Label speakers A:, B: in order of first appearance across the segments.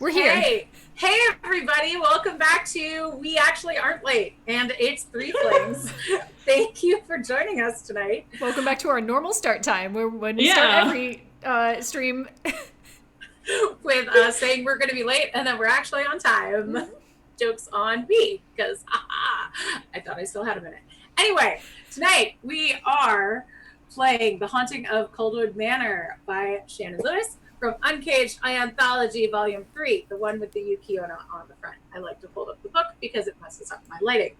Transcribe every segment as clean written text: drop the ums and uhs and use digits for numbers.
A: We're here.
B: Hey everybody, welcome back to We Actually Aren't Late, and it's Threeflings. Thank you for joining us tonight.
A: Welcome back to our normal start time, when we start every stream.
B: With saying we're going to be late, and then we're actually on time. Mm-hmm. Joke's on me, because I thought I still had a minute. Anyway, tonight we are playing The Haunting of Coldwood Manor by Shannon Lewis from UNCAGED Anthology Volume 3, the one with the Yukio on the front. I like to hold up the book because it messes up my lighting.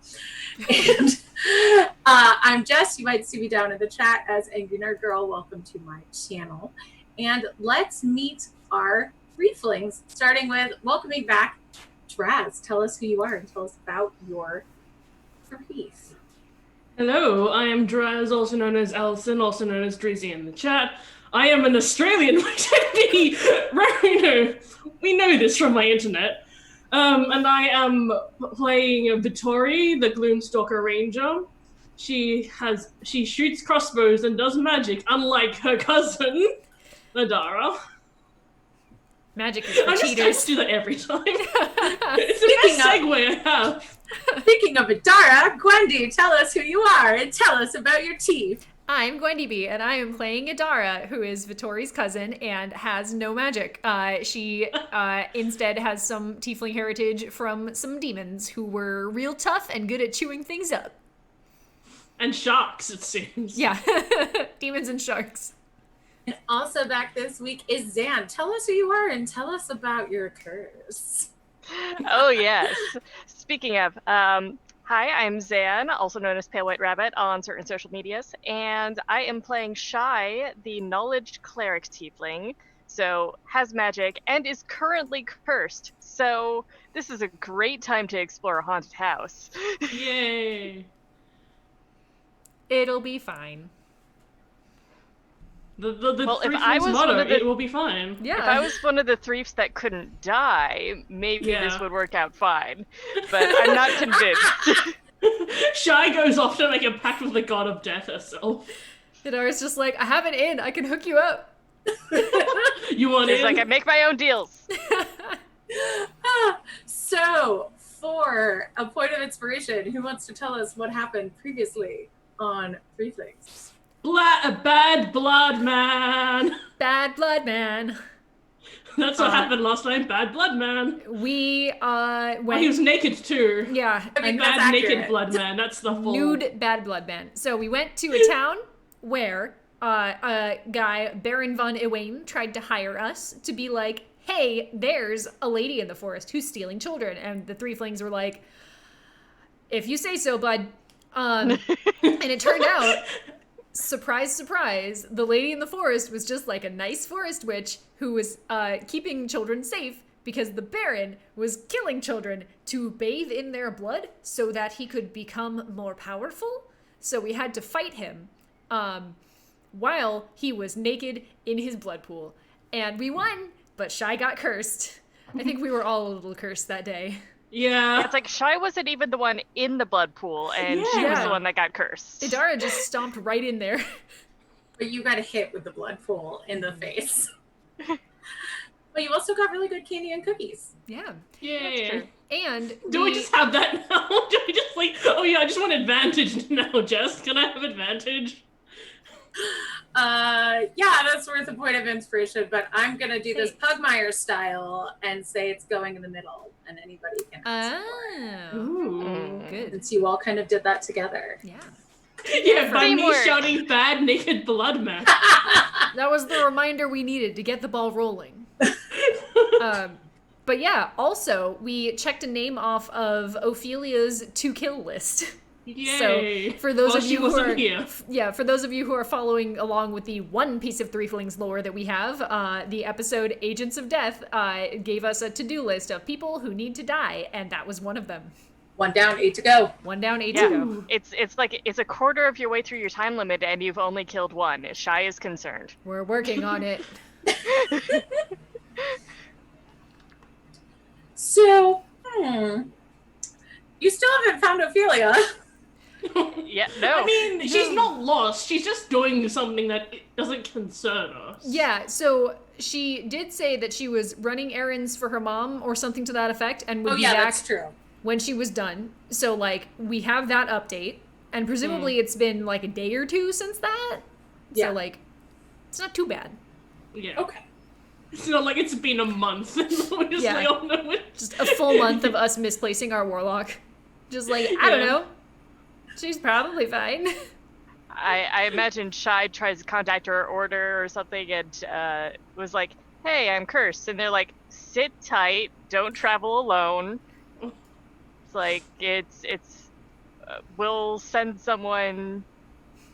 B: And I'm Jess. You might see me down in the chat as Angry Nerd Girl. Welcome to my channel. And let's meet our Threeflings, starting with welcoming back Draz. Tell us who you are and tell us about your Threef.
C: Hello, I am Draz, also known as Alison, also known as Drizzy in the chat. I am an Australian, which we know this from my internet. And I am playing Vittori, the Gloomstalker Ranger. She shoots crossbows and does magic, unlike her cousin, Nadara.
A: Magic is for cheaters.
C: I just do that every time. It's the best segue I have.
B: Speaking of Adara, Gwendy, tell us who you are and tell us about your teeth.
A: I'm Gwendy B, and I am playing Adara, who is Vittori's cousin and has no magic. She instead has some tiefling heritage from some demons who were real tough and good at chewing things up.
C: And sharks, it seems.
A: Yeah, demons and sharks.
B: And also back this week is Zan. Tell us who you are and tell us about your curse.
D: Oh, yes. Speaking of, hi, I'm Zan, also known as Pale White Rabbit on certain social medias, and I am playing Shy, the Knowledge Cleric Tiefling, so has magic and is currently cursed. So this is a great time to explore a haunted house.
C: Yay!
A: It'll be fine.
C: If I was motto, it will be fine.
A: Yeah.
D: If I was one of the Threefs that couldn't die, maybe this would work out fine. But I'm not convinced.
C: Shy goes off to make a pact with the god of death herself.
A: Adara's just like, I have an in, I can hook you up.
C: You want in?
D: It's like, I make my own deals.
B: So, for a point of inspiration, who wants to tell us what happened previously on Threeflings?
C: Bad blood man.
A: Bad blood man.
C: That's what happened last time. Bad blood man.
A: We went.
C: He was naked too.
A: Yeah,
B: I mean,
C: bad naked blood man. That's the full
A: nude bad blood man. So we went to a town where a guy, Baron von Ewain, tried to hire us to be like, "Hey, there's a lady in the forest who's stealing children," and the Threeflings were like, "If you say so, bud." And it turned out. Surprise, surprise, the lady in the forest was just like a nice forest witch who was keeping children safe because the Baron was killing children to bathe in their blood so that he could become more powerful. So we had to fight him while he was naked in his blood pool. And we won, but Shy got cursed. I think we were all a little cursed that day.
C: Yeah.
D: It's like Shy wasn't even the one in the blood pool, and she was the one that got cursed.
A: Adara just stomped right in there.
B: But you got hit with the blood pool in the face. But you also got really good candy and cookies.
A: Yeah.
C: Yay.
A: And
C: do we just have that now? Do we just like, oh yeah, I just want advantage now, Jess. Can I have advantage?
B: Yeah, that's worth a point of inspiration, but I'm gonna do this Pugmire style and say it's going in the middle, and anybody can ask for it.
A: Ooh, good.
B: Since you all kind of did that together.
A: Yeah.
C: Yeah, by me shouting bad naked blood man.
A: That was the reminder we needed to get the ball rolling. But yeah, also, we checked a name off of Ophelia's to-kill list.
C: Yay.
A: So for those of you who are
C: here.
A: For those of you who are following along with the one piece of Threeflings lore that we have, the episode Agents of Death gave us a to-do list of people who need to die, and that was one of them.
B: 1 down, 8 to go.
A: 1 down, 8 to go.
D: It's like it's a quarter of your way through your time limit, and you've only killed one. Shy is concerned.
A: We're working on it.
B: So, you still haven't found Ophelia.
D: Yeah, no.
C: I mean, she's not lost. She's just doing something that doesn't concern us.
A: Yeah, so she did say that she was running errands for her mom or something to that effect and would be back
B: that's true.
A: when she was done. So, like, we have that update. And presumably it's been, like, a day or two since that.
B: Yeah.
A: So, like, it's not too bad.
C: Yeah.
B: Okay.
C: It's not like it's been a month. And we just
A: Yeah.
C: like, oh no, it.
A: Just a full month of us misplacing our warlock. Just like, I don't know. She's probably fine.
D: I imagine Shy tries to contact her order or something and was like, hey, I'm cursed. And they're like, sit tight, don't travel alone. It's like, we'll send someone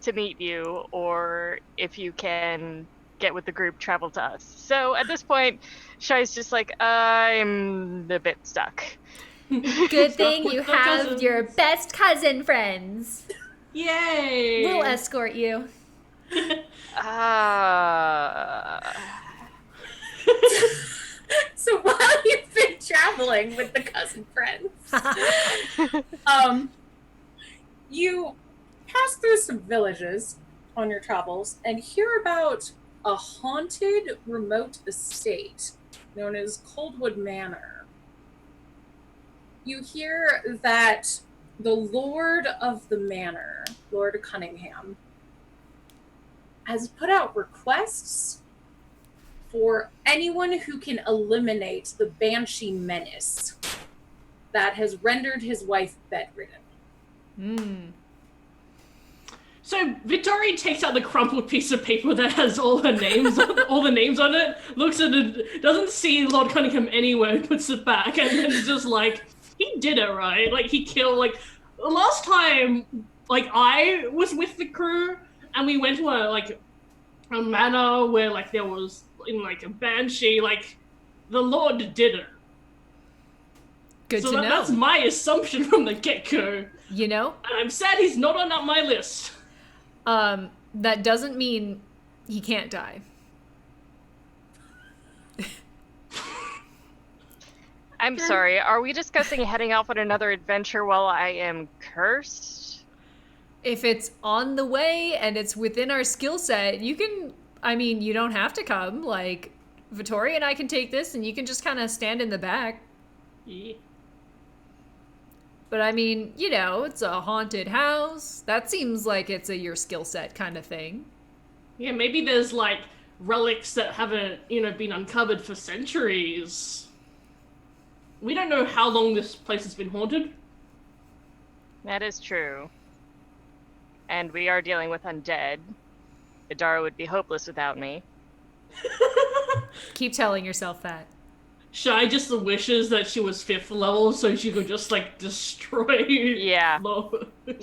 D: to meet you, or if you can get with the group, travel to us. So at this point, Shy's just like, I'm a bit stuck.
A: Good thing you have
C: cousins.
A: your best cousin friends.
C: Yay!
A: We'll escort you.
B: So while you've been traveling with the cousin friends, you pass through some villages on your travels and hear about a haunted remote estate known as Coldwood Manor. You hear that the Lord of the Manor, Lord Cunningham, has put out requests for anyone who can eliminate the Banshee menace that has rendered his wife bedridden.
C: So Vittori takes out the crumpled piece of paper that has all her names, all the names on it, looks at it, doesn't see Lord Cunningham anywhere, puts it back, and then is just like, he did it, right? Like, he killed, like, the last time, like, I was with the crew, and we went to a manor where, like, there was, like, a banshee, like, the Lord did it.
A: Good
C: So
A: to know.
C: that's my assumption from the get-go.
A: You know?
C: And I'm sad he's not on my list.
A: That doesn't mean he can't die.
D: I'm sorry, are we discussing heading off on another adventure while I am cursed?
A: If it's on the way and it's within our skill set, you can, I mean, you don't have to come. Like, Vittori and I can take this and you can just kind of stand in the back.
C: Yeah.
A: But I mean, you know, it's a haunted house. That seems like it's a your skill set kind of thing.
C: Yeah, maybe there's, like, relics that haven't, been uncovered for centuries. We don't know how long this place has been haunted.
D: That is true. And we are dealing with undead. Idara would be hopeless without me.
A: Keep telling yourself that.
C: Shy just wishes that she was 5th level so she could just, like, destroy...
D: Yeah.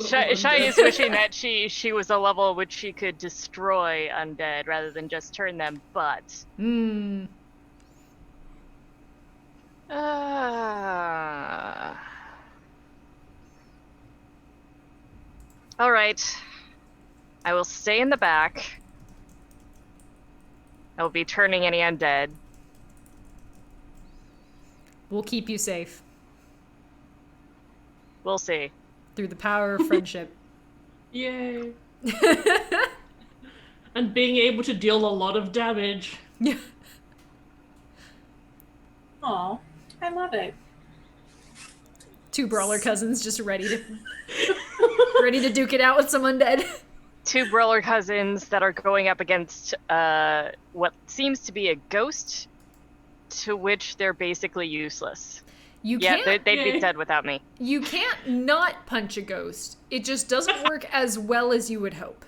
D: Shy is wishing that she was a level which she could destroy undead rather than just turn them, but... Alright. I will stay in the back. I will be turning any undead.
A: We'll keep you safe
D: We'll see.
A: through the power of friendship.
C: Yay. And being able to deal a lot of damage.
A: Yeah.
B: Aw, I love it.
A: Two brawler cousins just ready to duke it out with some undead.
D: Two brawler cousins that are going up against what seems to be a ghost, to which they're basically useless.
A: You
D: Yeah,
A: can't.
D: they'd be dead without me.
A: You can't not punch a ghost. It just doesn't work as well as you would hope.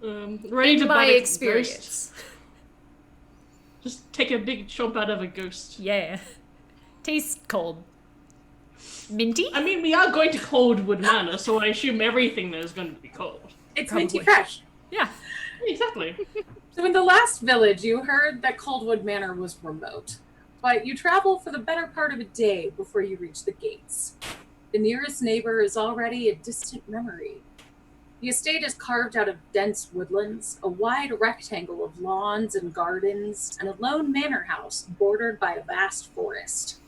C: Ready to
A: In my
C: bite a
A: experience.
C: ghost. Just take a big chomp out of a ghost.
A: Yeah. Tastes cold. Minty?
C: I mean, we are going to Coldwood Manor, so I assume everything there is going to be cold.
B: It's
A: Probably.
B: minty fresh.
A: Yeah.
C: Exactly.
B: So in the last village, you heard that Coldwood Manor was remote, but you travel for the better part of a day before you reach the gates. The nearest neighbor is already a distant memory. The estate is carved out of dense woodlands, a wide rectangle of lawns and gardens, and a lone manor house bordered by a vast forest.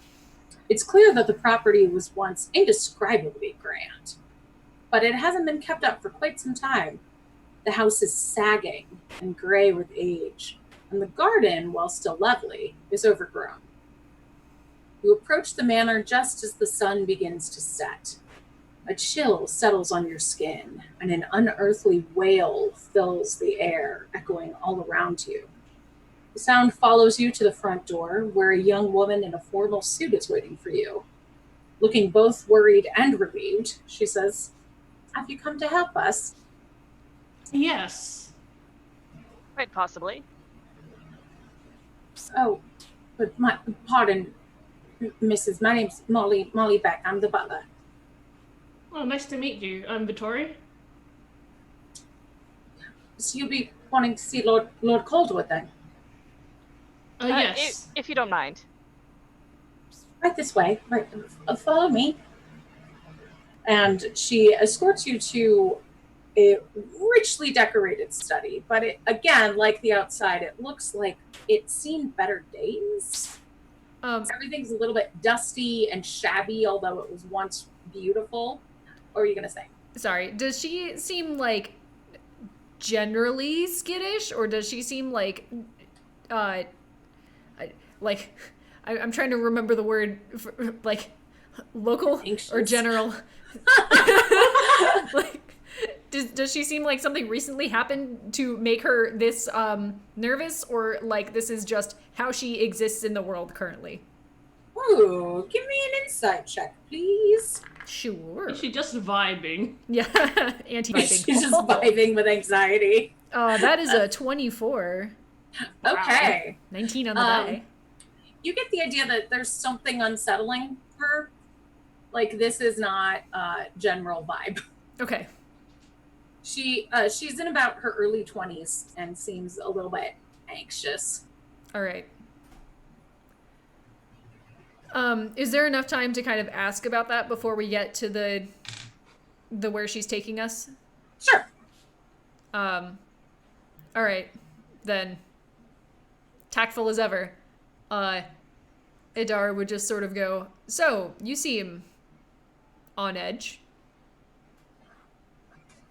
B: It's clear that the property was once indescribably grand. but it hasn't been kept up for quite some time. The house is sagging and gray with age, and the garden, while still lovely, is overgrown. You approach the manor just as the sun begins to set. A chill settles on your skin, and an unearthly wail fills the air, echoing all around you. The sound follows you to the front door, where a young woman in a formal suit is waiting for you. Looking both worried and relieved, she says, "Have you come to help us?"
C: Yes.
D: Quite possibly.
B: "Oh, but my pardon, Mrs. My name's Molly Beck. I'm the butler."
C: Oh, nice to meet you. I'm Vittori.
B: "So you'll be wanting to see Lord Coldwood then?"
C: Yes.
D: If you don't mind.
B: "Right this way. Right, follow me." And she escorts you to a richly decorated study. But it, again, like the outside, it looks like it's seen better days. Everything's a little bit dusty and shabby, although it was once beautiful. What were you going to say?
A: Sorry, does she seem like generally skittish, or does she seem like, I'm trying to remember the word, for, like, local
B: Anxious.
A: or general. Like, does she seem like something recently happened to make her this nervous, or like this is just how she exists in the world currently?
B: Ooh, give me an insight check, please.
A: Sure.
C: Is she just vibing?
A: Yeah, anti-vibing.
B: She's just vibing with anxiety.
A: That is a 24.
B: Okay.
A: 19 on the die.
B: You get the idea that there's something unsettling her. Like, this is not general vibe.
A: Okay.
B: She's in about her early 20s and seems a little bit anxious.
A: All right. Is there enough time to kind of ask about that before we get to the where she's taking us?
B: Sure.
A: All right, then. Tactful as ever. Idar would just sort of go, "So, you seem on edge."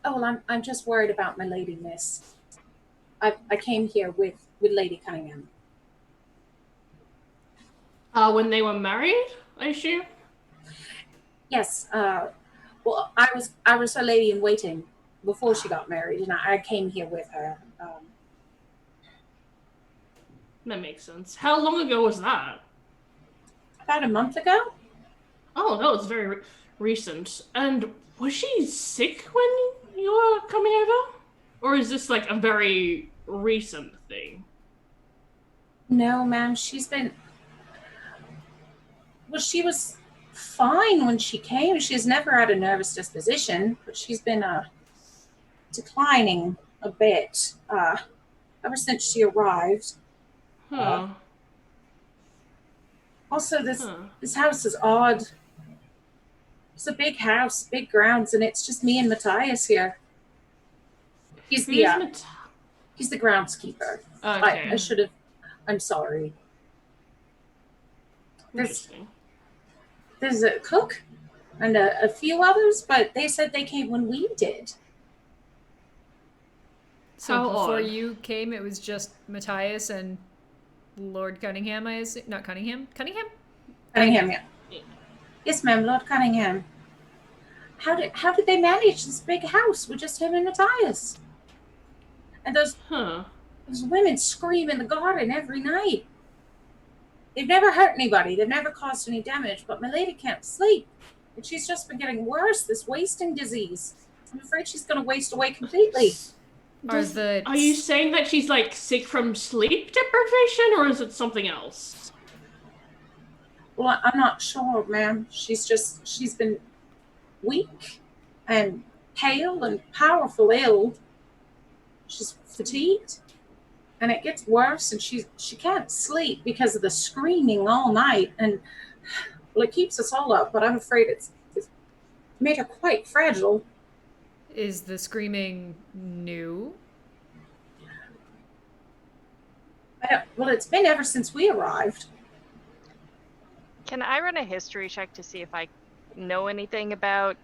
B: "Oh, well, I'm just worried about my lady, miss. I came here with Lady Cunningham."
C: When they were married, I assume?
B: "Yes. Well, I was her lady in waiting before she got married, and I came here with her."
C: That makes sense. How long ago was that?
B: About a month ago.
C: Oh, that was very recent. And was she sick when you were coming over? Or is this like a very recent thing?
B: "No, ma'am. She's been... Well, she was fine when she came. She's never had a nervous disposition, but she's been declining a bit ever since she arrived.
C: Huh.
B: Also, this house is odd. It's a big house, big grounds, and it's just me and Matthias here. He's the groundskeeper.
C: Okay.
B: I should have... I'm sorry.
C: Interesting.
B: There's a cook and a few others, but they said they came when we did.
A: So
C: How
A: before
C: odd.
A: you came, it was just Matthias and Lord Cunningham, I assume? Not Cunningham? Cunningham?
B: Cunningham, yeah. Yes, ma'am, Lord Cunningham. How did they manage this big house with just him and Matthias? And those women scream in the garden every night. They've never hurt anybody. They've never caused any damage, but my lady can't sleep. And she's just been getting worse, this wasting disease. I'm afraid she's going to waste away completely.
C: Are you saying that she's like sick from sleep deprivation, or is it something else?
B: Well, I'm not sure, ma'am. She's been weak and pale and powerful ill. She's fatigued, and it gets worse, and she can't sleep because of the screaming all night, and well, it keeps us all up, but I'm afraid it's made her quite fragile.
A: Is the screaming new?
B: Well, it's been ever since we arrived.
D: Can I run a history check to see if I know anything about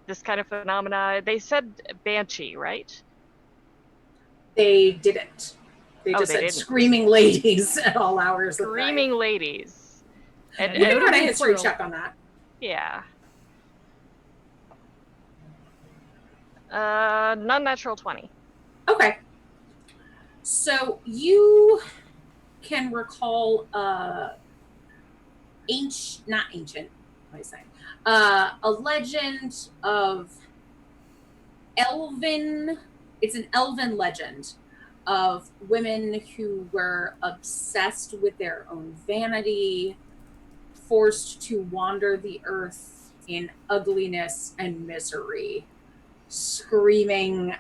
D: this kind of phenomena? They said banshee, right?
B: They didn't. They
D: Oh,
B: just
D: they
B: said
D: didn't.
B: screaming ladies at all hours of the night.
D: Screaming ladies. And,
B: We can run a
A: Notably
B: history
A: plural.
B: check on that.
D: yeah. Non-natural 20.
B: Okay. So you can recall not ancient, what am I saying? A legend of it's an elven legend of women who were obsessed with their own vanity, forced to wander the earth in ugliness and misery, screaming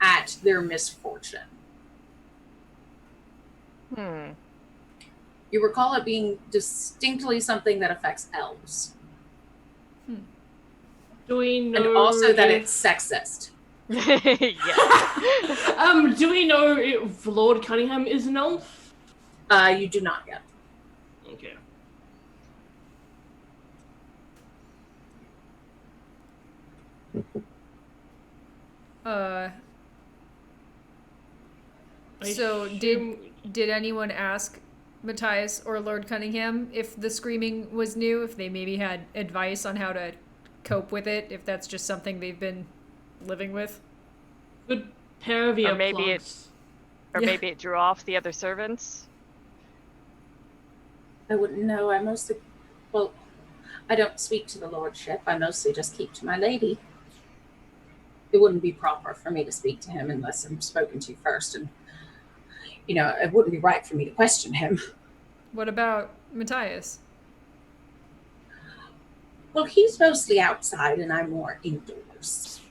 B: at their misfortune. You recall it being distinctly something that affects elves.
C: Do we know?
B: And also that it's sexist.
D: Yeah.
C: Do we know if Lord Cunningham is an elf?
B: You do not yet.
C: Okay.
A: So did anyone ask Matthias or Lord Cunningham if the screaming was new, if they maybe had advice on how to cope with it, if that's just something they've been living with?
C: Good pair of
D: Or maybe
C: earplugs.
D: maybe it drew off the other servants.
B: I wouldn't know. I don't speak to the lordship. I mostly just keep to my lady. It wouldn't be proper for me to speak to him unless I'm spoken to first. And, it wouldn't be right for me to question him.
A: What about Matthias?
B: Well, he's mostly outside and I'm more indoors.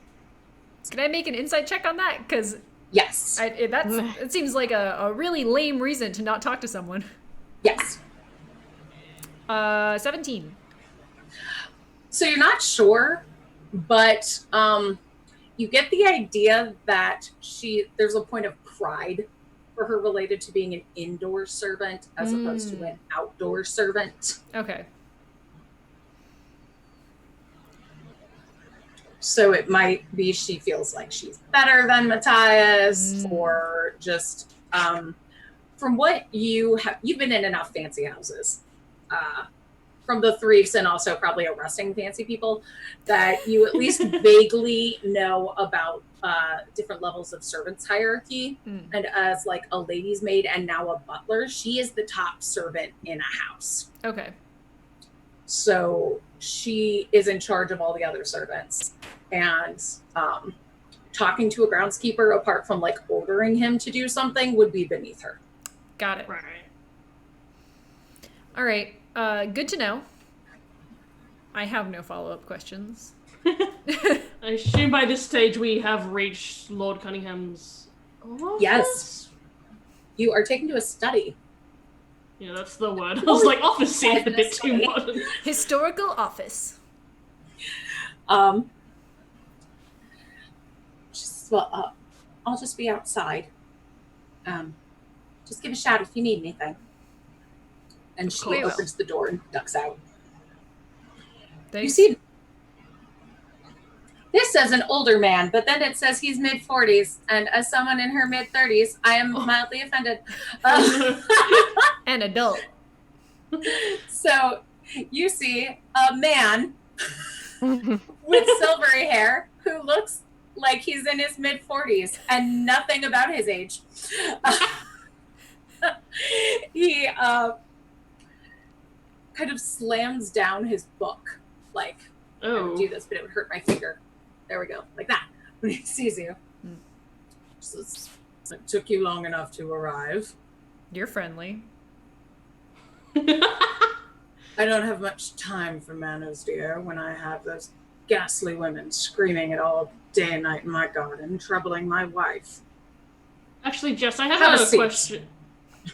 A: Can I make an insight check on that? Because
B: Yes.
A: it seems like a really lame reason to not talk to someone.
B: Yes.
A: 17.
B: So you're not sure, but you get the idea that there's a point of pride for her related to being an indoor servant as opposed to an outdoor servant.
A: Okay.
B: So it might be she feels like she's better than Matthias, or just from what you've been in enough fancy houses, from the Threefs and also probably arresting fancy people, that you at least vaguely know about different levels of servants hierarchy. And as like a lady's maid and now a butler, she is the top servant in a house.
A: Okay.
B: So she is in charge of all the other servants. And talking to a groundskeeper, apart from like ordering him to do something, would be beneath her.
A: Got it.
C: Right.
A: All right. Good to know. I have no follow-up questions.
C: I assume by this stage we have reached Lord Cunningham's office?
B: Yes. You are taken to a study.
C: Yeah, that's the word. I was like, office seems a bit too modern.
A: Historical office.
B: I'll just be outside. Just give a shout if you need anything. And she
D: Cool.
B: opens the door and ducks out.
A: Thanks.
B: You see, this says an older man, but then it says he's mid-40s. And as someone in her mid-30s, I am mildly offended.
A: An adult.
B: So you see a man with silvery hair who looks like he's in his mid-40s and nothing about his age. He kind of slams down his book. Like, I would do this, but it would hurt my finger. There we go. Like that. When he sees you. Says, it took you long enough to arrive.
A: You're friendly.
B: I don't have much time for manners, dear, when I have those ghastly women screaming it all day and night in my garden, troubling my wife.
C: Actually, Jess, I have
B: Have a
C: a
B: seat.
C: question.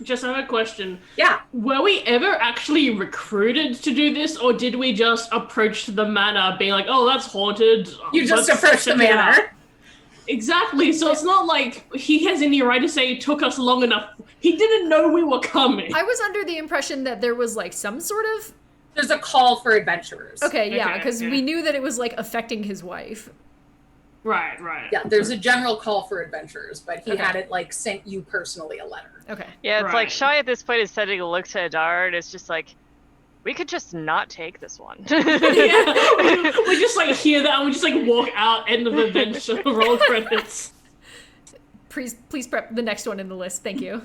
C: Jess, I have a question.
B: Yeah.
C: Were we ever actually recruited to do this, or did we just approach the manor being like, oh, that's haunted?
B: You just
C: let's
B: approached the
C: check it out."
B: manor.
C: Exactly, so it's not like he has any right to say it took us long enough. He didn't know we were coming.
A: I was under the impression that there was like some sort of
B: There's a call for adventurers.
A: Okay, yeah, because
C: Okay.
A: we knew that it was like affecting his wife.
C: Right.
B: Yeah, there's a general call for adventurers, but he
A: Okay.
B: had it like sent you personally a letter.
A: Okay.
D: Yeah, it's like
C: Right.
D: Shy at this point is sending a look to Adar, and it's just like, we could just not take this one.
C: Yeah, we just like hear that and we just like walk out, end of adventure, roll credits.
A: Please prep the next one in the list. Thank you.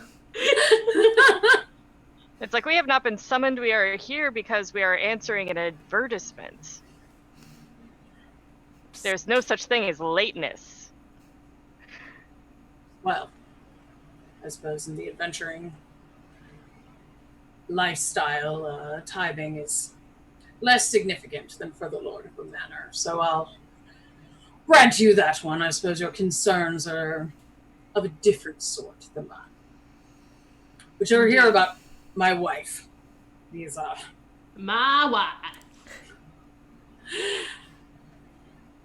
D: It's like, we have not been summoned, we are here because we are answering an advertisement. There's no such thing as lateness. Well,
B: I suppose in the adventuring lifestyle, timing is less significant than for the Lord of the Manor. So I'll grant you that one. I suppose your concerns are of a different sort than mine. But you're here about my wife. These
C: My wife.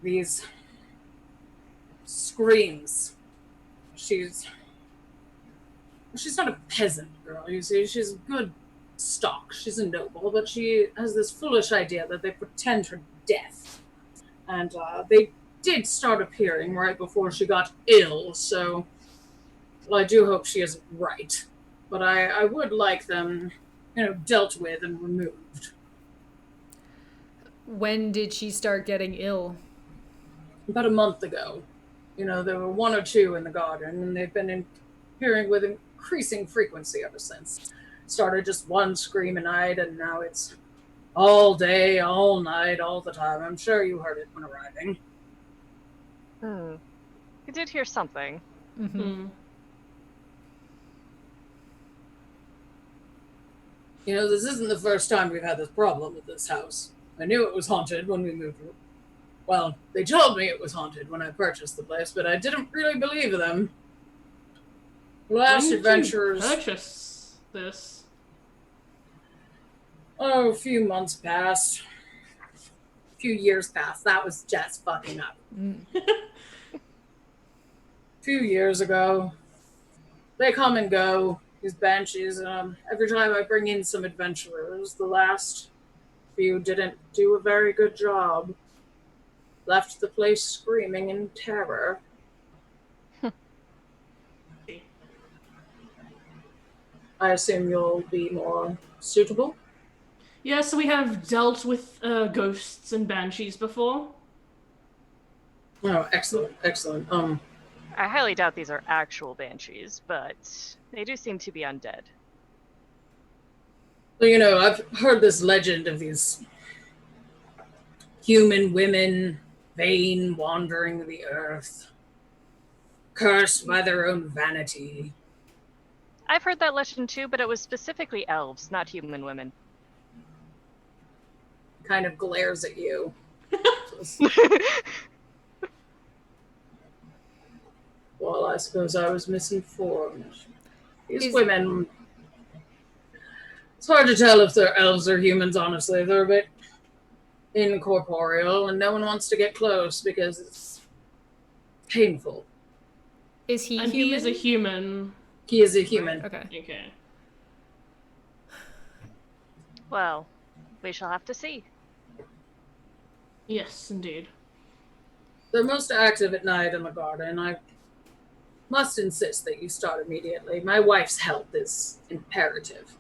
B: These screams. She's not a peasant girl, you see. She's good stock. She's a noble, but she has this foolish idea that they pretend her death. And they did start appearing right before she got ill, so well, I do hope she is right. But I would like them, dealt with and removed.
A: When did she start getting ill?
B: About a month ago. There were one or two in the garden, and they've been appearing with increasing frequency ever since. Started just one scream a night, and now it's all day, all night, all the time. I'm sure you heard it when arriving.
D: I did hear something.
A: Mm-hmm.
B: This isn't the first time we've had this problem with this house. I knew it was haunted when we moved. Well, they told me it was haunted when I purchased the place, but I didn't really believe them. Last adventurers.
C: When did you purchase this?
B: Oh, a few months passed. A few years passed. That was just fucking up. A few years ago. They come and go, these banshees. Every time I bring in some adventurers, the last few didn't do a very good job. Left the place screaming in terror. I assume you'll be more suitable?
C: Yeah, so we have dealt with ghosts and banshees before.
B: Oh, excellent, excellent.
D: I highly doubt these are actual banshees, but they do seem to be undead.
B: Well, I've heard this legend of these human women, vain, wandering the earth, cursed by their own vanity.
D: I've heard that legend too, but it was specifically elves, not human women.
B: Kind of glares at you. Well, I suppose I was misinformed. These women... It's hard to tell if they're elves or humans, honestly. They're a bit incorporeal, and no one wants to get close because it's painful.
A: Is he
C: and
A: human?
C: he is a human.
B: He is a human.
A: Okay.
C: Okay.
D: Well, we shall have to see.
C: Yes, indeed.
B: They're most active at night in the garden. I must insist that you start immediately. My wife's health is imperative.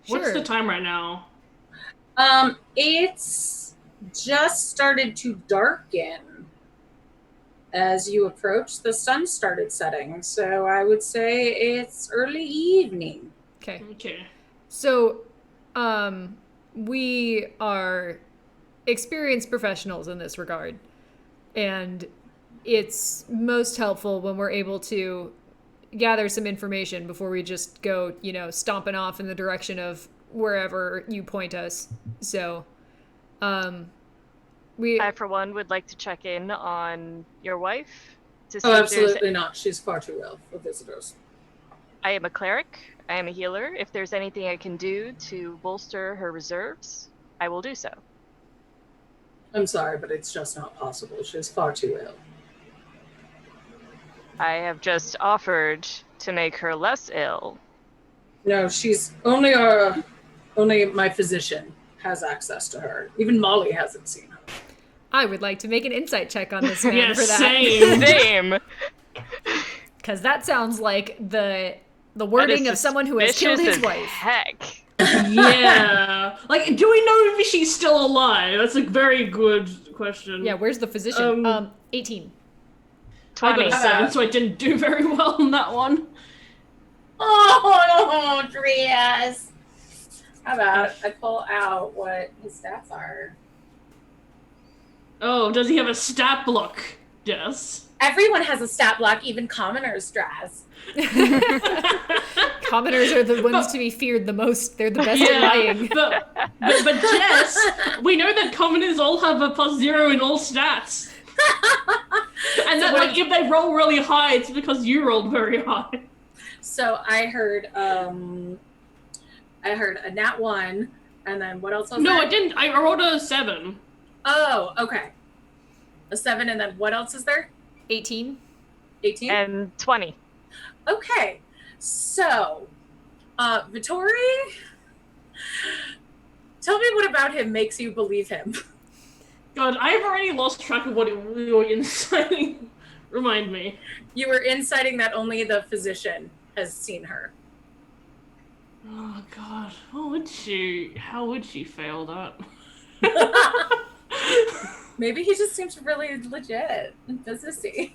C: What's
A: Sure.
C: the time right now?
B: It's just started to darken. As you approach, the sun started setting, so I would say it's early evening.
A: Okay.
C: Okay.
A: So, we are experienced professionals in this regard, and it's most helpful when we're able to gather some information before we just go, stomping off in the direction of wherever you point us. So,
D: I, for one, would like to check in on your wife to see
B: Oh,
D: if
B: absolutely not. She's far too ill for visitors.
D: I am a cleric. I am a healer. If there's anything I can do to bolster her reserves, I will do so.
B: I'm sorry, but it's just not possible. She's far too ill.
D: I have just offered to make her less ill.
B: No, she's only my physician has access to her. Even Molly hasn't seen her.
A: I would like to make an insight check on this man
C: Yeah,
A: for that.
C: same.
A: Because that sounds like the wording of someone who has killed his wife.
D: Heck.
C: Yeah. Like, do we know if she's still alive? That's a very good question.
A: Yeah, where's the physician? 18.
C: I got a
D: 20.
C: 7, so I didn't do very well on that one.
B: Oh, Dreas. How about I pull out what his stats are?
C: Oh, does he have a stat block? Yes.
B: Everyone has a stat block, even commoners, Draz.
A: Commoners are the ones to be feared the most. They're the best at lying.
C: But Jess, we know that commoners all have a +0 in all stats. And that, like, if they roll really high, it's because you rolled very high.
B: So I heard a nat 1, and then what else was
C: No,
B: there?
C: I didn't. I rolled a 7.
B: Oh, okay. A 7, and then what else is there?
A: 18.
B: 18?
D: And 20.
B: Okay. So, Vittori, tell me what about him makes you believe him.
C: God, I've already lost track of what we were inciting. Remind me.
B: You were inciting that only the physician has seen her.
C: Oh God, how would she fail that?
B: Maybe he just seems really legit and businessy.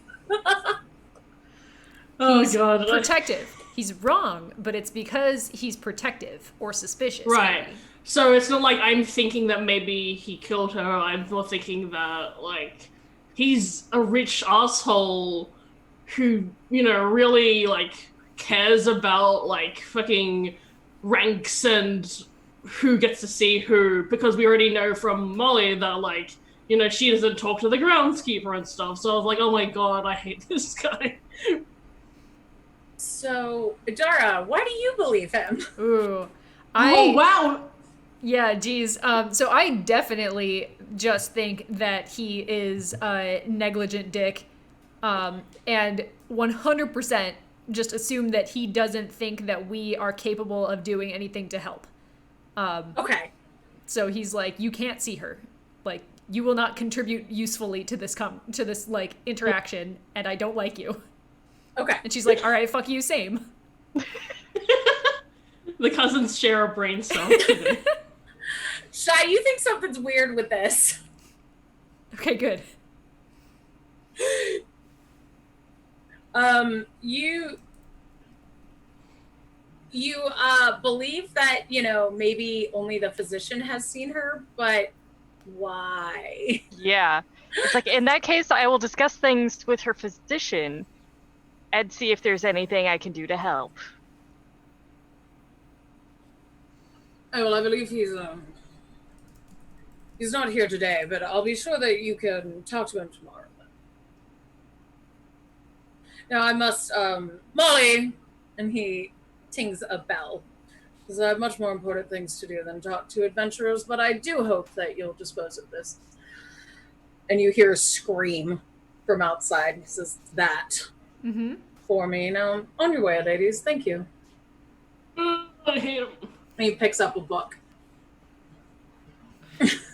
C: Oh
A: He's
C: God,
A: protective. He's wrong, but it's because he's protective or suspicious.
C: right.
A: maybe.
C: So it's not like I'm thinking that maybe he killed her. I'm more thinking that, like, he's a rich asshole who, you know, really, like, cares about, like, fucking ranks and who gets to see who, because we already know from Molly that, like, you know, she doesn't talk to the groundskeeper and stuff. So I was like, oh my God, I hate this guy.
B: So, Dara, why do you believe him?
A: Ooh.
C: Oh, wow.
A: Yeah, geez. So I definitely just think that he is a negligent dick, and 100% just assume that he doesn't think that we are capable of doing anything to help.
B: Okay.
A: So he's like, you can't see her. Like, you will not contribute usefully to this like interaction, and I don't like you.
B: Okay.
A: And she's like, all right, fuck you, same.
C: The cousins share a brain cell.
B: Shy, you think something's weird with this?
A: Okay, good.
B: You believe that, you know, maybe only the physician has seen her, but why?
D: Yeah. It's like, in that case, I will discuss things with her physician and see if there's anything I can do to help.
B: Oh, well, I believe he's not here today, but I'll be sure that you can talk to him tomorrow. Now I must, Molly, and he tings a bell, because I have much more important things to do than talk to adventurers, but I do hope that you'll dispose of this. And you hear a scream from outside. He says, that for me. Now, on your way, ladies. Thank you.
C: I hate him.
B: And he picks up a book.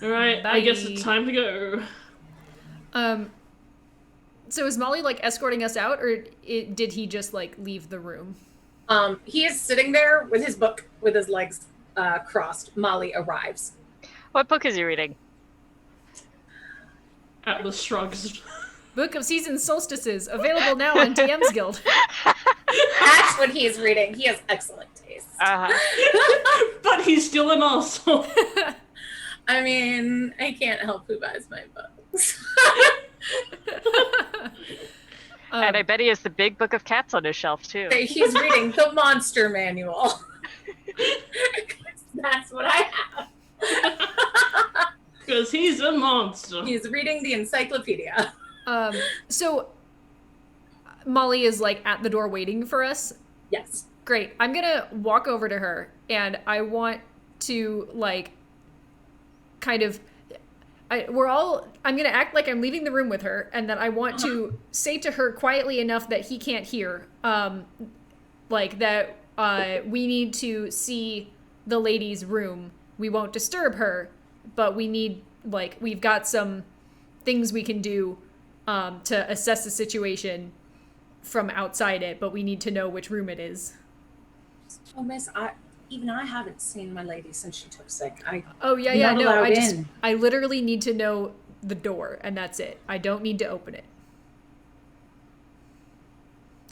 C: Alright, I guess it's time to go.
A: So is Molly, like, escorting us out, or did he just, like, leave the room?
B: He is sitting there with his book, with his legs crossed. Molly arrives.
D: What book is he reading?
C: Atlas shrugs.
A: Book of Seasons Solstices, available now on DM's Guild.
B: That's what he's reading. He has excellent taste.
C: But he's still an asshole.
B: I mean, I can't help who buys my books.
D: And I bet he has the big book of cats on his shelf, too.
B: He's reading the Monster Manual. That's what I have.
C: Because he's a monster.
B: He's reading the encyclopedia.
A: So Molly is, like, at the door waiting for us.
B: Yes.
A: Great. I'm gonna walk over to her, and I want to, like, kind of... I'm gonna act like I'm leaving the room with her, and then I want to say to her quietly enough that he can't hear, like, that we need to see the lady's room we won't disturb her, but we've got some things we can do to assess the situation from outside it, but we need to know which room it is.
B: Oh, miss, even I haven't seen my lady since she took sick.
A: I literally need to know the door, and that's it. I don't need to open it.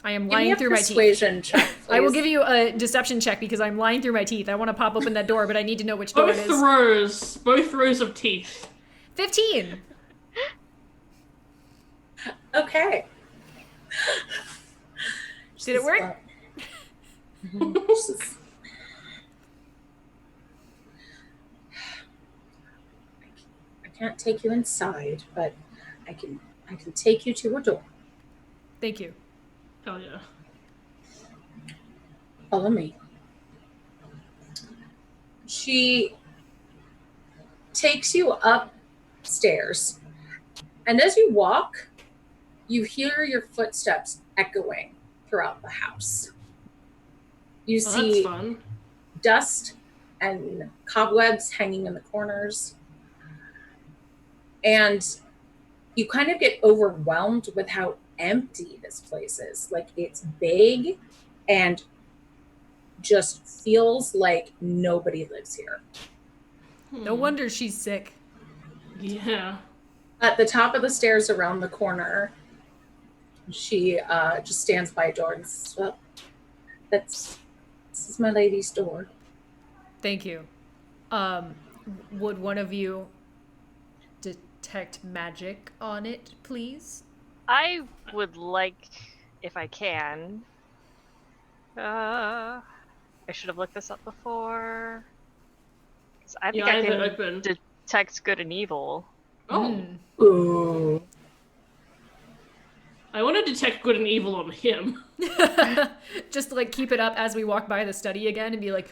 A: I am lying through my teeth.
B: Persuasion check, please.
A: I will give you a deception check because I'm lying through my teeth. I want to pop open that door, but I need to know which door it is.
C: Both rows of teeth.
A: 15.
B: Okay.
A: Did it work?
B: I can't take you inside, but I can take you to a door.
A: Thank you.
C: Hell yeah.
B: Follow me. She takes you upstairs, and as you walk, you hear your footsteps echoing throughout the house. You see dust and cobwebs hanging in the corners, and you kind of get overwhelmed with how empty this place is. Like, it's big and just feels like nobody lives here.
A: No wonder she's sick.
C: Yeah.
B: At the top of the stairs around the corner, she just stands by a door and says, well, this is my lady's door.
A: Thank you. Would one of you detect magic on it, please?
D: I would like, if I can. I should have looked this up before. I think I can detect good and evil.
C: Oh.
B: Ooh.
C: I want to detect good and evil on him.
A: Just to, like, keep it up as we walk by the study again and be like,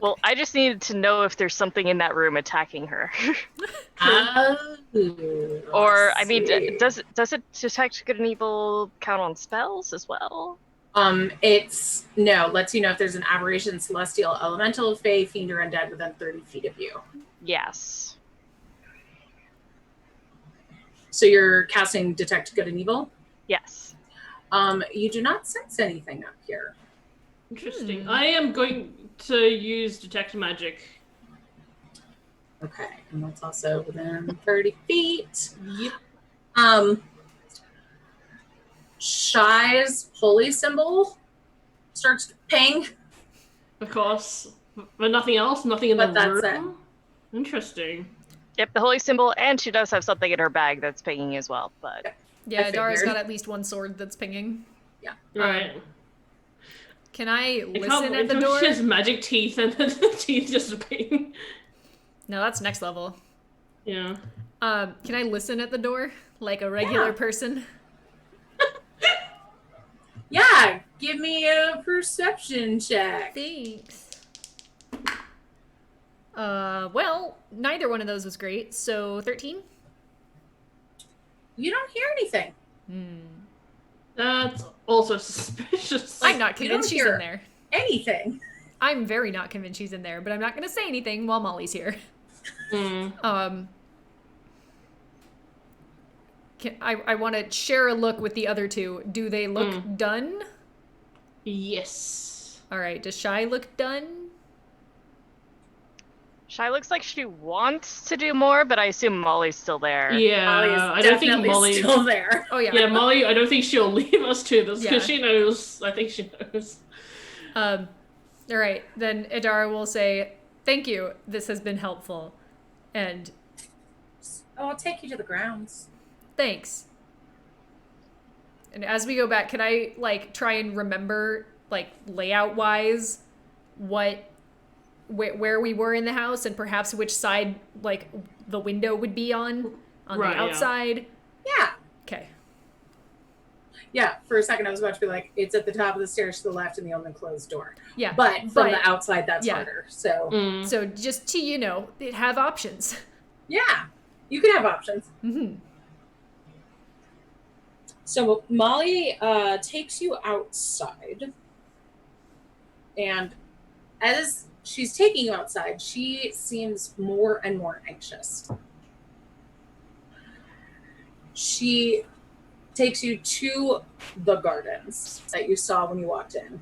D: well, I just needed to know if there's something in that room attacking her. Or, I mean, does it detect good and evil count on spells as well?
B: Lets you know if there's an aberration, celestial, elemental, fae, fiend, or undead within 30 feet of you.
D: Yes.
B: So you're casting detect good and evil?
D: Yes.
B: You do not sense anything up here.
C: Interesting. I am going to use detect magic.
B: Okay, and that's also within 30 feet.
C: Yep.
B: Shy's holy symbol starts ping.
C: Of course. But nothing else? Nothing in the room?
B: But that's it.
C: Interesting.
D: Yep, the holy symbol, and she does have something in her bag that's pinging as well, but...
A: Yeah, Dara's got at least one sword that's pinging.
B: Yeah.
C: Right.
A: Can I listen at the door?
C: She has magic teeth and the teeth just ping.
A: No, that's next level.
C: Yeah.
A: Can I listen at the door? Like a regular person?
B: Yeah, give me a perception check.
A: Thanks. Well, neither one of those was great, so 13?
B: You don't hear anything.
C: That's also suspicious.
A: I'm not convinced she's in there.
B: Anything.
A: I'm very not convinced she's in there, but I'm not going to say anything while Molly's here. I want to share a look with the other two. Do they look done?
C: Yes.
A: All right. Does Shy look done?
D: Shy looks like she wants to do more, but I assume Molly's still there.
C: Yeah, I don't think Molly's
B: still there.
A: Oh yeah.
C: Yeah, Molly. I don't think she'll leave us to this because she knows. I think she knows.
A: All right. Then Idara will say, "Thank you. This has been helpful," and
B: I'll take you to the grounds.
A: Thanks. And as we go back, can I try and remember layout wise where we were in the house and perhaps which side the window would be on the outside?
B: Yeah.
A: Okay.
B: Yeah, for a second I was about to be like, it's at the top of the stairs to the left and the only closed door.
A: Yeah.
B: But from the outside that's harder. So
A: So just to have options.
B: Yeah. You can have options.
A: Mm-hmm.
B: So Molly takes you outside, and as she's taking you outside, she seems more and more anxious. She takes you to the gardens that you saw when you walked in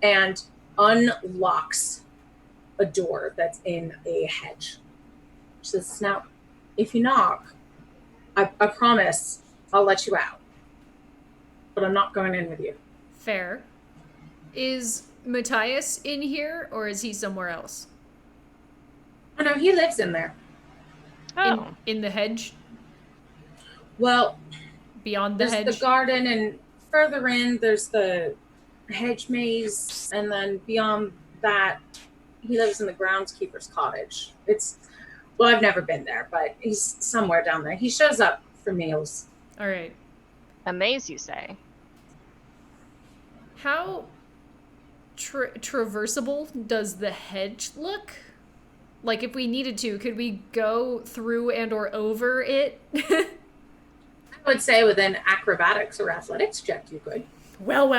B: and unlocks a door that's in a hedge. She says, now, if you knock, I promise I'll let you out. But I'm not going in with you.
A: Fair. Is Matthias in here, or is he somewhere else?
B: Oh, no, he lives in there.
D: Oh.
A: In the hedge?
B: Well,
A: Beyond the
B: there's
A: hedge?
B: the garden, and further in, there's the hedge maze, and then beyond that, he lives in the groundskeeper's cottage. Well, I've never been there, but he's somewhere down there. He shows up for meals.
A: All right.
D: A maze, you say?
A: How traversable does the hedge look? Like, if we needed to, could we go through and or over it?
B: I would say with an acrobatics or athletics check, you could.
A: Well,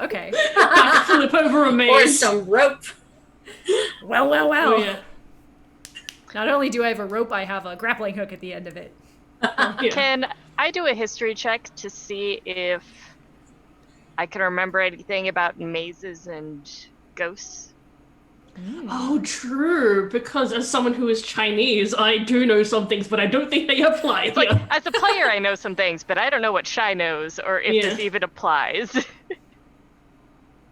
A: okay.
C: Flip over a
B: Or
C: maze.
B: some rope.
A: Well.
C: Oh, yeah.
A: Not only do I have a rope, I have a grappling hook at the end of it.
C: Yeah.
D: Can I do a history check to see if I can remember anything about mazes and ghosts?
C: Oh, true. Because as someone who is Chinese, I do know some things, but I don't think they apply
D: It's like,
C: here.
D: as a player, I know some things, but I don't know what Shy knows or if
C: Yeah.
D: this even applies.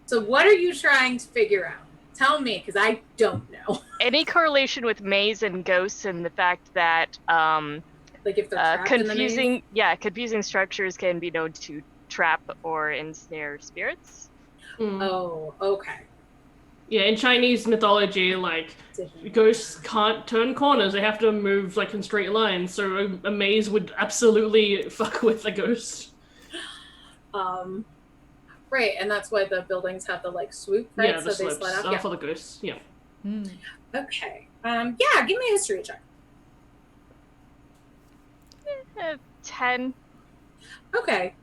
B: So what are you trying to figure out? Tell me, because I don't know.
D: Any correlation with maze and ghosts and the fact that
B: Like if they're trapped in the maze?
D: confusing structures can be known to trap or ensnare spirits.
C: Mm.
B: Oh, okay.
C: Yeah, in Chinese mythology, like, ghosts can't turn corners. They have to move, like, in straight lines. So a maze would absolutely fuck with a ghost.
B: Right, and that's why the buildings have the like swoop, right?
C: Yeah, the
B: so they
C: slopes
B: slide up. Yeah.
C: for the ghosts, yeah.
B: Okay. Yeah, give me a history check.
D: 10.
B: Okay.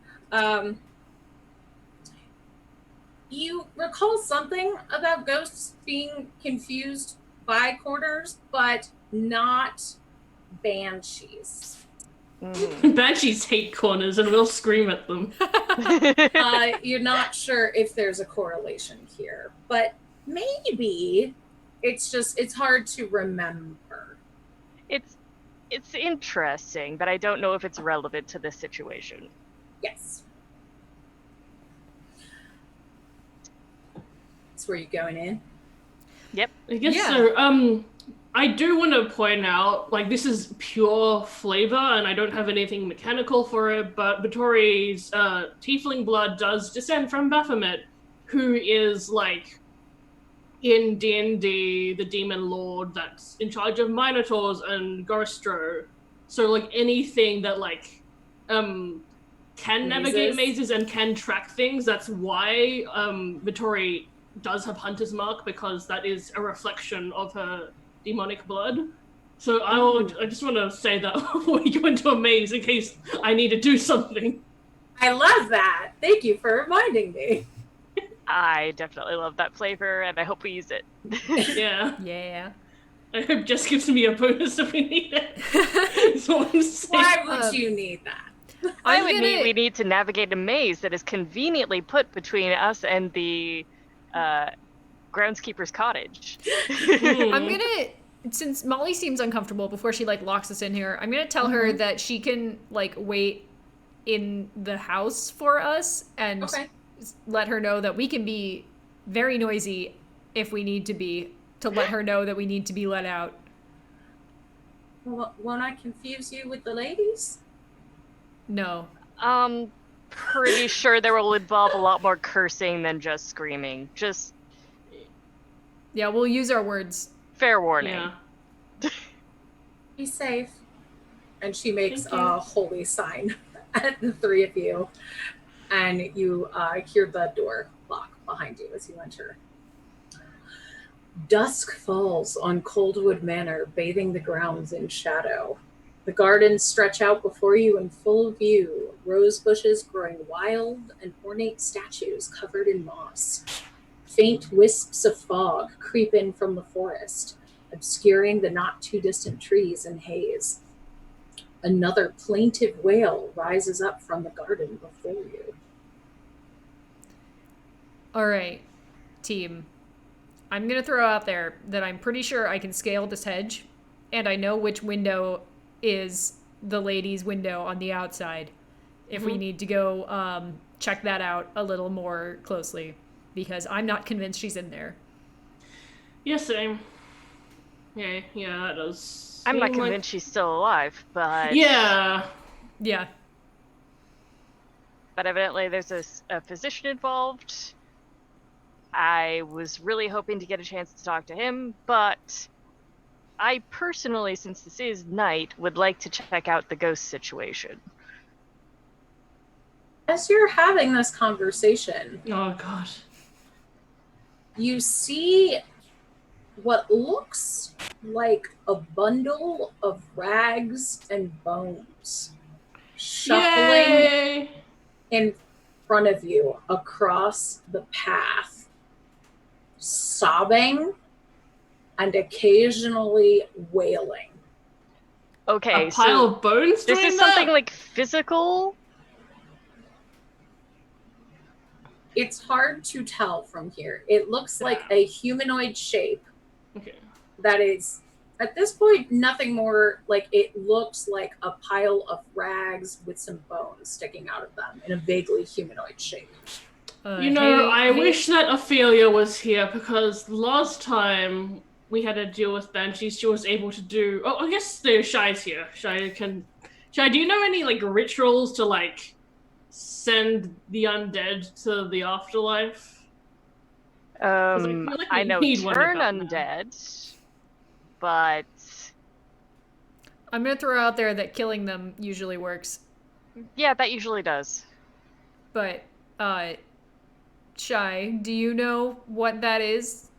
B: You recall something about ghosts being confused by corners, but not banshees.
C: Banshees hate corners and will scream at them.
B: You're not sure if there's a correlation here, but maybe it's hard to remember.
D: It's interesting, but I don't know if it's relevant to this situation.
B: Yes. That's where you're going in.
D: Yep.
C: I guess
A: Yeah.
C: so. I do want to point out, like, this is pure flavor, and I don't have anything mechanical for it, but Vittori's tiefling blood does descend from Baphomet, who is, like, in D&D, the demon lord that's in charge of Minotaurs and Gorstro. So, like, anything that, like, can navigate mazes and can track things, that's why Vittori does have Hunter's Mark, because that is a reflection of her demonic blood. So I just want to say that when you go into a maze in case I need to do something.
B: I love that. Thank you for reminding me.
D: I definitely love that flavor, and I hope we use it.
C: Yeah.
A: Yeah.
C: I hope Jess gives me a bonus if we need it. That's what I'm saying.
B: Why would you need that?
D: We need to navigate a maze that is conveniently put between us and the groundskeeper's cottage.
A: I'm gonna, since Molly seems uncomfortable before she like locks us in here, I'm gonna tell her that she can like wait in the house for us and let her know that we can be very noisy if we need to be, to let her know that we need to be let out.
B: Well, won't I confuse you with the ladies?
A: No.
D: Pretty sure there will involve a lot more cursing than just screaming. Just
A: Yeah, we'll use our words.
D: fair warning.
C: Yeah.
B: Be safe. And she makes
C: Thank you.
B: a holy sign at the three of you. And you hear the door lock behind you as you enter. Dusk falls on Coldwood Manor, bathing the grounds in shadow. The gardens stretch out before you in full view, rose bushes growing wild and ornate statues covered in moss. Faint wisps of fog creep in from the forest, obscuring the not-too-distant trees and haze. Another plaintive wail rises up from the garden before you.
A: All right, team. I'm going to throw out there that I'm pretty sure I can scale this hedge, and I know which window is the lady's window on the outside if we need to go check that out a little more closely, because I'm not convinced she's in there.
C: Yeah, same. Yeah, that does.
D: I'm not
C: seem like-
D: convinced she's still alive, but
C: Yeah.
A: Yeah.
D: but evidently there's a physician involved. I was really hoping to get a chance to talk to him, but I personally, since this is night, would like to check out the ghost situation.
B: As you're having this conversation,
C: Oh god.
B: you see what looks like a bundle of rags and bones shuffling
C: Yay!
B: in front of you across the path, sobbing and occasionally wailing.
D: Okay,
C: A pile
D: so
C: of bones
D: this
C: doing
D: is
C: that?
D: something like physical.
B: It's hard to tell from here. It looks like a humanoid shape
C: Okay.
B: that is, at this point, nothing more. Like, it looks like a pile of rags with some bones sticking out of them in a vaguely humanoid shape.
C: I wish that Ophelia was here, because last time we had to deal with banshees, she was able to do. Oh, I guess the Shy's here. Shy, do you know any like rituals to like send the undead to the afterlife? I feel like
D: I
C: we
D: know
C: need one to
D: turn
C: come now.
D: undead, but
A: I'm going to throw out there that killing them usually works.
D: yeah, that usually does.
A: But, Shy, do you know what that is?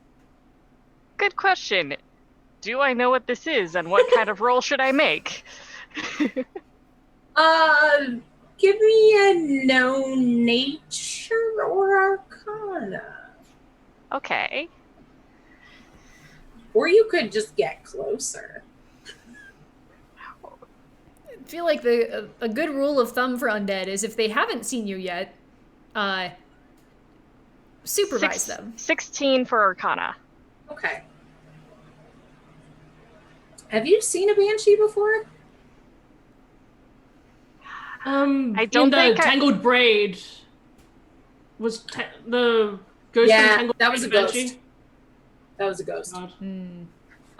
D: Good question. Do I know what this is, and what kind of roll should I make?
B: Give me a known nature or arcana.
D: Okay.
B: Or you could just get closer.
A: I feel like a good rule of thumb for undead is if they haven't seen you yet, supervise them.
D: 16 for Arcana.
B: Okay. Have you seen a banshee before?
D: I don't
C: in the
D: think
C: Tangled Braid was the ghost from
B: Yeah,
C: Tangled
B: that was a
C: Braid
B: ghost.
C: Banshee?
B: That was a ghost.
C: God.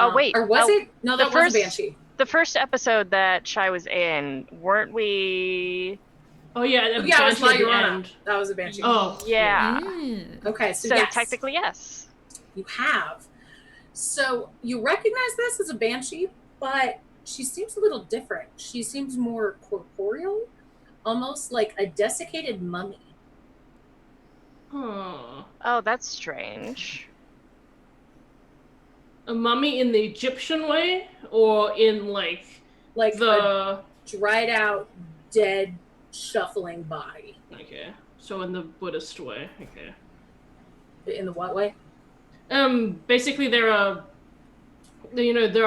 D: Oh, wait.
B: Or was
D: Oh,
B: it? No,
D: the
B: that was
D: first-
B: a banshee.
D: The first episode that Shy was in, weren't we?
C: Oh yeah,
B: Oh,
C: the
B: yeah, it was
C: Banshee
B: La
C: at the
B: Llorona.
C: end.
B: That was a banshee.
C: Oh.
D: Yeah.
B: Okay, so
D: So
B: yes,
D: technically, yes.
B: you have. So you recognize this as a banshee, but she seems a little different. She seems more corporeal, almost like a desiccated mummy.
C: Huh.
D: Oh, that's strange.
C: A mummy in the Egyptian way, or in like
B: Like a
C: the
B: dried out, dead, shuffling body.
C: okay, so in the Buddhist way. Okay.
B: In the what way?
C: Basically there are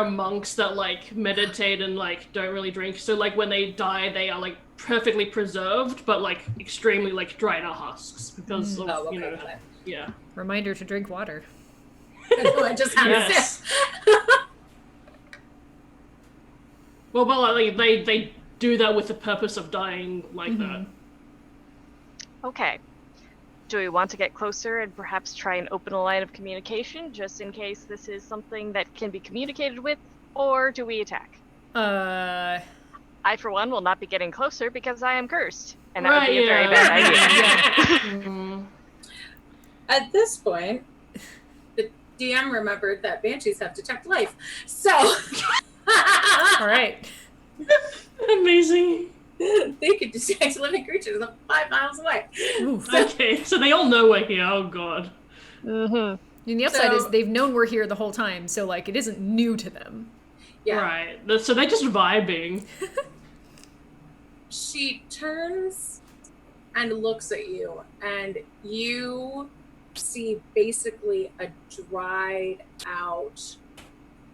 C: monks that like meditate and like don't really drink. So like when they die, they are like perfectly preserved, but like extremely like dried out husks because of,
B: Oh, okay,
C: you know,
B: got it.
C: yeah.
A: Reminder to drink water.
B: I just had a
C: Yes.
B: sip.
C: Well, but like they do that with the purpose of dying like that.
D: Okay. Do we want to get closer and perhaps try and open a line of communication just in case this is something that can be communicated with, or do we attack? I, for one, will not be getting closer because I am cursed, and that would be a very bad idea.
C: Mhm.
B: At this point, the DM remembered that banshees have detect life. So
A: All right.
C: Amazing.
B: they could detect living creatures up 5 miles away.
A: Oof.
C: Okay, so they all know we're here. Oh god.
D: Mm-hmm.
A: And the upside
B: So-
A: is they've known we're here the whole time, so like it isn't new to them.
B: Yeah.
C: Right. So they're just vibing.
B: She turns and looks at you, and you see basically a dried out,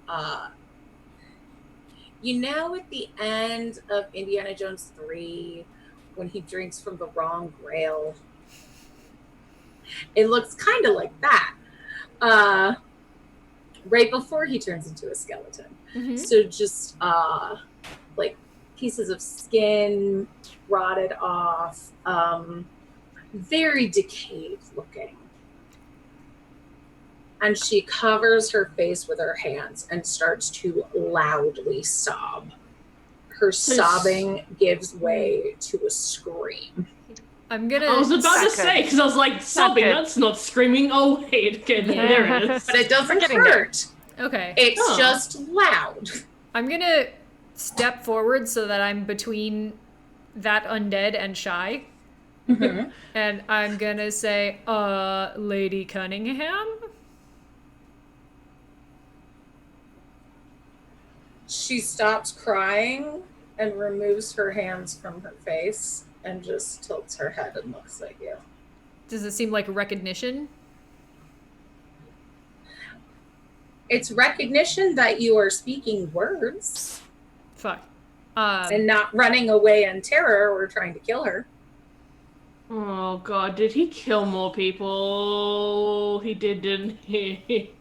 B: at the end of Indiana Jones 3, when he drinks from the wrong grail, it looks kind of like that. Right before he turns into a skeleton.
A: Mm-hmm.
B: So just like pieces of skin rotted off, very decayed looking. And she covers her face with her hands and starts to loudly sob. Her sobbing gives way to a scream.
C: I was about to say, because I was like, sobbing, that's not screaming. Oh, wait, okay, there it is.
B: But it doesn't hurt.
A: Okay.
B: It's just loud. I'm
A: gonna step forward so that I'm between that undead and Shy.
B: Mm-hmm.
A: And I'm gonna say, Lady Cunningham?
B: She stops crying and removes her hands from her face and just tilts her head and looks at you.
A: Does it seem like recognition?
B: It's recognition that you are speaking words.
A: Fuck.
B: And not running away in terror or trying to kill her.
C: Oh god, did he kill more people? He did, didn't he?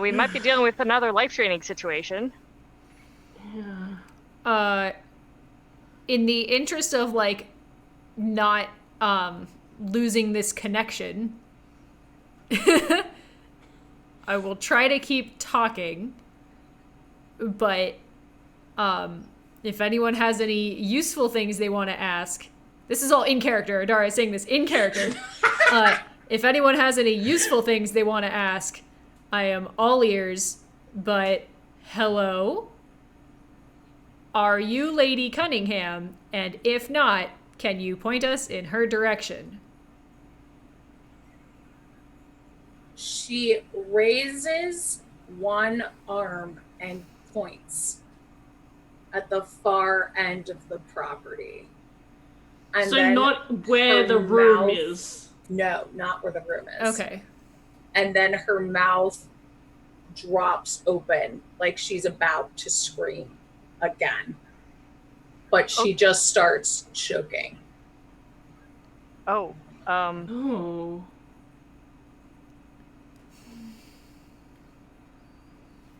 D: We might be dealing with another life training situation.
C: Yeah.
A: In the interest of, like, not, losing this connection, I will try to keep talking, but, if anyone has any useful things they want to ask, this is all in character, Adara is saying this in character, if anyone has any useful things they want to ask, I am all ears, but hello? Are you Lady Cunningham? And if not, can you point us in her direction?
B: She raises one arm and points at the far end of the property. And
C: so not where the room is?
B: No, not where the room is.
A: Okay.
B: And then her mouth drops open like she's about to scream again. But she just starts choking.
D: Oh.
C: Oh.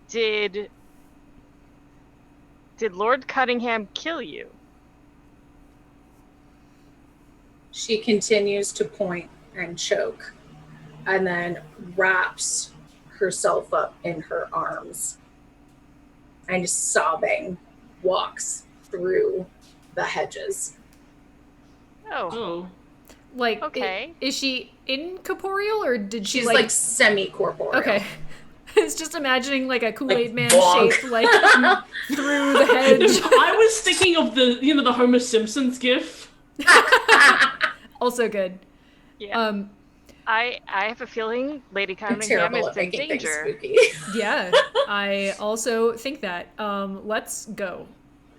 D: Did Lord Cunningham kill you?
B: She continues to point and choke, and then wraps herself up in her arms and sobbing walks through the hedges.
C: Oh.
A: Like,
D: okay.
A: Is she incorporeal or did she
B: She's like semi-corporeal.
A: Okay. It's just imagining like a Kool-Aid man
B: bonk.
A: shaped like through the hedge.
C: I was thinking of the Homer Simpson's gif.
A: Also good.
D: Yeah. I have a feeling Lady Cunningham is in danger.
B: Spooky.
A: Yeah, I also think that. Let's go.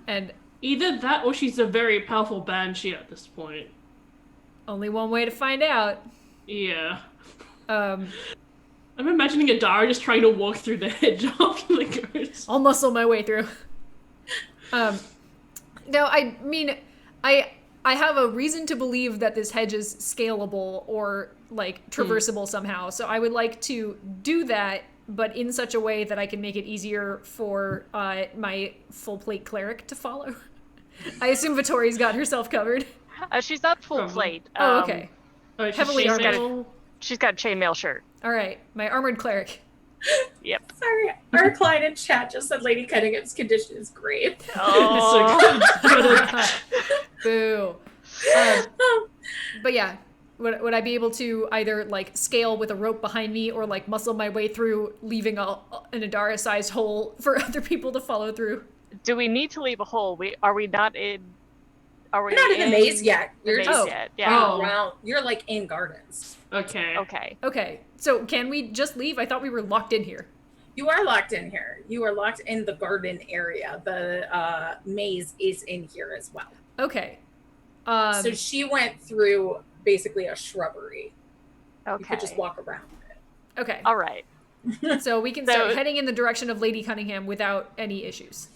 A: And
C: either that or she's a very powerful banshee at this point.
A: Only one way to find out.
C: Yeah.
A: I'm
C: imagining Adara just trying to walk through the hedge after the ghost.
A: I'll muscle my way through. No, I mean, I have a reason to believe that this hedge is scalable or, like, traversable somehow. So I would like to do that, but in such a way that I can make it easier for my full-plate cleric to follow. I assume Vittori's got herself covered.
D: She's not full plate.
A: Oh, okay. Heavily armored.
D: She's got a chainmail shirt.
A: All right, my armored cleric.
D: Yep.
B: Sorry, our client in chat just said Lady Cunningham's condition is grave.
C: Oh.
A: Boo. But yeah, would I be able to either like scale with a rope behind me or like muscle my way through, leaving an Adara-sized hole for other people to follow through?
D: Do we need to leave a hole? Are we not in
B: the maze yet. You're just
D: around.
B: You're like in gardens.
D: Okay.
A: So can we just leave? I thought we were locked in here.
B: You are locked in here. You are locked in the garden area. The maze is in here as well.
A: Okay.
B: So she went through basically a shrubbery You could just
D: Okay.
B: walk around it.
A: Okay.
D: All right.
A: So we can start heading in the direction of Lady Cunningham without any issues.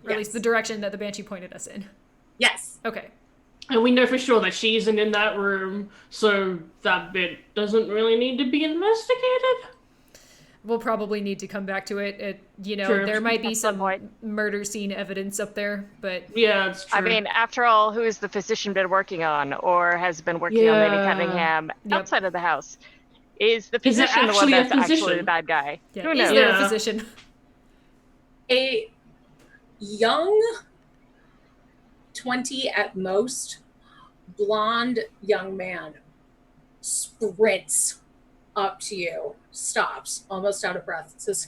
A: Or at least the direction that the Banshee pointed us in.
B: Yes.
A: Okay.
C: And we know for sure that she isn't in that room, so that bit doesn't really need to be investigated.
A: We'll probably need to come back to it.
C: True.
A: There might be
D: At some
A: some
D: point.
A: murder scene evidence up there, but
C: Yeah, it's true.
D: I mean, after all, who has the physician been working on, or has been working on Lady
C: Yeah.
D: Cunningham
A: Yep.
D: outside of the house? Is the
C: Is it
D: physician the one
C: actually a
D: that's actually
C: physician?
D: the bad guy?
A: yeah.
D: Who
A: Is
D: knows?
A: there a
C: Yeah.
A: physician?
B: A young, 20 at most, blonde young man sprints up to you, stops, almost out of breath, and says,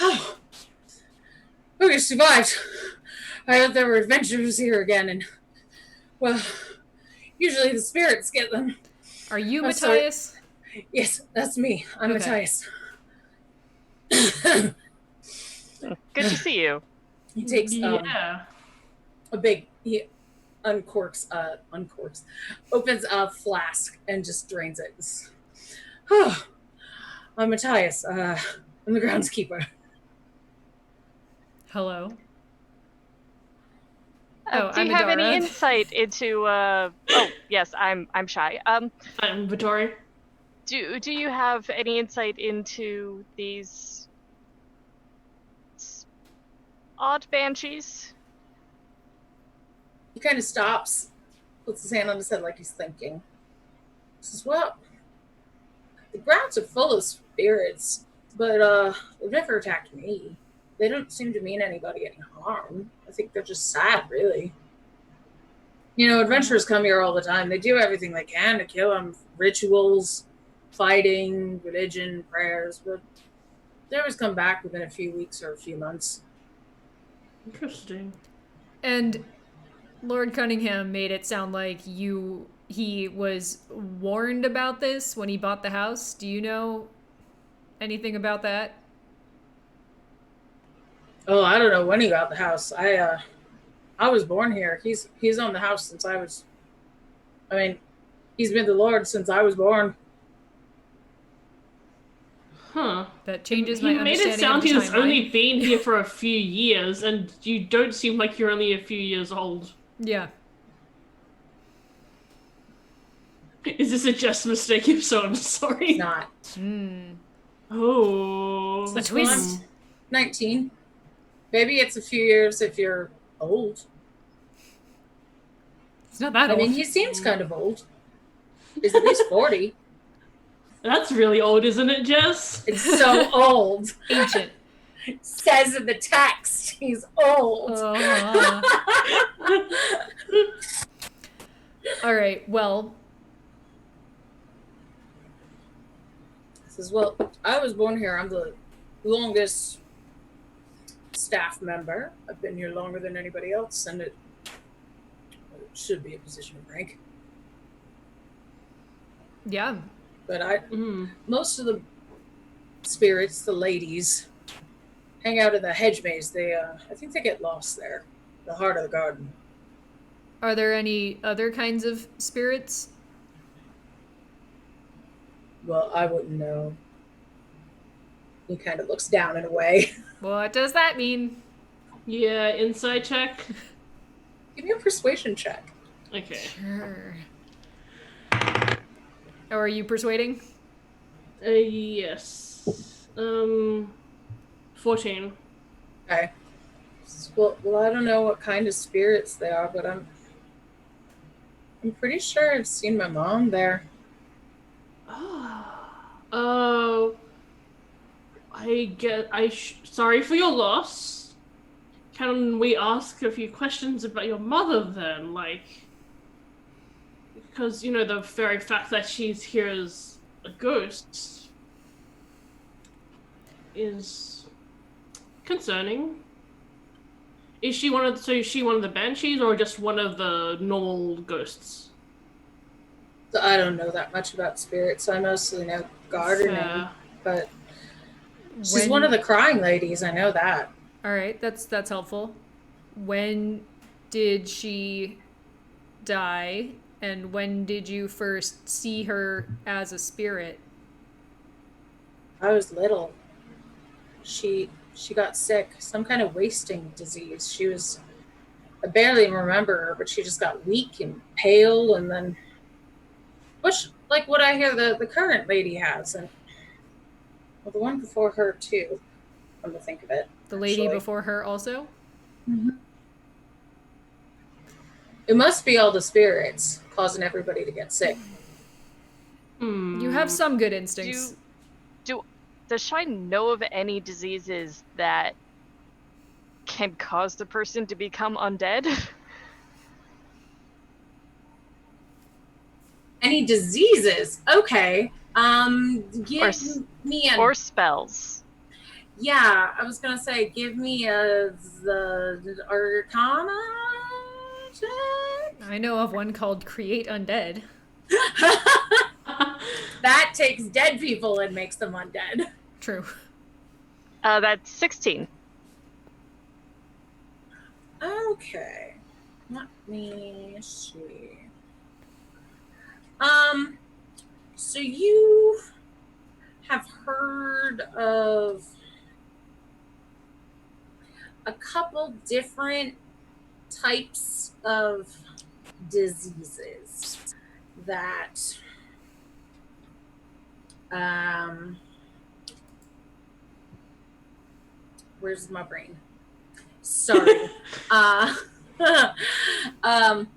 B: "Oh, you survived. I thought there were adventurers here again, and, well, usually the spirits get them."
A: Are you
B: I'm sorry.
A: Matthias?
B: Yes, that's me. I'm
A: Okay.
B: Matthias.
D: Good to see you.
B: He takes
C: Yeah.
B: he opens a flask and just drains it. Oh, I'm Matthias. I'm the groundskeeper.
A: Hello.
D: Do
A: I'm
D: you have any
A: Adara.
D: insight into? Oh, yes, I'm Shy.
C: I'm Vittori.
D: Do you have any insight into these odd banshees?
B: He kind of stops, puts his hand on his head like he's thinking. He says, "Well, the grounds are full of spirits, but they've never attacked me. They don't seem to mean anybody any harm. I think they're just sad, really. Adventurers come here all the time. They do everything they can to kill them. Rituals, fighting, religion, prayers, but they always come back within a few weeks or a few months."
C: Interesting.
A: And Lord Cunningham made it sound like he was warned about this when he bought the house. Do you know anything about that?
B: Oh, I don't know when he got the house. I was born here. He's owned the house since he's been the Lord since I was born.
C: Huh.
A: That changes
C: He
A: my
C: made
A: understanding
C: it sound
A: of the
C: he's
A: timeline.
C: only been here for a few years, and you don't seem like you're only a few years old.
A: Yeah.
C: Is this a just mistake? If so, I'm sorry.
B: It's not.
C: Oh.
A: A twist.
B: 19. Maybe it's a few years if you're old.
A: It's not that
B: I
A: old.
B: mean, he seems kind of old. He's at least 40.
C: That's really old, isn't it, Jess?
B: It's so old.
A: Ancient.
B: It says in the text, he's old.
A: All right. Well,
B: He says, "Well, I was born here. I'm the longest staff member. I've been here longer than anybody else, and it should be a position of rank.
A: yeah.
B: But most of the spirits, the ladies, hang out in the hedge maze. I think they get lost there, the heart of the garden."
A: Are there any other kinds of spirits?
B: "Well, I wouldn't know." He kind of looks down in a way.
A: What does that mean?
C: Yeah, inside check.
B: Give me a persuasion check.
C: Okay.
A: Sure. Or are you persuading?
C: Yes. 14.
B: Okay. Well, I don't know what kind of spirits they are, but I'm pretty sure I've seen my mom there.
C: Oh. Sorry for your loss. Can we ask a few questions about your mother then? Because, the very fact that she's here as a ghost is concerning. Is she one of the banshees or just one of the normal ghosts?
B: So I don't know that much about spirits. I mostly know gardening,
C: Fair.
B: but she's one of the crying ladies. I know that.
A: All right, that's helpful. When did she die, and when did you first see her as a spirit?
B: I was little, she got sick, some kind of wasting disease. She was I barely remember her, but she just got weak and pale, and then which like what I hear the current lady has, and well, the one before her too. Come to think of it,
A: The lady
B: actually,
A: before her also?
B: it must be all the spirits causing everybody to get sick.
A: You have some good instincts.
D: Do does Shy know of any diseases that can cause the person to become undead?
B: Any diseases? Okay.
D: Or
B: Give me a
D: or spells?
B: yeah. I was gonna say, give me a the Arcana check.
A: I know of one called Create Undead.
B: That takes dead people and makes them undead.
A: True.
D: That's 16.
B: Okay. Let me see. So you have heard of a couple different types of diseases that um where's my brain? Sorry. uh um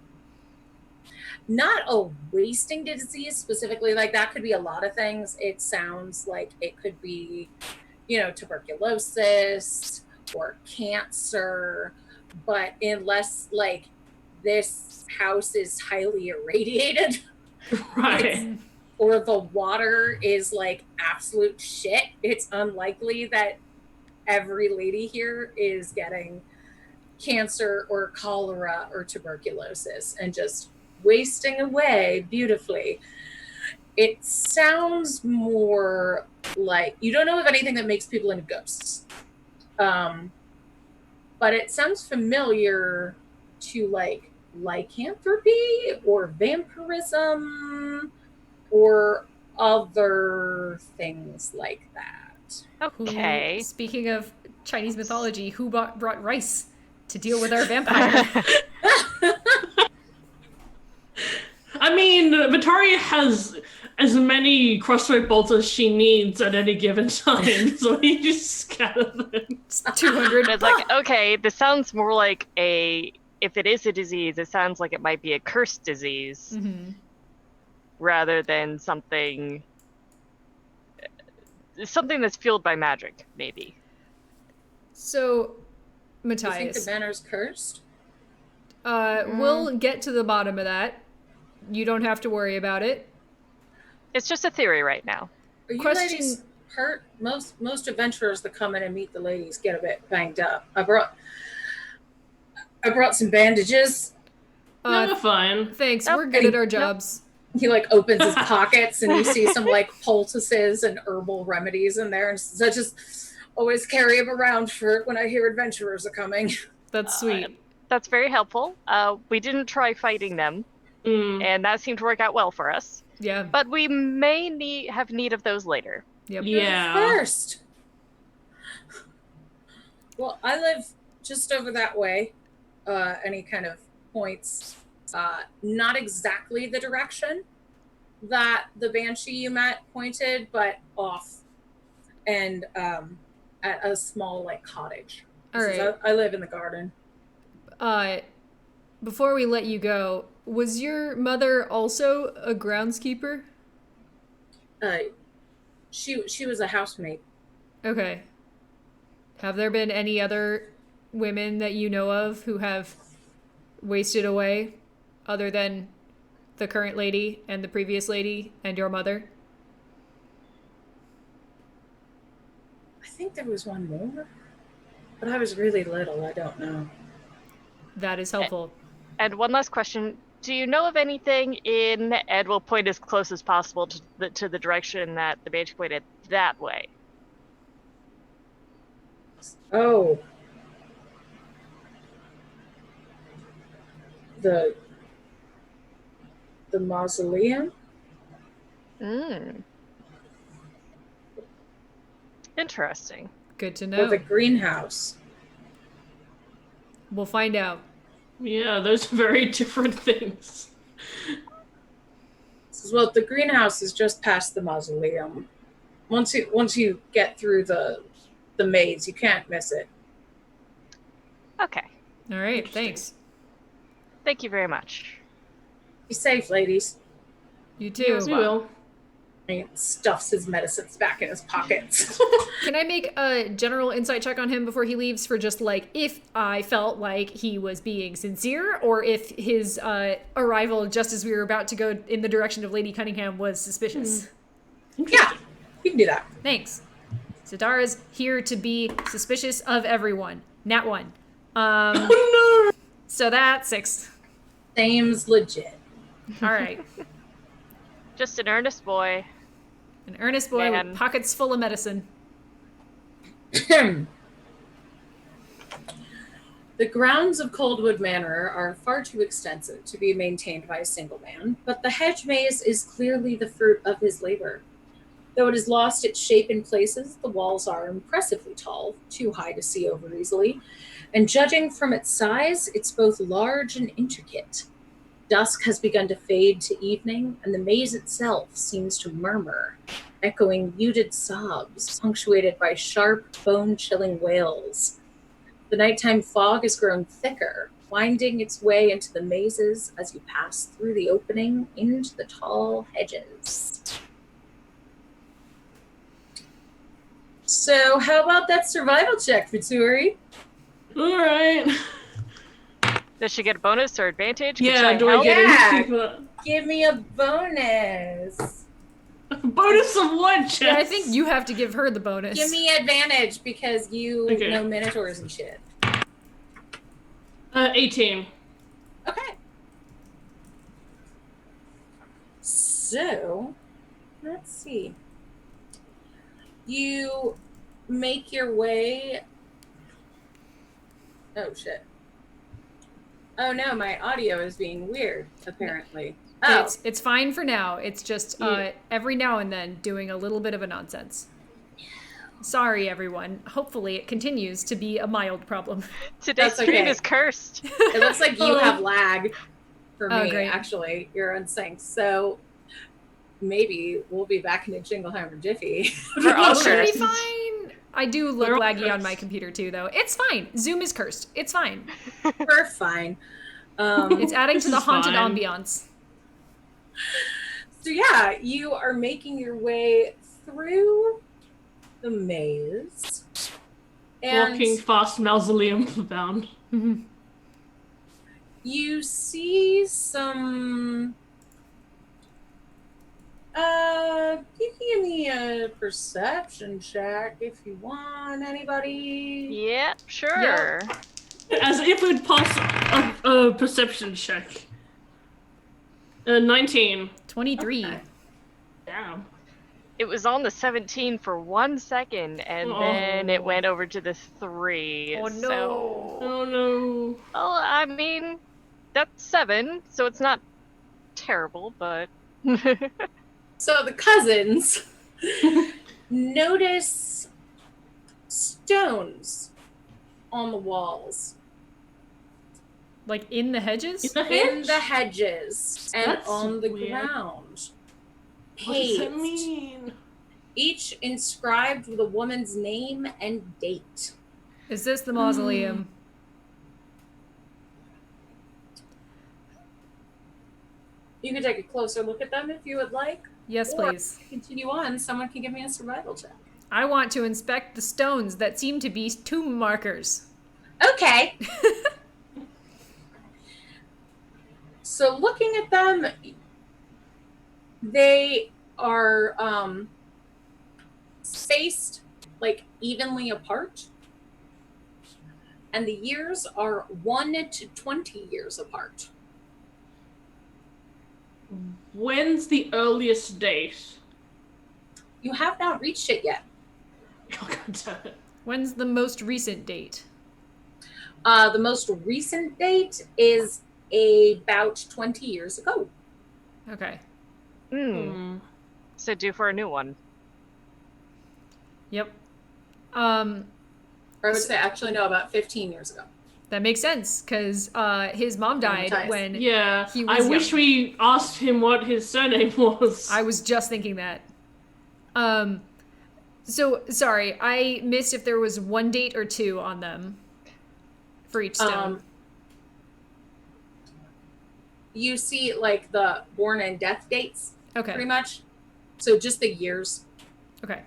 B: not a wasting disease specifically, like that could be a lot of things. It sounds like it could be, tuberculosis or cancer, but unless like this house is highly irradiated
C: Right.
B: or the water is like absolute shit, it's unlikely that every lady here is getting cancer or cholera or tuberculosis and just wasting away beautifully. It sounds more like you don't know of anything that makes people into ghosts. Um, but it sounds familiar to like lycanthropy or vampirism or other things like that.
D: Okay.
A: Speaking of Chinese mythology, who brought rice to deal with our vampire?
C: I mean, Vittoria has as many crossbow bolts as she needs at any given time, so you just scatter them.
A: It's 200.
D: It's like, okay, this sounds more like if it is a disease, it sounds like it might be a cursed disease rather than something that's fueled by magic, maybe.
A: So,
B: You think the
A: Matthias,
B: manor's cursed?
A: we'll get to the bottom of that. You don't have to worry about it.
D: It's just a theory right now.
B: Are you
A: Question-
B: ladies hurt? Most adventurers that come in and meet the ladies get a bit banged up. I brought some bandages.
C: No, they're fine.
A: Thanks,
D: Nope.
A: we're good at our jobs.
B: He like opens his pockets and you see some like poultices and herbal remedies in there. And so I just always carry them around for when I hear adventurers are coming.
A: That's sweet.
D: That's very helpful. We didn't try fighting them, and that seemed to work out well for us.
A: Yeah.
D: But we may have need of those later.
A: Yep.
C: Yeah.
B: First. Well, I live just over that way. Any kind of points. Not exactly the direction that the banshee you met pointed, but off and at a small like cottage.
A: All right.
B: I live in the garden.
A: Before we let you go, was your mother also a groundskeeper?
B: She was a housemaid.
A: Okay. Have there been any other women that you know of who have wasted away other than the current lady and the previous lady and your mother?
B: I think there was one more, but I was really little. I don't know.
A: That is helpful.
D: And one last question. Do you know of anything in, and we'll point as close as possible to the direction that the banshee pointed, that way?
B: Oh. The mausoleum?
D: Interesting.
A: Good to
B: Or
A: know.
B: the greenhouse?
A: We'll find out.
C: Yeah, those are very different things.
B: Well, the greenhouse is just past the mausoleum. Once you get through the maze, you can't miss it.
D: Okay.
A: All right,
C: Interesting.
A: thanks.
D: Thank you very much.
B: Be safe, ladies.
A: You too.
D: You as
C: We
D: well.
C: will.
B: He stuffs his medicines back in his pockets.
A: Can I make a general insight check on him before he leaves for just like if I felt like he was being sincere or if his arrival just as we were about to go in the direction of Lady Cunningham was suspicious?
B: Yeah, you can do that.
A: Thanks. Sidara's here to be suspicious of everyone. Nat 1.
C: Oh no!
A: So that's 6.
B: Same's legit.
A: All right.
D: Just an earnest boy.
A: An earnest boy
D: Man.
A: with pockets full of medicine.
B: The grounds of Coldwood Manor are far too extensive to be maintained by a single man, but the hedge maze is clearly the fruit of his labor. Though it has lost its shape in places, the walls are impressively tall, too high to see over easily, and judging from its size, it's both large and intricate. Dusk has begun to fade to evening, and the maze itself seems to murmur, echoing muted sobs, punctuated by sharp, bone-chilling wails. The nighttime fog has grown thicker, winding its way into the mazes as you pass through the opening into the tall hedges. So, how about that survival check, Fitsuri?
C: Alright.
D: Does she get a bonus or advantage? Can
C: Yeah,
D: Shai
C: do I
D: help?
C: get
B: Yeah.
C: anything for that?
B: Give me a bonus.
C: Bonus of what, Jess?
A: Yeah, I think you have to give her the bonus.
B: Give me advantage because you
C: Okay.
B: know minotaurs and shit.
C: 18.
B: Okay. So, let's see. You make your way. Oh, shit. Oh, no, my audio is being weird, apparently. Oh,
A: It's fine for now. It's just
C: Yeah.
A: every now and then doing a little bit of a nonsense. Sorry, everyone. Hopefully it continues to be a mild problem.
D: Today's
B: That's
D: stream
B: okay.
D: is cursed.
B: it looks like you have lag for
A: Oh,
B: me,
A: great.
B: actually. You're unsynced. So, maybe we'll be back in a Jingleheimer Jiffy.
D: We're all
A: It should be
D: cursed.
A: fine. I do look
C: We're all
A: laggy on my
C: cursed.
A: computer too, though. It's fine. Zoom is cursed. It's fine.
B: We're fine.
A: It's adding
C: This
A: to the
C: is
A: haunted
C: fine.
A: ambiance.
B: So yeah, you are making your way through the maze. And
C: Walking fast mausoleum bound.
B: you see some you can give me a perception check if you want, anybody.
D: Yeah, sure.
C: As if we'd pass a perception check. 19.
A: 23.
B: Okay.
C: Damn.
D: It was on the 17 for 1 second, and then it went over to the 3.
A: Oh,
D: So,
A: no.
C: Oh no.
D: well, I mean, that's 7, so it's not terrible, but
B: So the cousins notice stones on the walls,
A: Like in the hedges?
C: In the
B: in
C: hedge?
B: the hedges, and
C: That's
B: on the
C: weird.
B: ground.
C: What does that
B: Paved,
C: mean?
B: each inscribed with a woman's name and date.
A: Is this the mausoleum?
B: You can take a closer look at them if you would like.
A: Yes,
B: Or
A: please.
B: continue on. Someone can give me a survival check.
A: I want to inspect the stones that seem to be tomb markers.
B: Okay. So looking at them, they are spaced like evenly apart. And the years are 1 to 20 years apart.
C: When's the earliest date?
B: You have not reached it yet.
C: Oh, God damn it.
A: When's the most recent date?
B: The most recent date is about 20 years ago.
A: Okay.
D: so due for a new one.
A: Yep. Um,
B: Or I would say actually no, about 15 years ago.
A: that makes sense because his mom died
B: Traumatized.
A: when
C: Yeah,
A: he was
C: I wish
A: young.
C: we asked him what his surname was.
A: I was just thinking that. So sorry, I missed if there was one date or two on them for each stone.
B: You see like the born and death dates,
A: Okay.
B: pretty much. So just the years.
A: Okay.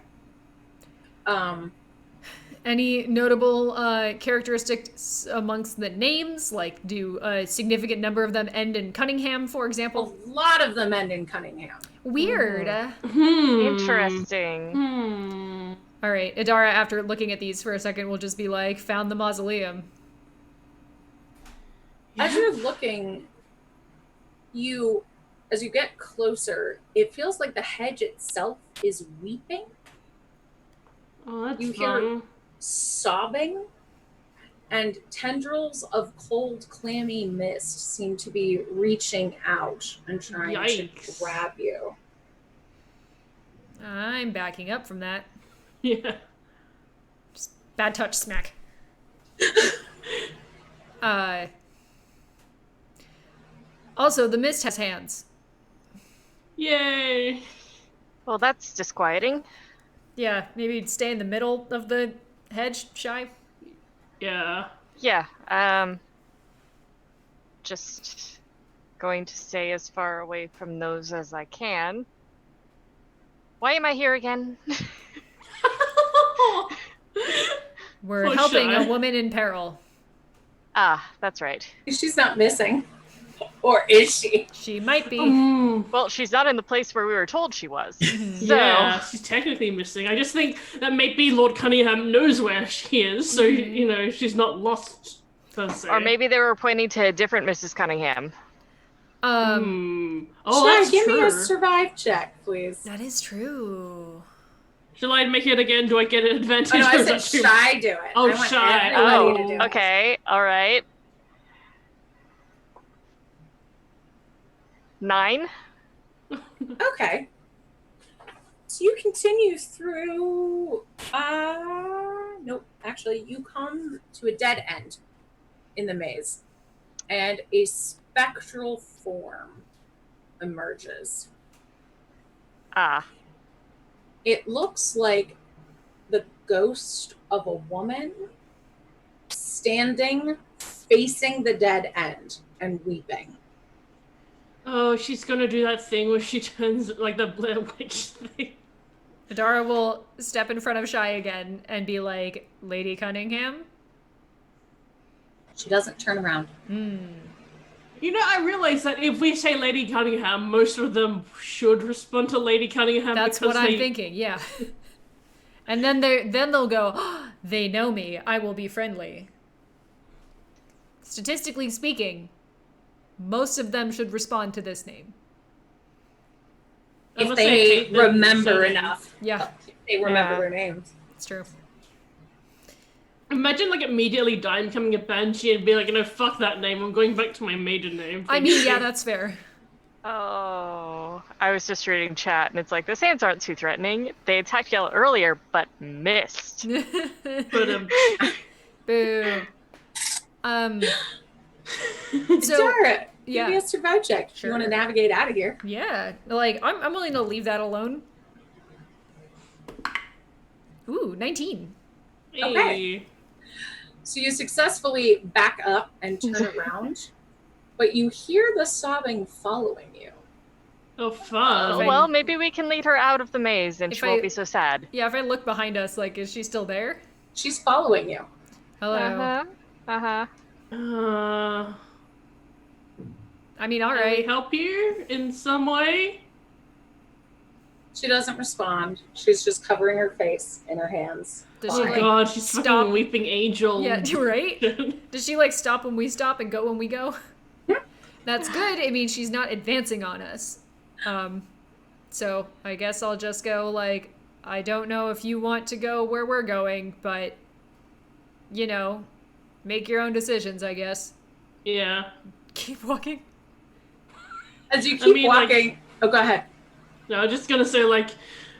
B: Um,
A: Any notable characteristics amongst the names? Like, do a significant number of them end in Cunningham, for
B: a
A: example?
B: lot of them end in Cunningham.
A: Weird.
D: Interesting.
A: All right, Adara, after looking at these for a second, will just be like, found the mausoleum.
B: As you're looking, as you get closer, it feels like the hedge itself is weeping.
C: Oh, that's
B: You hear
C: fun.
B: sobbing, and tendrils of cold, clammy mist seem to be reaching out and trying
C: Yikes.
B: to grab you.
A: I'm backing up from that.
C: Yeah.
A: Just bad touch smack. Also, the mist has hands.
C: Yay.
D: Well, that's disquieting.
A: Yeah, maybe stay in the middle of the hedge, Shy.
C: Yeah.
D: Yeah, just going to stay as far away from those as I can. Why am I here again?
A: We're
C: For
A: helping
C: Shy.
A: a woman in peril.
D: Ah, that's right.
B: She's not missing. Or is she?
A: She might be.
D: Well, she's not in the place where we were told she was. So,
C: Yeah, she's technically missing. I just think that maybe Lord Cunningham knows where she is, so, you know, she's not lost, per se.
D: or maybe they were pointing to a different Mrs. Cunningham.
C: Oh,
B: Shy,
C: that's
B: give
C: true.
B: me a survive check, please.
A: That is true.
C: Shall I make it again? Do I get an advantage?
B: Oh, no, I
C: or is
B: said
C: that too-
B: Shy do it.
C: Oh,
B: I want
C: Shy.
B: everybody to do it.
D: Okay, all right. 9.
B: Okay. So you continue through. Nope. Actually, you come to a dead end in the maze, and a spectral form emerges.
D: Ah,
B: It looks like the ghost of a woman standing facing the dead end and weeping.
C: Oh, she's gonna do that thing where she turns like the Blair Witch thing.
A: Adara will step in front of Shy again and be like, Lady Cunningham?
B: She doesn't turn around.
C: You know, I realize that if we say Lady Cunningham, most of them should respond to Lady Cunningham.
A: That's
C: because
A: what I'm
C: they...
A: thinking, yeah. And then they'll go, oh, they know me, I will be friendly. Statistically speaking, most of them should respond to this name.
B: If
C: Unless
B: they
C: hate the
B: remember
C: surname.
B: enough.
A: Yeah,
B: If they remember
D: Yeah.
B: their names.
A: it's true.
C: Imagine like immediately dying, becoming a banshee, and be like, you know, fuck that name. I'm going back to my maiden name.
A: I mean, yeah, that's fair.
D: oh. I was just reading chat, and it's like, the sands aren't too threatening. They attacked y'all earlier, but missed.
C: But
A: Boo. So,
B: Dara,
A: yeah.
B: give me a survive check if
A: Sure.
B: you want to navigate out of here.
A: yeah, like, I'm willing to leave that alone. Ooh, 19.
B: Okay. So you successfully back up and turn around, but you hear the sobbing following you.
C: Oh, fun.
D: Oh, well, maybe we can lead her out of the maze, and
A: If
D: she won't
A: I-
D: be so sad.
A: Yeah, if I look behind us, like, is she still there?
B: She's following you.
A: Hello.
D: Uh-huh.
A: I mean,
C: Can we
A: alright.
C: help you in some way?
B: She doesn't respond. She's just covering her face in her hands.
A: Does
C: Oh
A: she, like,
C: god, she's
A: stop?
C: fucking weeping angel.
A: Yeah, right? Does she, like, stop when we stop and go when we go? That's good. I mean, she's not advancing on us. So I guess I'll just go, like, I don't know if you want to go where we're going, but, you know, make your own decisions, I guess.
C: Yeah.
A: Keep walking.
B: As you keep
C: mean, like-
B: walking, oh, go ahead.
C: No, I'm just gonna say, like,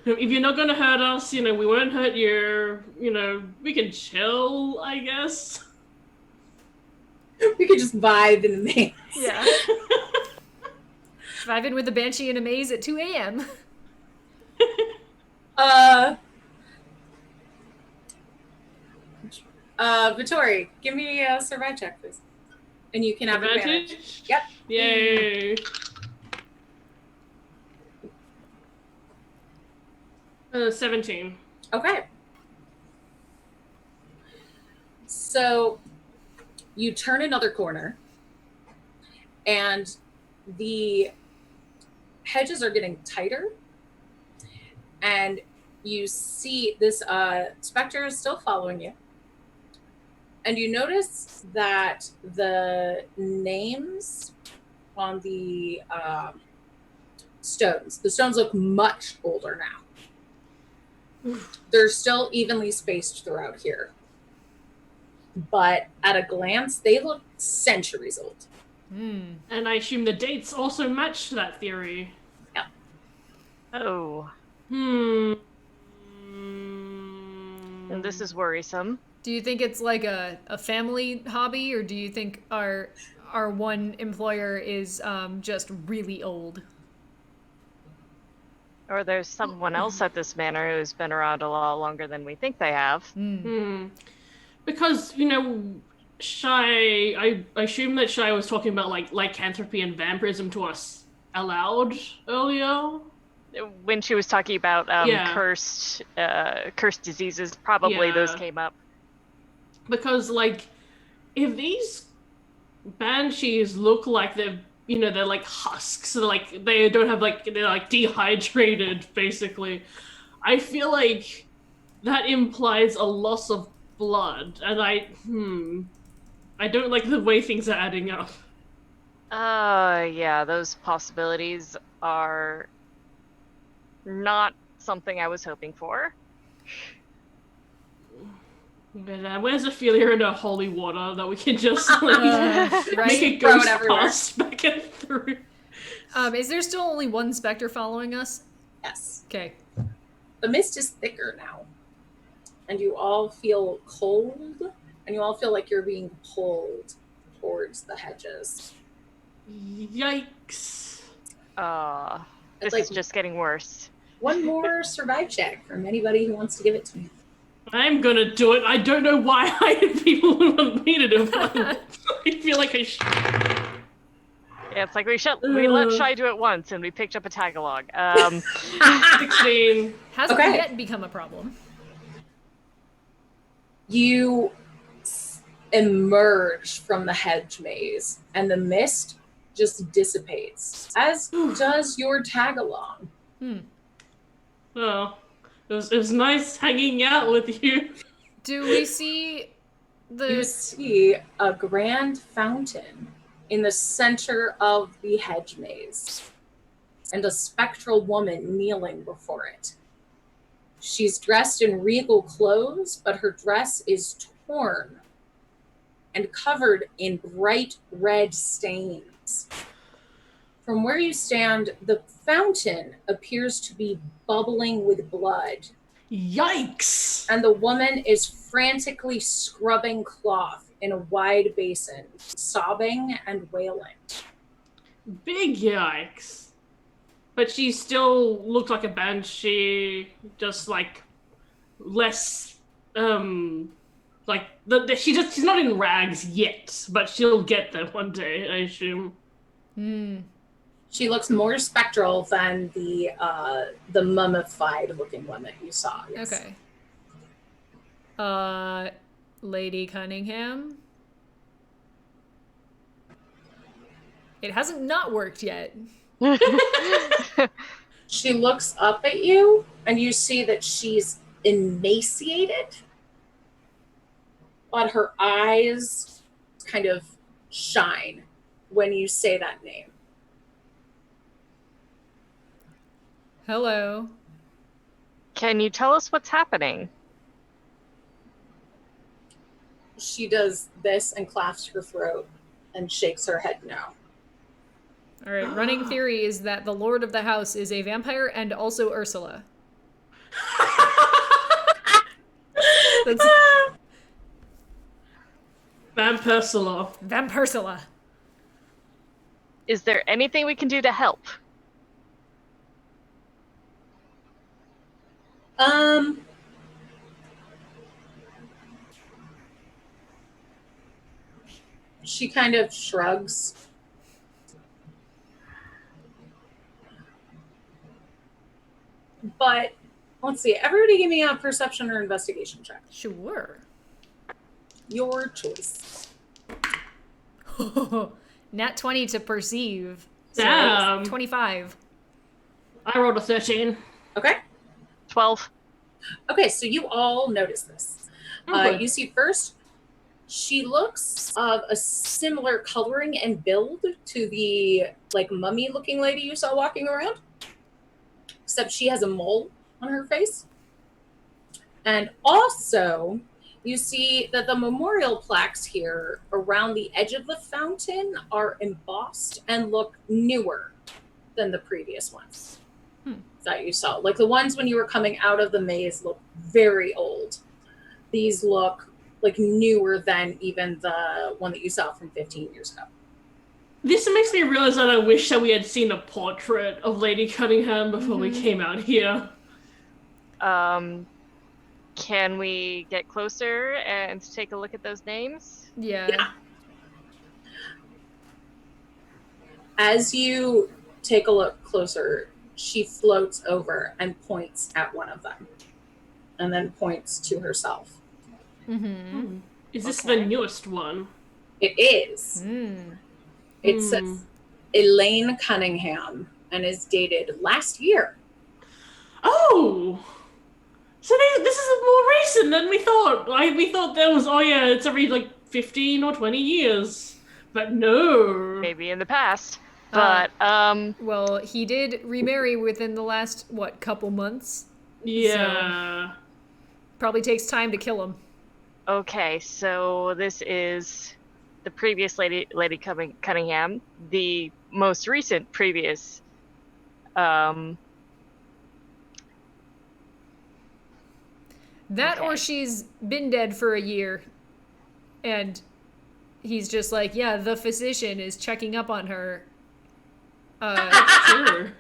C: if you're not gonna hurt us, we won't hurt you. We can chill, I guess.
B: We could just vibe in the maze.
A: Yeah. Vibing with the banshee in a maze at 2 a.m.
B: Vittori, give me a survive check, please. And you can have advantage. Yep.
C: Yay. 17.
B: Okay. So you turn another corner, and the hedges are getting tighter, and you see this specter is still following you. And you notice that the names on the stones look much older now. They're still evenly spaced throughout here. But at a glance, they look centuries old.
C: And I assume the dates also match that theory.
B: Yeah.
D: Oh.
C: And
D: this is worrisome.
A: Do you think it's like a family hobby, or do you think our one employer is just really old?
D: Or there's someone else at this manor who's been around a lot longer than we think they have.
C: Because, Shy, I assume that Shy was talking about like lycanthropy and vampirism to us aloud earlier.
D: When she was talking about cursed diseases, probably those came up.
C: Because, if these banshees look like they're like husks, so they don't have they're dehydrated, basically, I feel like that implies a loss of blood, and I don't like the way things are adding up.
D: Yeah, those possibilities are not something I was hoping for.
C: But where's Ophelia in her holy water that we can just
A: right?
C: make a ghost pass back and through?
A: Is there still only one specter following us?
B: Yes.
A: Okay.
B: The mist is thicker now, and you all feel cold, and you all feel like you're being pulled towards the hedges.
C: Yikes.
D: This is just getting worse. One
B: more survive check from anybody who wants to give it to me.
C: I'm gonna do it. I don't know why people want me to do it. I feel like I should.
D: Yeah, it's like we let Shy do it once, and we picked up a tagalog.
C: 16.
A: Hasn't yet become a problem.
B: You emerge from the hedge maze, and the mist just dissipates, as does your tag-along.
C: Oh, it was nice hanging out with you.
A: Do we see
B: You see a grand fountain in the center of the hedge maze, and a spectral woman kneeling before it. She's dressed in regal clothes, but her dress is torn and covered in bright red stains. From where you stand, the fountain appears to be bubbling with blood.
C: Yikes!
B: And the woman is frantically scrubbing cloth in a wide basin, sobbing and wailing.
C: Big yikes. But she still looked like a banshee, just less, she's not in rags yet, but she'll get there one day, I assume.
B: She looks more spectral than the mummified looking one that you saw. Yes.
A: Okay. Lady Cunningham? It hasn't not worked yet.
B: She looks up at you, and you see that she's emaciated, but her eyes kind of shine when you say that name.
A: Hello.
D: Can you tell us what's happening?
B: She does this and clasps her throat and shakes her head no.
A: All right, running theory is that the lord of the house is a vampire and also Ursula. That's
C: Vampirsula.
A: Vampirsula.
D: Is there anything we can do to help?
B: She kind of shrugs. But let's see. Everybody give me a perception or investigation check.
A: Sure.
B: Your choice.
A: Nat 20 to perceive. So
C: Damn.
A: 25.
C: I rolled a 13.
B: Okay.
D: 12.
B: Okay, so you all notice this.
C: Okay.
B: You see first, she looks of a similar coloring and build to the like mummy-looking lady you saw walking around, except she has a mole on her face. And also, you see that the memorial plaques here around the edge of the fountain are embossed and look newer than the previous ones that you saw. Like the ones when you were coming out of the maze look very old. These look like newer than even the one that you saw from 15 years ago.
C: This makes me realize that I wish that we had seen a portrait of Lady Cunningham before we came out here.
D: Can we get closer and take a look at those names?
A: Yeah.
B: As you take a look closer, she floats over and points at one of them, and then points to herself.
A: Mm-hmm.
C: Is this
D: Okay.
C: the newest one?
B: It is. It says Elaine Cunningham and is dated last year.
C: Oh! So this is more recent than we thought. We thought there was, it's every like 15 or 20 years. But no.
D: Maybe in the past. But,
A: Well, he did remarry within the last, couple months?
C: Yeah.
A: Probably takes time to kill him.
D: okay, so this is the previous Lady Cunningham, the most recent previous,
A: That or
D: Okay.
A: she's been dead for a year. And he's just like, yeah, the physician is checking up on her.
C: Sure.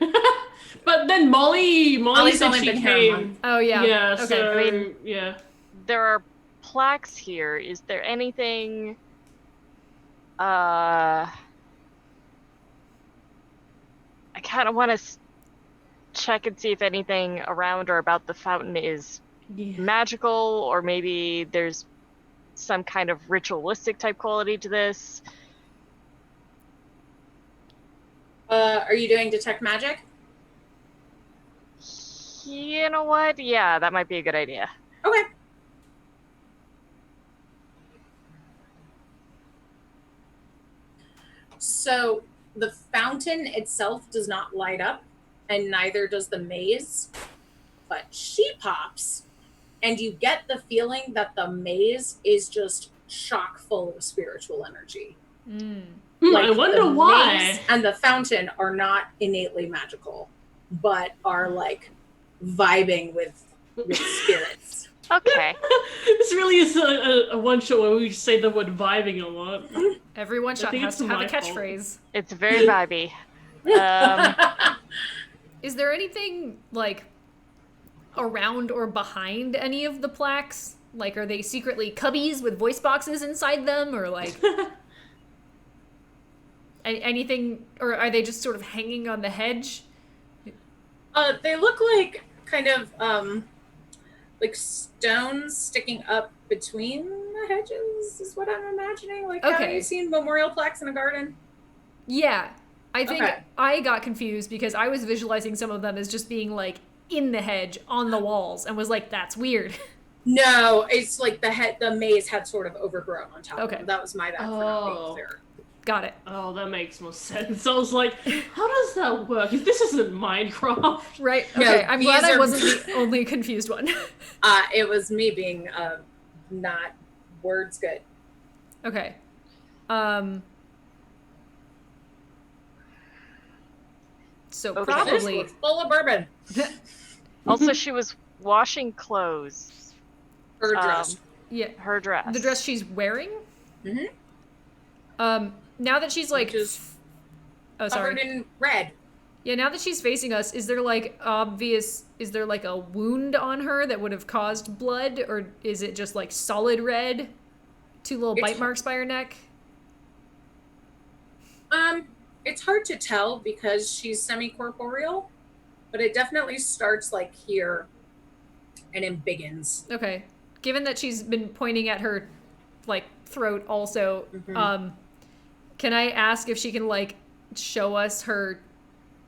C: But then Molly
B: Molly's
C: said
B: only
C: she
B: been here a
C: came.
B: month.
A: Oh, yeah.
C: Yeah,
A: Okay.
C: so,
D: I mean-
C: yeah.
D: there are plaques here. Is there anything, I kind of want to check and see if anything around or about the fountain is
C: Yeah.
D: magical, or maybe there's some kind of ritualistic type quality to this.
B: Are you doing detect magic?
D: You know what? Yeah, that might be a good idea.
B: Okay. So the fountain itself does not light up, and neither does the maze, but she pops, and you get the feeling that the maze is just chock full of spiritual energy.
C: I wonder
B: the
C: why.
B: maze and the fountain are not innately magical, but are like vibing with spirits.
D: Okay.
C: This really is a one shot where we say the word vibing a lot.
A: Every one shot
C: think
A: has
C: it's
A: to have a
C: my fault.
A: catchphrase.
D: It's very vibey.
A: Is there anything, like, around or behind any of the plaques? Like, are they secretly cubbies with voice boxes inside them? Or, like, anything? Or are they just sort of hanging on the hedge?
B: They look like kind of like stones sticking up between the hedges is what I'm imagining. Like, have
A: Okay.
B: you seen memorial plaques in a garden?
A: Yeah. I think
B: Okay.
A: I got confused because I was visualizing some of them as just being, like, in the hedge, on the walls, and was like, that's weird.
B: No, it's like the maze had sort of overgrown on top
A: Okay.
B: of them. That was my bad for not being
C: Oh.
B: clear.
A: Got it.
C: Oh, that makes more sense. I was like, how does that work? This isn't Minecraft.
A: Right.
B: No,
A: Okay. I'm glad
B: these
A: I
B: are-
A: wasn't the only confused one.
B: It was me being not words good.
A: Okay. So
D: Okay.
B: This
A: probably
B: was full of bourbon.
D: Also, she was washing clothes.
B: Her dress.
A: Yeah.
D: Her dress.
A: The dress she's wearing?
B: Mm-hmm.
A: Now that she's like...
B: Which is
A: oh,
B: covered
A: sorry.
B: in red.
A: Yeah, now that she's facing us, is there like is there like a wound on her that would have caused blood? Or is it just like solid red? 2 little bite marks by her neck?
B: It's hard to tell because she's semi-corporeal, but it definitely starts like here and it begins.
A: Okay. Given that she's been pointing at her like throat also, can I ask if she can like show us her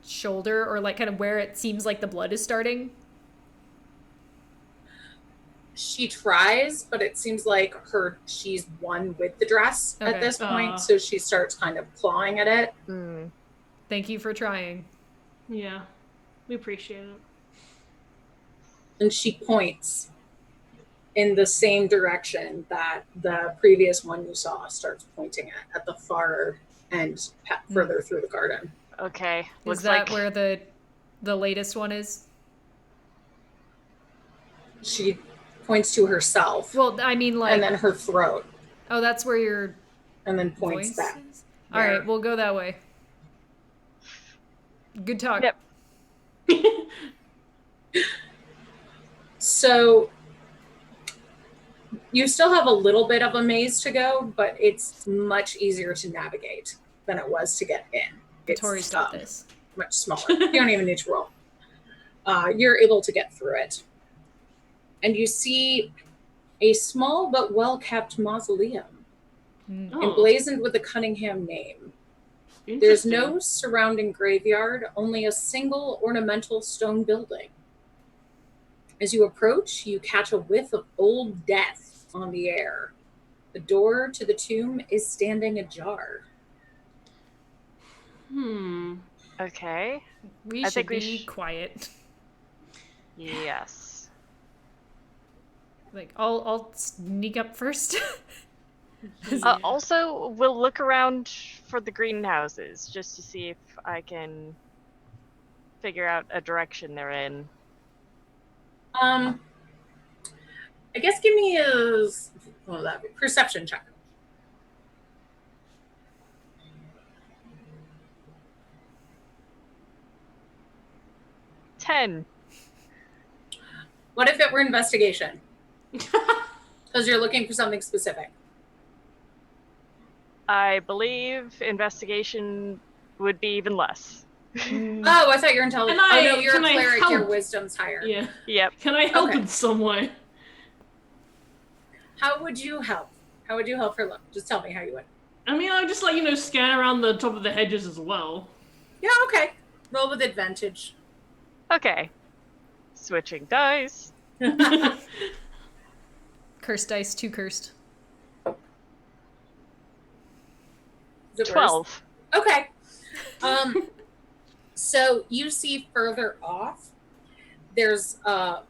A: shoulder or like kind of where it seems like the blood is starting?
B: She tries, but it seems like she's one with the dress at this point, so she starts kind of clawing at it.
A: Thank you for trying.
C: Yeah, we appreciate it.
B: And she points in the same direction that the previous one you saw starts pointing at the far end, further through the garden.
D: Okay.
A: Is that where the latest one is?
B: She points to herself.
A: Well, I mean, like...
B: And then her throat.
A: Oh, that's where your...
B: And then points
A: voice
B: back.
A: is? All right, we'll go that way. Good talk.
D: Yep.
B: So, you still have a little bit of a maze to go, but it's much easier to navigate than it was to get in.
A: Tori's got this.
B: Much smaller. You don't even need to roll. You're able to get through it. And you see a small but well-kept mausoleum, emblazoned with the Cunningham name. There's no surrounding graveyard, only a single ornamental stone building. As you approach, you catch a whiff of old death on the air. The door to the tomb is standing ajar.
D: Okay.
A: We should be quiet.
D: Yes.
A: Like, I'll sneak up first.
D: Also, we'll look around for the greenhouses just to see if I can figure out a direction they're in.
B: I guess give me a perception check.
D: Ten.
B: What if it were investigation? Because you're looking for something specific.
D: I believe investigation would be even less.
B: Oh, I thought you were intelligent. Oh no, you're a cleric. Your wisdom's higher.
C: Yeah.
D: Yep.
C: Can I help in some way?
B: How would you help? How would you help her look? Just tell me how you would.
C: I mean, I would just scan around the top of the hedges as well.
B: Yeah, okay. Roll with advantage.
D: Okay. Switching dice.
A: Cursed dice, 2 cursed.
D: 12.
B: Okay. So you see further off, there's the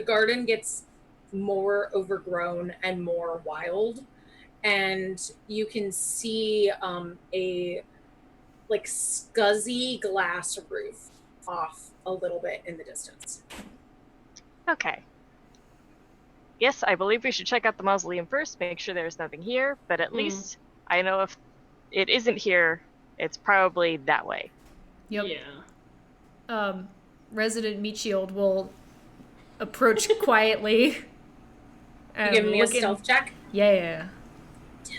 B: garden gets more overgrown and more wild, and you can see a scuzzy glass roof off a little bit in the distance.
D: Okay. Yes, I believe we should check out the mausoleum first, make sure there's nothing here, but at least I know if it isn't here, it's probably that way.
A: Yep. Yeah. Resident Meat Shield will approach quietly.
B: You give me a stealth check?
A: Yeah. Do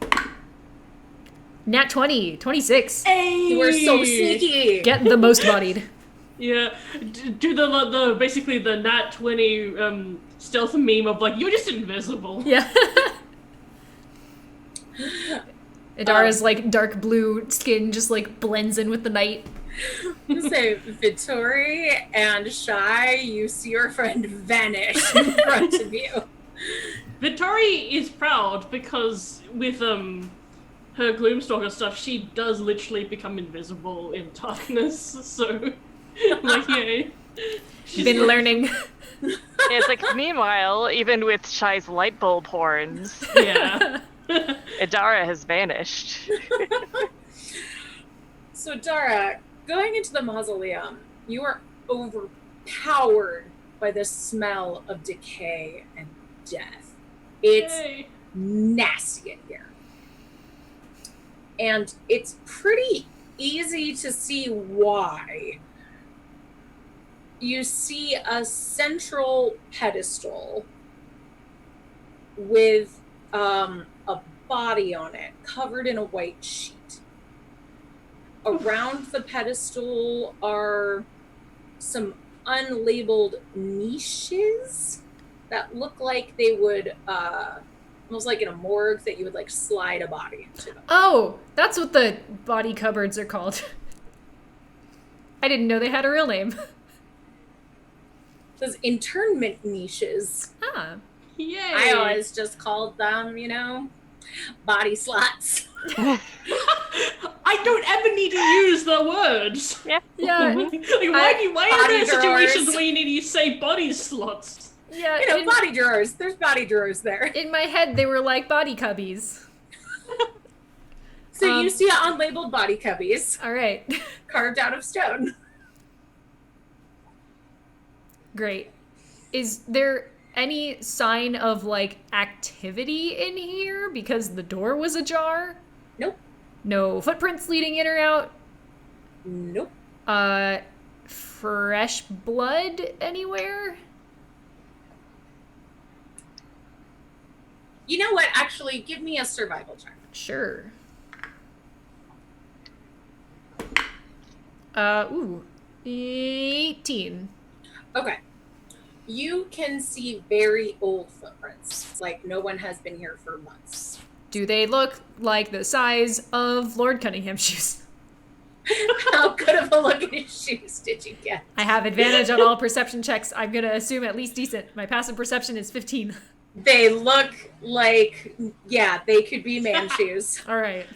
A: it. Nat 20, 26.
B: Hey! You were so sneaky.
A: Get the most bodied.
C: Yeah, do the basically the Nat 20 stealth meme of you're just invisible.
A: Yeah. Adara's dark blue skin just blends in with the night.
B: Say, Vittori and Shy, you see your friend vanish in front of you.
C: Vittori is proud because with her Gloomstalker stuff, she does literally become invisible in darkness. So, yeah,
A: she's been learning.
D: Yeah, it's meanwhile, even with Shy's light bulb horns,
C: yeah,
D: Adara has vanished.
B: So, Dara, going into the mausoleum, you are overpowered by the smell of decay and death. It's
C: Yay.
B: nasty in here. And it's pretty easy to see why. You see a central pedestal with a body on it covered in a white sheet. Around the pedestal are some unlabeled niches that look like they would almost like in a morgue that you would like slide a body into them.
A: Oh, that's what the body cupboards are called. I didn't know they had a real name.
B: Those internment niches.
A: Ah.
C: Yay.
B: I always just called them, body slots.
C: I don't ever need to use the words.
D: Yeah.
A: Yeah.
C: Like, why are there
B: Body
C: situations
B: drawers.
C: where you need to say body slots?
A: Yeah.
B: Body drawers. There's body drawers there.
A: In my head, they were like body cubbies.
B: So you see unlabeled body cubbies
A: All right.
B: carved out of stone.
A: Great. Is there any sign of, like, activity in here because the door was ajar?
B: Nope.
A: No footprints leading in or out?
B: Nope.
A: Fresh blood anywhere?
B: You know what? Actually, give me a survival check.
A: Sure. 18.
B: Okay. You can see very old footprints. Like no one has been here for months.
A: Do they look like the size of Lord Cunningham's shoes?
B: How good of a look at his shoes did you get?
A: I have advantage on all perception checks. I'm gonna assume at least decent. My passive perception is 15.
B: They look like, yeah, they could be man shoes.
A: All right.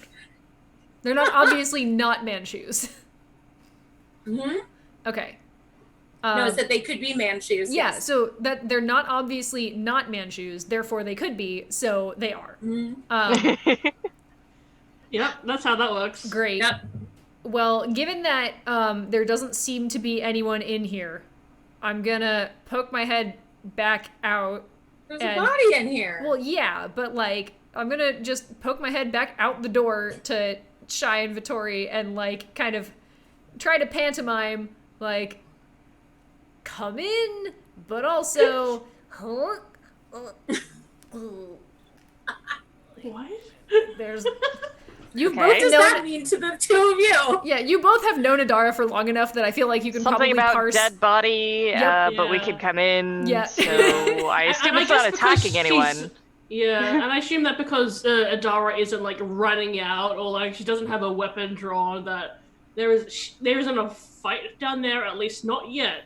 A: They're not obviously not man shoes.
B: Mm-hmm.
A: Okay.
B: No, it's that they could be man shoes.
A: Yeah,
B: yes.
A: so that they're not obviously not man shoes, therefore they could be, so they are.
B: Mhm.
C: Yep, that's how that works.
A: Great.
B: Yep.
A: Well, given that there doesn't seem to be anyone in here, I'm gonna poke my head back out.
B: There's a body in here.
A: Well, yeah, but like, I'm gonna just poke my head back out the door to Shy and Vittori and like kind of try to pantomime, like, come in, but also,
C: What?
A: there's. You
D: Okay.
A: both
B: What does
A: known,
B: that mean to the two of you?
A: yeah, you both have known Adara for long enough that I feel like you can
D: Something
A: probably
D: about
A: parse.
D: dead body,
A: Yep.
D: but we
C: Yeah.
D: can come in.
A: Yeah.
D: So I assume
C: And I
D: it's not
C: guess because
D: attacking anyone.
C: Yeah, and I assume that because Adara isn't like running out or like she doesn't have a weapon drawn, that there isn't a fight down there, at least not yet.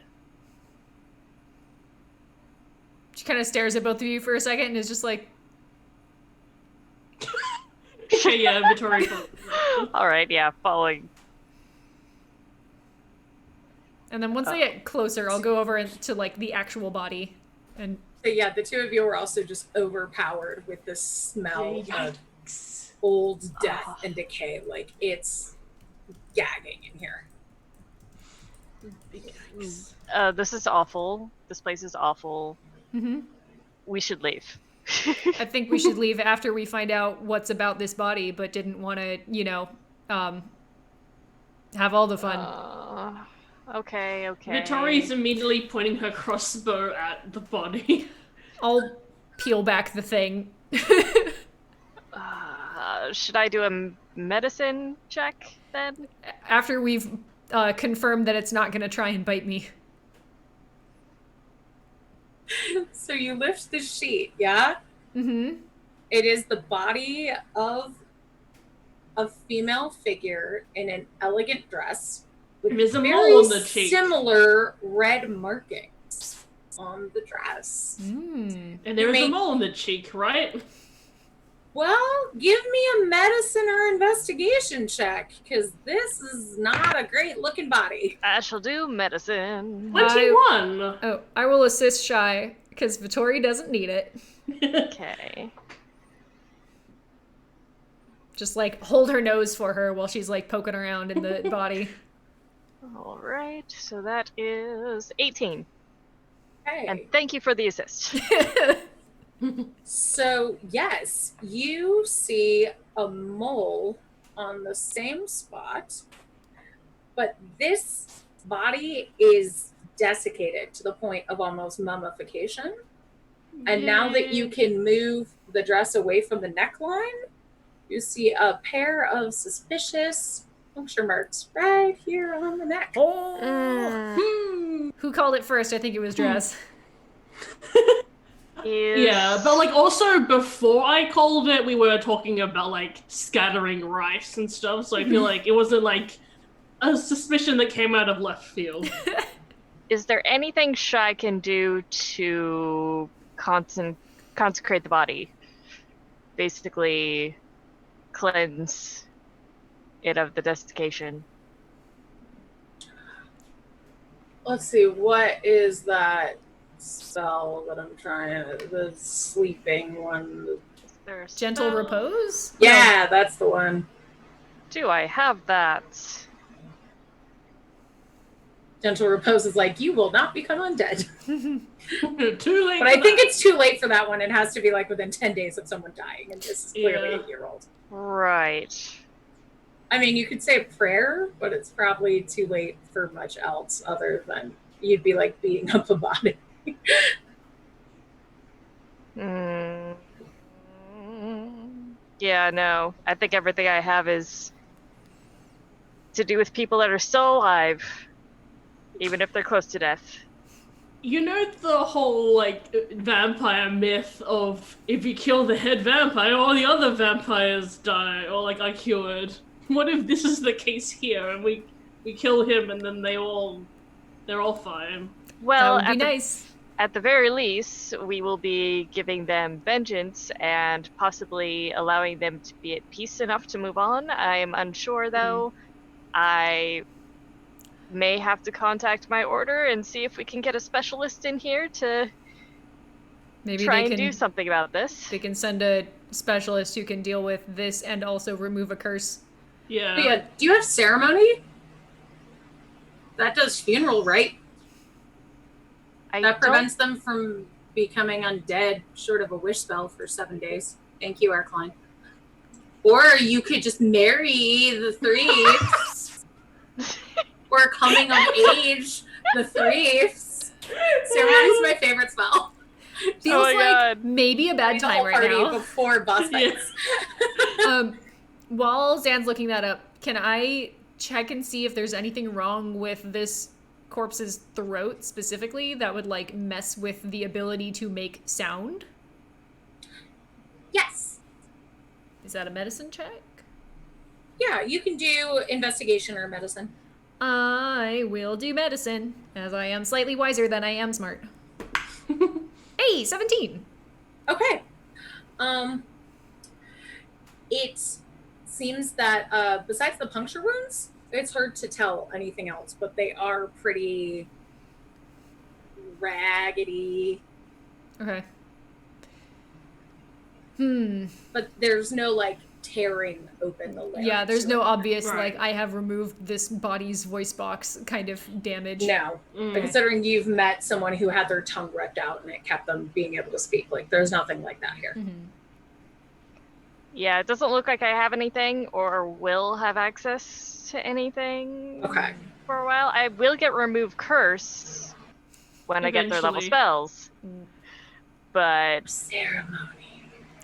A: She kind of stares at both of you for a second and is just like,
C: Okay, yeah, Vittori.
D: All right, yeah, following.
A: and then once they get closer, I'll go over to like the actual body, and
B: So yeah, the two of you are also just overpowered with the smell of
C: Yikes.
B: old death and decay. Like it's gagging in here.
C: Yikes.
D: This is awful. This place is awful.
A: mhm.
D: We should leave.
A: I think we should leave after we find out what's about this body, but didn't want to, have all the fun.
D: Okay.
C: Vittori's immediately pointing her crossbow at the body.
A: I'll peel back the thing.
D: Should I do a medicine check then?
A: After we've confirmed that it's not going to try and bite me.
B: So you lift the sheet, yeah?
A: Mm-hmm.
B: It is the body of a female figure in an elegant dress with
C: There's a
B: very
C: mole on the cheek.
B: similar red markings on the dress.
A: Mm.
C: And there is
B: You
C: a
B: may-
C: mole on the cheek, right?
B: Well, give me a medicine or investigation check, because this is not a great looking body.
D: I shall do medicine.
C: 21!
A: Oh, I will assist Shy, because Vittori doesn't need it.
D: Okay.
A: Just, like, hold her nose for her while she's, like, poking around in the body.
D: All right, so that is 18.
B: Okay.
D: And thank you for the assist.
B: So, yes, you see a mole on the same spot, but this body is desiccated to the point of almost mummification. And now that you can move the dress away from the neckline, you see a pair of suspicious puncture marks right here on the neck.
A: Oh! Who called it first? I think it was Dress.
C: Yeah, but like also before I called it, we were talking about like scattering rice and stuff, so I feel like it wasn't like a suspicion that came out of left field.
D: Is there anything Shy can do to consecrate the body? Basically, cleanse it of the desiccation.
B: Let's see, what is that spell that I'm trying to, the sleeping one?
D: Is there a
A: Gentle
D: spell?
A: repose?
B: Yeah, that's the one.
D: Do I have that?
B: Gentle repose is like, you will not become undead.
C: Too late.
B: But I think it's too late for that one. It has to be like within 10 days of someone dying, and this is clearly
C: Yeah.
B: 8-year-old.
D: Right.
B: I mean, you could say a prayer, but it's probably too late for much else other than you'd be like beating up a body.
D: Yeah, no. I think everything I have is to do with people that are still alive, even if they're close to death.
C: You know the whole like vampire myth of if you kill the head vampire, all the other vampires die or like are cured. What if this is the case here and we kill him and then they're all fine?
D: Well,
A: That would be nice.
D: At the very least, we will be giving them vengeance and possibly allowing them to be at peace enough to move on. I am unsure, though. I may have to contact my order and see if we can get a specialist in here to
A: Maybe
D: try
A: they
D: and
A: can
D: do something about this.
A: They can send a specialist who can deal with this and also remove a curse.
C: Yeah.
B: But yeah, do you have ceremony? That does funeral, right? That prevents them from becoming undead, short of a wish spell for 7 days. Thank you, Arkline. Or you could just marry the Threefs. Or coming of age, the Threefs. Ceremony's my favorite spell.
A: Feels
D: my
A: like
D: God.
A: maybe a bad
B: The
A: time
B: whole
A: right
B: party
A: now.
B: before boss fights.
A: While Zan's looking that up, can I check and see if there's anything wrong with this corpse's throat specifically that would like mess with the ability to make sound?
B: Yes.
A: Is that a medicine check?
B: Yeah, you can do investigation or medicine.
A: I will do medicine, as I am slightly wiser than I am smart. Hey, 17!
B: Okay. It seems that besides the puncture wounds, it's hard to tell anything else, but they are pretty raggedy.
A: Okay.
B: But there's no like tearing open the larynx.
A: Yeah, there's no obvious,
C: Right.
A: like, I have removed this body's voice box kind of damage.
B: No. But considering you've met someone who had their tongue ripped out and it kept them being able to speak, like there's nothing like that here.
A: Mm-hmm.
D: Yeah, it doesn't look like I have anything or will have access to anything
B: Okay.
D: for a while. I will get remove curse when I get their level
C: Eventually.
D: spells. But
B: Ceremony.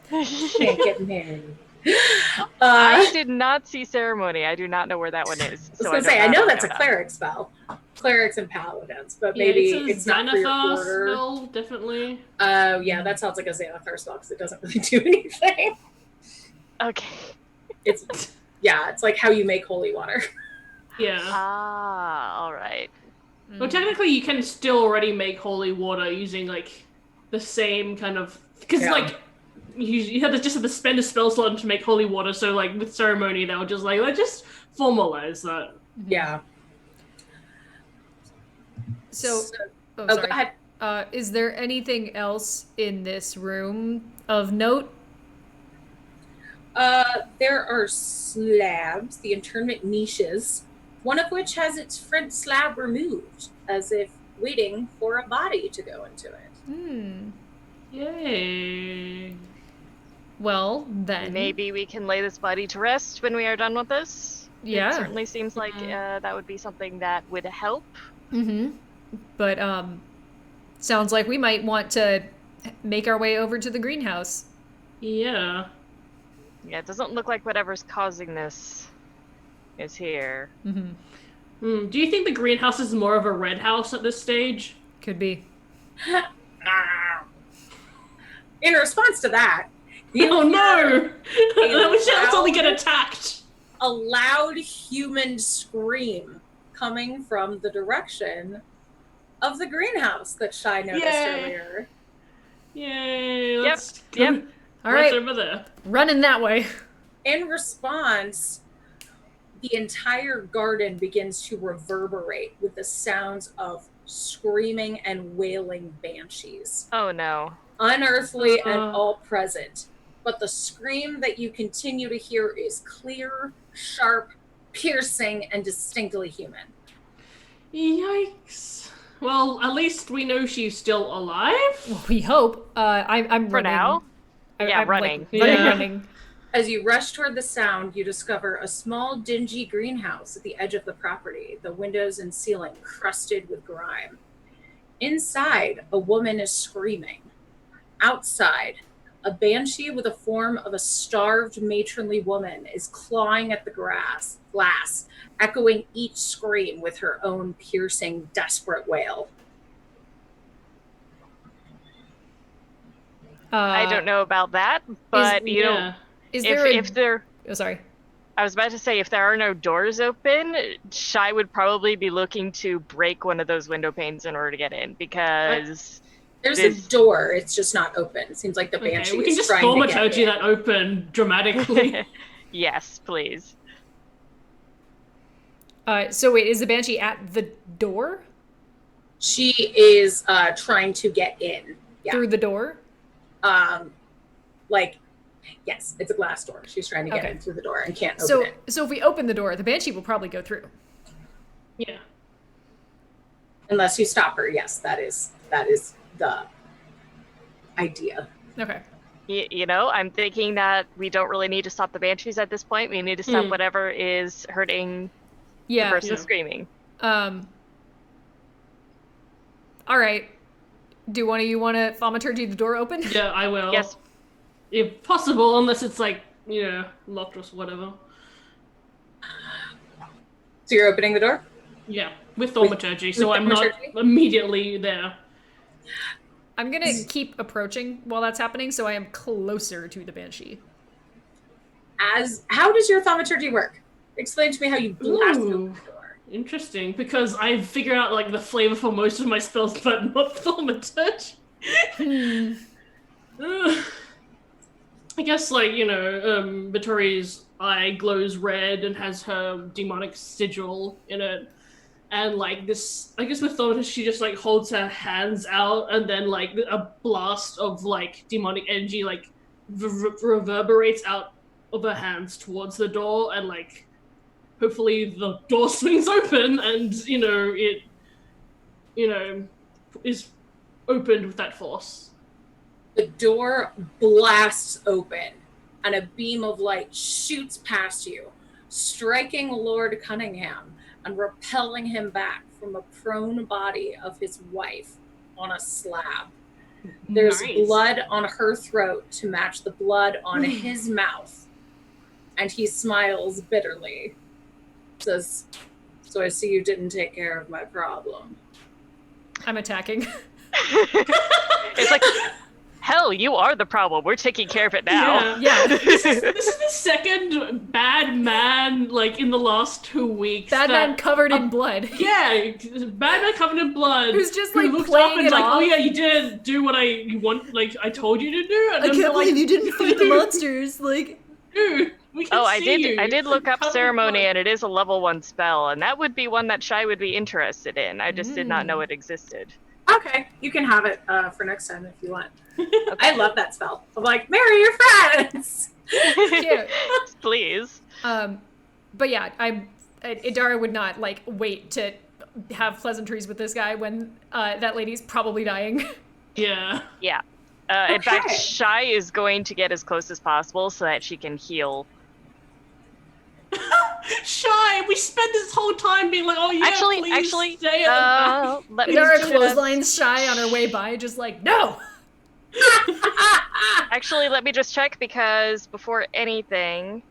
B: Can't get married.
D: I did not see ceremony. I do not know where that one is.
B: I was gonna say, I know that's a cleric spell. Clerics and paladins, but maybe it's not for your
C: Xanathar
B: order.
C: spell, definitely.
B: Oh, yeah, that sounds like a Xanathar spell because it doesn't really do anything.
D: Okay.
B: It's like how you make holy water.
C: Yeah.
D: Ah, all right.
C: Well, technically, you can still already make holy water using like the same kind of because
B: Yeah.
C: like you had to just have to spend a spell slot to make holy water. So like with ceremony, they were just like let's just formalize that.
B: Yeah.
A: So,
B: go
A: sorry.
B: ahead.
A: Is there anything else in this room of note?
B: There are slabs, the internment niches, one of which has its front slab removed, as if waiting for a body to go into it.
C: Yay.
A: Well, then.
D: Maybe we can lay this body to rest when we are done with this.
A: Yeah.
D: It certainly seems like that would be something that would help.
A: But, sounds like we might want to make our way over to the greenhouse.
C: Yeah.
D: Yeah, it doesn't look like whatever's causing this is here.
C: Do you think the greenhouse is more of a red house at this stage?
A: Could be.
B: In response to that,
C: Oh no! We should totally get attacked.
B: A loud human scream coming from the direction of the greenhouse that Shai noticed earlier.
C: Yay! Let's
D: Yep.
A: All right,
C: over there.
A: running that way.
B: In response, the entire garden begins to reverberate with the sounds of screaming and wailing banshees.
D: Oh no.
B: Unearthly and all present. But the scream that you continue to hear is clear, sharp, piercing, and distinctly human.
C: Yikes. Well, at least we know she's still alive.
A: Well, we hope. I'm
D: For
A: running.
D: now? Yeah,
A: I'm,
D: running.
A: Like, running.
B: As you rush toward the sound, you discover a small, dingy greenhouse at the edge of the property, the windows and ceiling crusted with grime. Inside, a woman is screaming. Outside, a banshee with the form of a starved matronly woman is clawing at the glass, echoing each scream with her own piercing, desperate wail.
D: I don't know about that, but
A: is
D: if there
A: Oh, sorry.
D: I was about to say, if there are no doors open, Shai would probably be looking to break one of those window panes in order to get in, because
B: there's a door, it's just not open. It seems like the banshee
C: we can
B: is
C: just
B: trying to get
C: thaumaturgy
B: in.
C: that open dramatically.
D: Yes, please.
A: So wait, is the banshee at the door?
B: She is trying to get in. Yeah.
A: Through the door?
B: Yes, it's a glass door. She's trying to get in through the door and can't open it.
A: So if we open the door, the banshee will probably go through.
C: Yeah.
B: Unless you stop her, yes, that is the idea.
A: Okay.
D: You know, I'm thinking that we don't really need to stop the banshees at this point. We need to stop whatever is hurting the person screaming.
A: All right. Do one of you want to thaumaturgy the door open?
C: Yeah, I will.
D: Yes.
C: If possible, unless it's like, locked or whatever.
B: So you're opening the door?
C: Yeah, with thaumaturgy, so I'm not
B: thaumaturgy?
C: immediately there.
A: I'm going to keep approaching while that's happening, so I am closer to the banshee.
B: How does your thaumaturgy work? Explain to me how you blast open the door.
C: Interesting, because I've figured out like the flavor for most of my spells, but not thaumaturgy. I guess Vittori's eye glows red and has her demonic sigil in it. And this, I guess with thaumaturgy, she just holds her hands out, and then a blast of demonic energy reverberates out of her hands towards the door, and hopefully the door swings open, and it is opened with that force.
B: The door blasts open, and a beam of light shoots past you, striking Lord Cunningham and repelling him back from the prone body of his wife on a slab. There's blood on her throat to match the blood on his mouth, and he smiles bitterly. Says, "So I see you didn't take care of my problem."
A: I'm attacking.
D: It's like, hell, you are the problem. We're taking care of it now.
A: Yeah.
C: This is the second bad man in the last 2 weeks.
A: Bad man covered in blood.
C: Yeah, bad man covered in blood.
A: Who's just
C: who looks
A: playing
C: up and
A: it off.
C: oh yeah, you didn't do what I told you to do. And
A: I can't believe you didn't fight the monsters.
C: Dude, we can
D: I
C: see you.
D: did look up
C: Covered in
D: ceremony,
C: blood.
D: and it is a level 1 spell, and that would be one that Shai would be interested in. I just did not know it existed.
B: Okay, you can have it for next time if you want. I love that spell. I'm like, marry your friends!
A: Yeah.
D: Please.
A: But yeah, I'm Idara would not like wait to have pleasantries with this guy when that lady's probably dying.
C: Yeah.
D: Yeah. In fact,
B: Okay.
D: Shy is going to get as close as possible so that she can heal.
C: Shy, we spent this whole time being like, oh yeah,
D: Actually,
C: please stay at the back.
D: let me
A: Idara
D: just
A: clotheslines Shy on her way by, just like, no!
D: Actually, let me just check because before anything,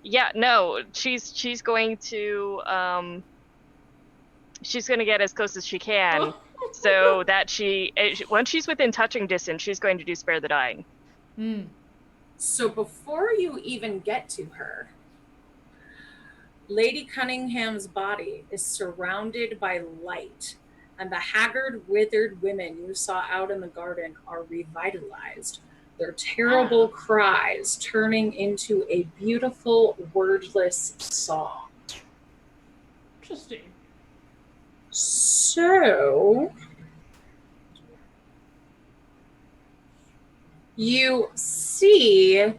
D: yeah, no, she's going to get as close as she can, so that once she's within touching distance, she's going to do spare the dying.
B: So before you even get to her, Lady Cunningham's body is surrounded by light, and the haggard, withered women you saw out in the garden are revitalized, their terrible cries turning into a beautiful, wordless song.
C: Interesting.
B: So you see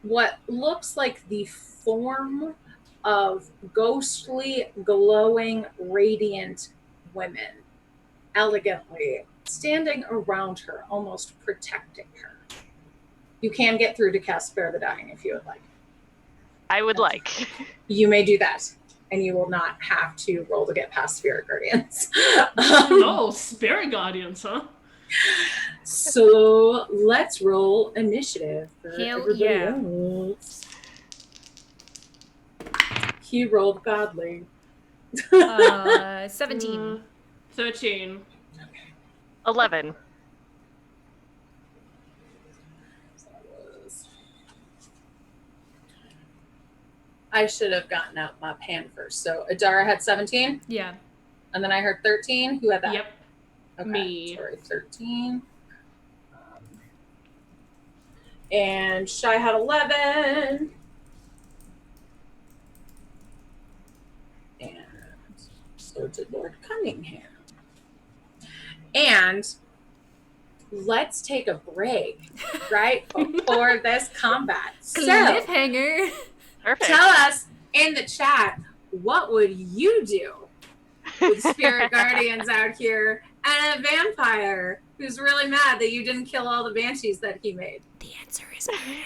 B: what looks like the form of ghostly, glowing, radiant women, elegantly standing around her, almost protecting her. You can get through to cast Spare the Dying if you would like.
D: I would like.
B: You may do that, and you will not have to roll to get past Spirit Guardians.
C: Oh, Spirit Guardians, huh?
B: So let's roll initiative for
A: Hell
B: everybody
A: yeah.
B: else. He rolled godly.
A: 17.
C: 13.
D: 11.
B: So that was... I should have gotten out my pen first. So Adara had 17,
A: Yeah.
B: and then I heard 13. Who had that?
C: Yep.
B: Okay.
C: Me.
B: Sorry, 13. And Shy had 11. And so did Lord Cunningham. And let's take a break right before this combat. So
A: Cliffhanger.
D: Perfect.
B: tell us in the chat, what would you do with Spirit Guardians out here and a vampire who's really mad that you didn't kill all the banshees that he made?
A: The answer is murder.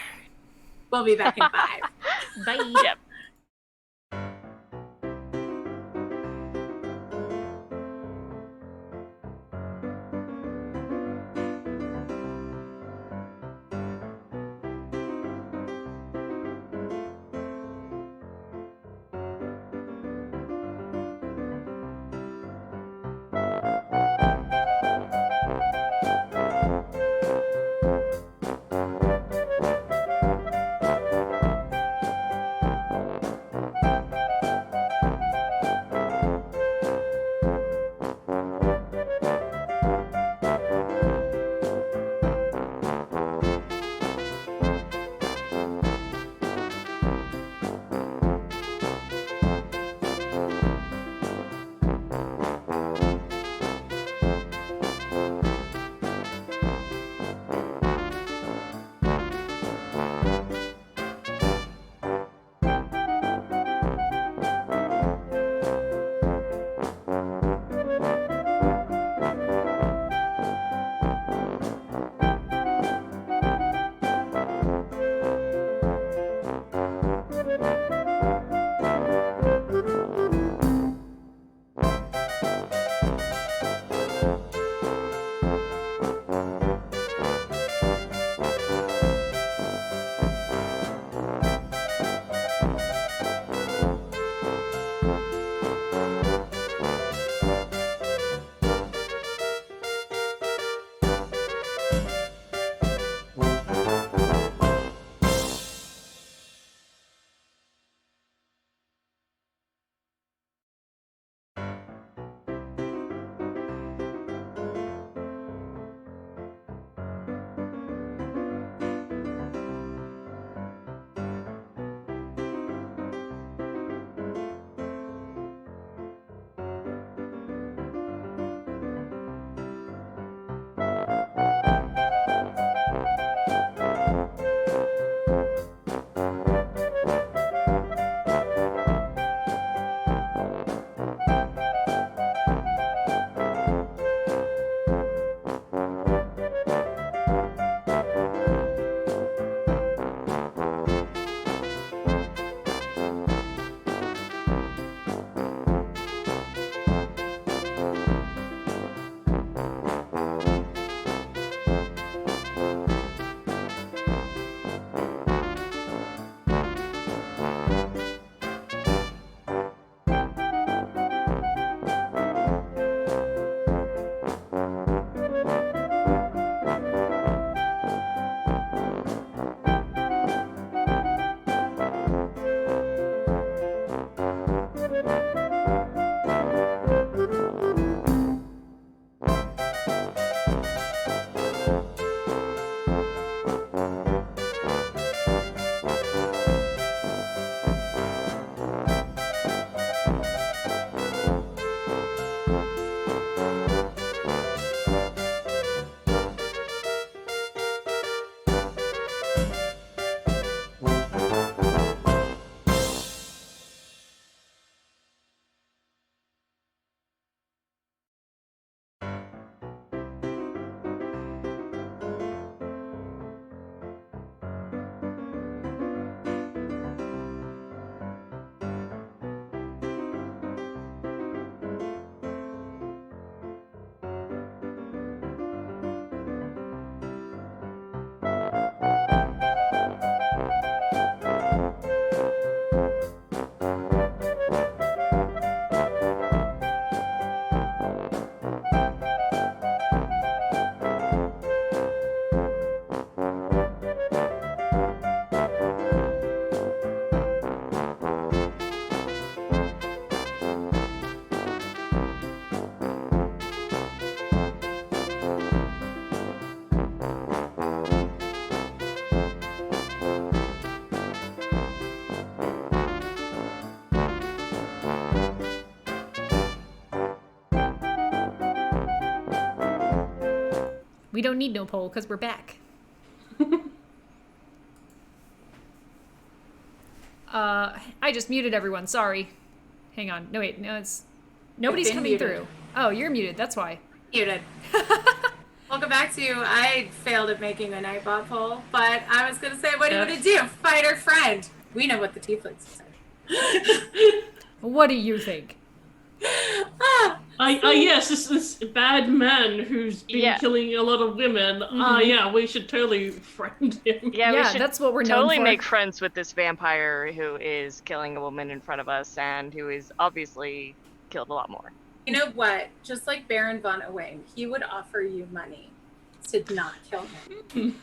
B: We'll be back in 5.
A: Bye.
D: Yep.
A: We don't need no poll because we're back. I just muted everyone. Sorry. Hang on. No, wait. No, it's... Nobody's coming
B: muted.
A: through. Oh, you're muted. That's why.
B: Muted. Welcome back to, I failed at making a Nightbot poll, but I was going to say, what are you going to do? Fight or friend? We know what the tieflings say.
A: What do you think?
C: Yes, this bad man who's been killing a lot of women. Yeah, we should totally friend him.
D: Yeah, we should
A: that's what we're known
D: totally
A: for.
D: make friends with this vampire who is killing a woman in front of us and who is obviously killed a lot more.
B: You know what? Just like Baron von Owain, he would offer you money to not kill him.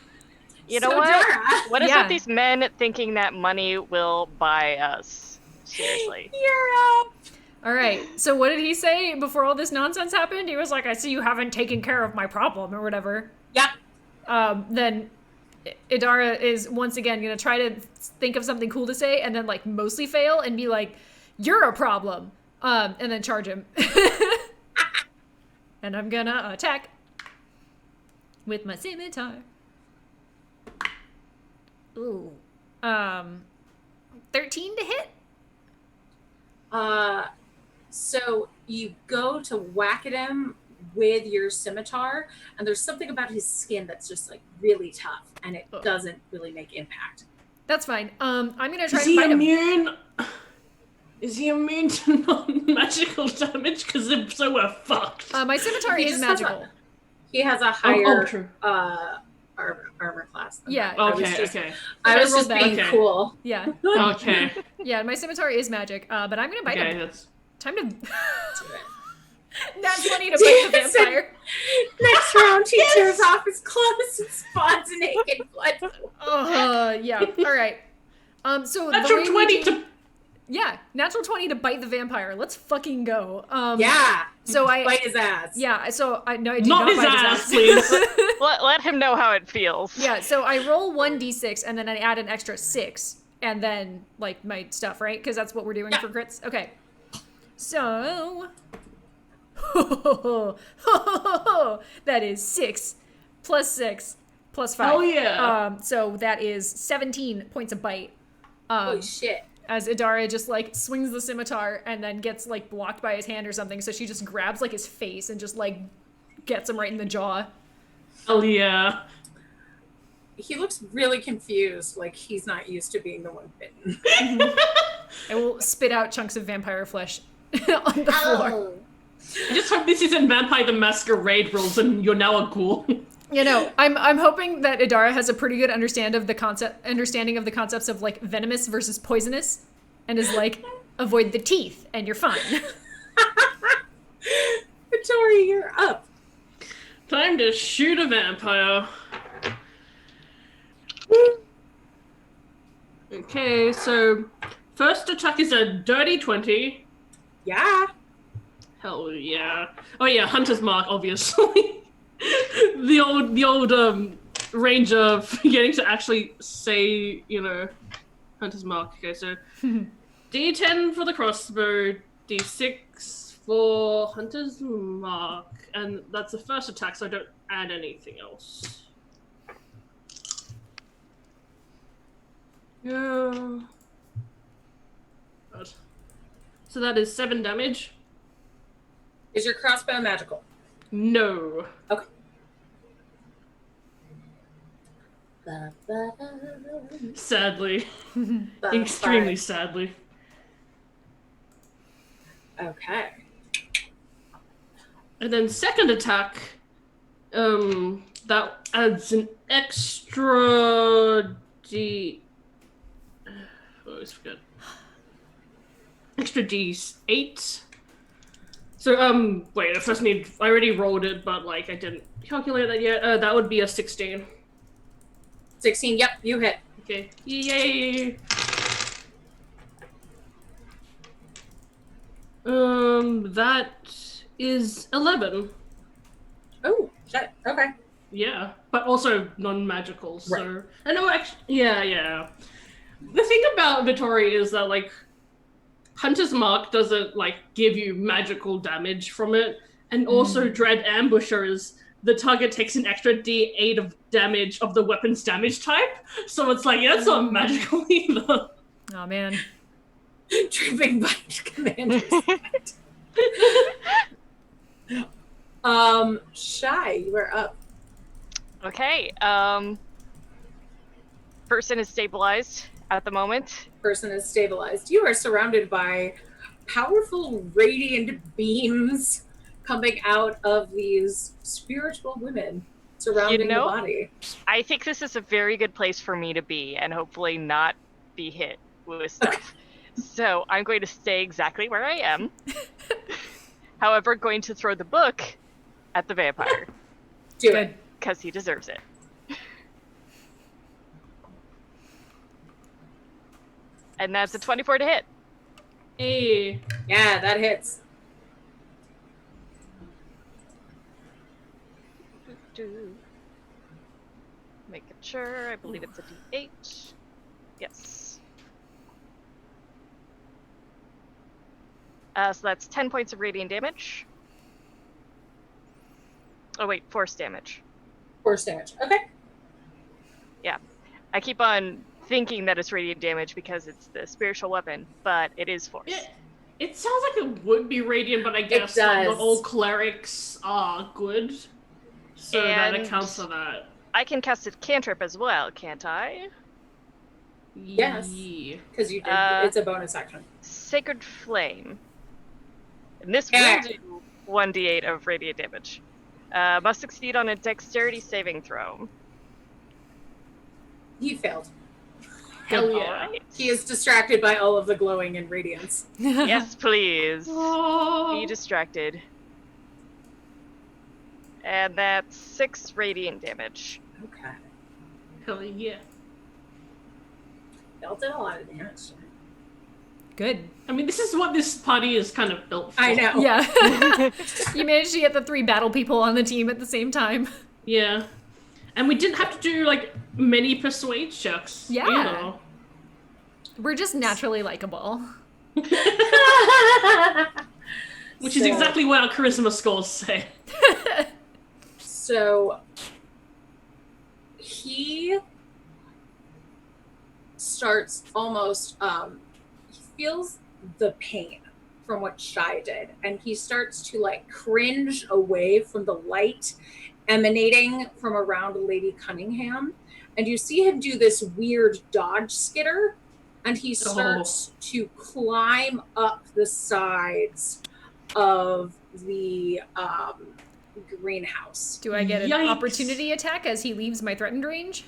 D: You know
B: So,
D: what?
B: Dara,
D: What is with these men thinking that money will buy us? Seriously.
B: you're up.
A: All right. So what did he say before all this nonsense happened? He was like, I see you haven't taken care of my problem or whatever.
B: Yep.
A: Then Idara is once again going to try to think of something cool to say and then like mostly fail and be like, you're a problem. And then charge him. And I'm going to attack with my scimitar. Ooh. 13 to hit?
B: So you go to whack at him with your scimitar, and there's something about his skin that's just like really tough, and it doesn't really make impact.
A: That's fine. I'm gonna try
C: Is
A: to
C: he
A: fight him.
C: immune? Is he immune to non-magical damage? Because if so, we're fucked.
A: My scimitar
B: He
A: is
B: just has
A: magical.
B: He has a higher
C: true.
B: armor class. Than
A: Yeah.
B: mine.
C: Okay.
B: I was
A: rolled
B: just being
A: that.
B: cool.
A: Yeah.
C: Okay.
A: Yeah, my scimitar is magic. But I'm gonna bite him.
C: That's...
A: Time to. Nat 20 to bite the vampire.
B: Next round, he tears off his clothes and spawns naked blood.
A: Yeah. All right. So
C: Natural
A: the way
C: 20
A: we
C: to...
A: Yeah, natural 20 to bite the vampire. Let's fucking go.
B: Yeah.
A: So I
B: bite his ass.
A: Yeah. So I no, I do
C: Not
A: not
C: his
A: bite
C: ass,
A: his ass.
C: please.
D: Let him know how it feels.
A: Yeah. So I roll 1d6 and then I add an extra 6 and then like my stuff, right? Because that's what we're doing for crits. Okay. So that is 6 plus 6 plus 5.
C: Oh yeah.
A: So that is 17 points of bite.
B: Holy shit.
A: As Idara just like swings the scimitar and then gets like blocked by his hand or something, so she just grabs like his face and just like gets him right in the jaw.
C: Hell yeah.
B: He looks really confused, like he's not used to being the one bitten.
A: And we'll spit out chunks of vampire flesh on the floor.
C: I just hope this isn't Vampire the Masquerade rules and you're now a ghoul.
A: You know, I'm hoping that Idara has a pretty good understanding of the concepts of like venomous versus poisonous, and is like, avoid the teeth and you're fine.
B: Victoria, you're up.
C: Time to shoot a vampire. Okay, so first attack is a dirty 20.
B: Yeah.
C: Hell yeah. Oh yeah, Hunter's Mark, obviously. the old ranger forgetting to actually say, you know, Hunter's Mark. Okay, so D10 for the crossbow, D6 for Hunter's Mark, and that's the first attack, so I don't add anything else. Yeah. Good. So that is 7 damage.
B: Is your crossbow magical?
C: No.
B: Okay.
C: Sadly. Extremely sadly.
B: Okay.
C: And then second attack, that adds an extra D... I always forget. Extra D8. So, wait, I first need... I already rolled it, but, like, I didn't calculate that yet. That would be a 16.
B: 16, yep, you hit.
C: Okay. Yay! That is 11.
B: Oh, shit. Okay.
C: Yeah, but also non-magical, so...
B: Right.
C: I know, actually... Yeah. The thing about Vittori is that, like, Hunter's Mark doesn't, like, give you magical damage from it, and also Dread Ambushers the target takes an extra D8 of damage of the weapon's damage type. So it's like, that's not magical either.
A: Oh man.
B: Tripping by commanders. Shy, you are up.
D: Okay. Person is stabilized at the moment.
B: Person is stabilized. You are surrounded by powerful radiant beams coming out of these spiritual women surrounding the body.
D: I think this is a very good place for me to be and hopefully not be hit with stuff. Okay. So I'm going to stay exactly where I am. However, going to throw the book at the vampire.
B: Do it.
D: Because he deserves it. And that's a 24 to hit.
C: Hey.
B: Yeah, that hits.
D: Making sure. I believe it's a D8. Yes. So that's 10 points of radiant damage. Oh wait, force damage.
B: Force damage. Okay.
D: Yeah. I keep on thinking that it's radiant damage because it's the spiritual weapon, but it is force.
C: It sounds like it would be radiant, but I guess like, not all clerics are good. So that accounts for that.
D: I can cast a cantrip as well, can't I?
B: Yes. Because you did. It's a bonus action.
D: Sacred Flame. And this will do 1d8 of radiant damage. Must succeed on a dexterity saving throw.
B: He failed.
C: Hell yeah.
D: Right.
B: He is distracted by all of the glowing and radiance.
D: Yes, please.
C: Oh.
D: Be distracted. And that's 6 radiant damage.
B: Okay.
C: Hell yeah.
B: Y'all did a lot of damage.
A: Good.
C: I mean, this is what this party is kind of built for.
B: I know.
A: Yeah. You managed to get the 3 battle people on the team at the same time.
C: Yeah. And we didn't have to do, like, many persuade checks.
A: Yeah.
C: Either.
A: We're just naturally likable.
C: Which is exactly what our charisma scores say.
B: So he starts almost, he feels the pain from what Shy did, and he starts to like cringe away from the light emanating from around Lady Cunningham, and you see him do this weird dodge skitter, and he starts to climb up the sides of the greenhouse.
A: Do I get an opportunity attack as he leaves my threatened range?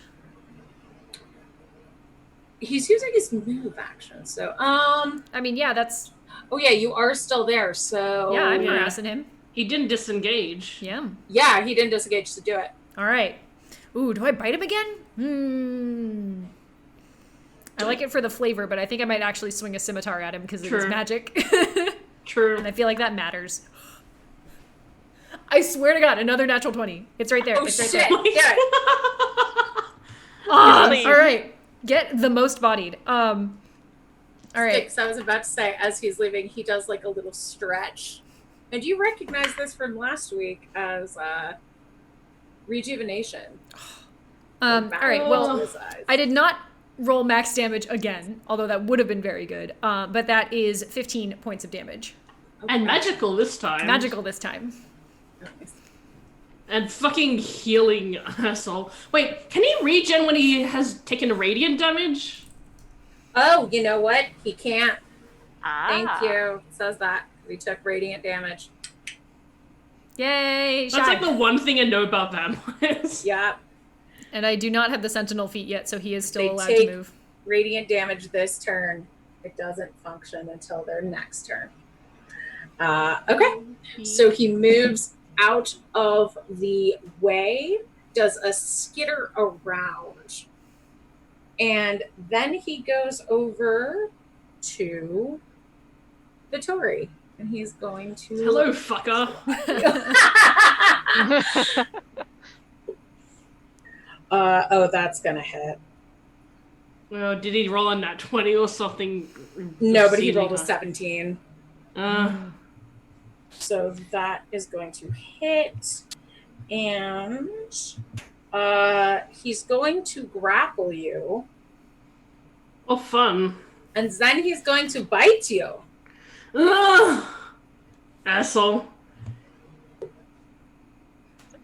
B: He's using his move action, so
A: I mean, yeah, that's...
B: Oh yeah, you are still there, so...
A: Yeah, I'm harassing him.
C: He didn't disengage.
A: Yeah.
B: Yeah, he didn't disengage to do it.
A: Alright. Ooh, do I bite him again? I like it for the flavor, but I think I might actually swing a scimitar at him because it is magic.
C: True.
A: And I feel like that matters. I swear to God, another natural 20. It's right there.
B: Oh,
A: it's right
B: shit.
A: there.
B: Yeah.
A: All right. Get the most bodied. All right.
B: Because I was about to say, as he's leaving, he does like a little stretch. And you recognize this from last week as rejuvenation.
A: All right. Well, I did not roll max damage again, although that would have been very good. But that is 15 points of damage.
B: Okay.
C: And magical this time.
A: Magical this time.
B: Nice.
C: And fucking healing asshole. Wait, can he regen when he has taken radiant damage?
B: Oh, you know what? He can't.
D: Ah.
B: Thank you. It says that. We took radiant damage.
A: Yay!
C: That's like the one thing I know about vampires.
B: Yeah.
A: And I do not have the sentinel feat yet, so he is still
B: They
A: allowed
B: take
A: to move.
B: radiant damage this turn. It doesn't function until their next turn. Okay. So he moves out of the way, does a skitter around, and then he goes over to Vittori, and he's going to...
C: Hello, fucker.
B: Oh, that's gonna hit.
C: Well, did he roll on that 20 or something?
B: No, but he rolled a 17.
C: Uh,
B: So that is going to hit. And he's going to grapple you.
C: Oh, fun.
B: And then he's going to bite you.
C: Ugh. Asshole.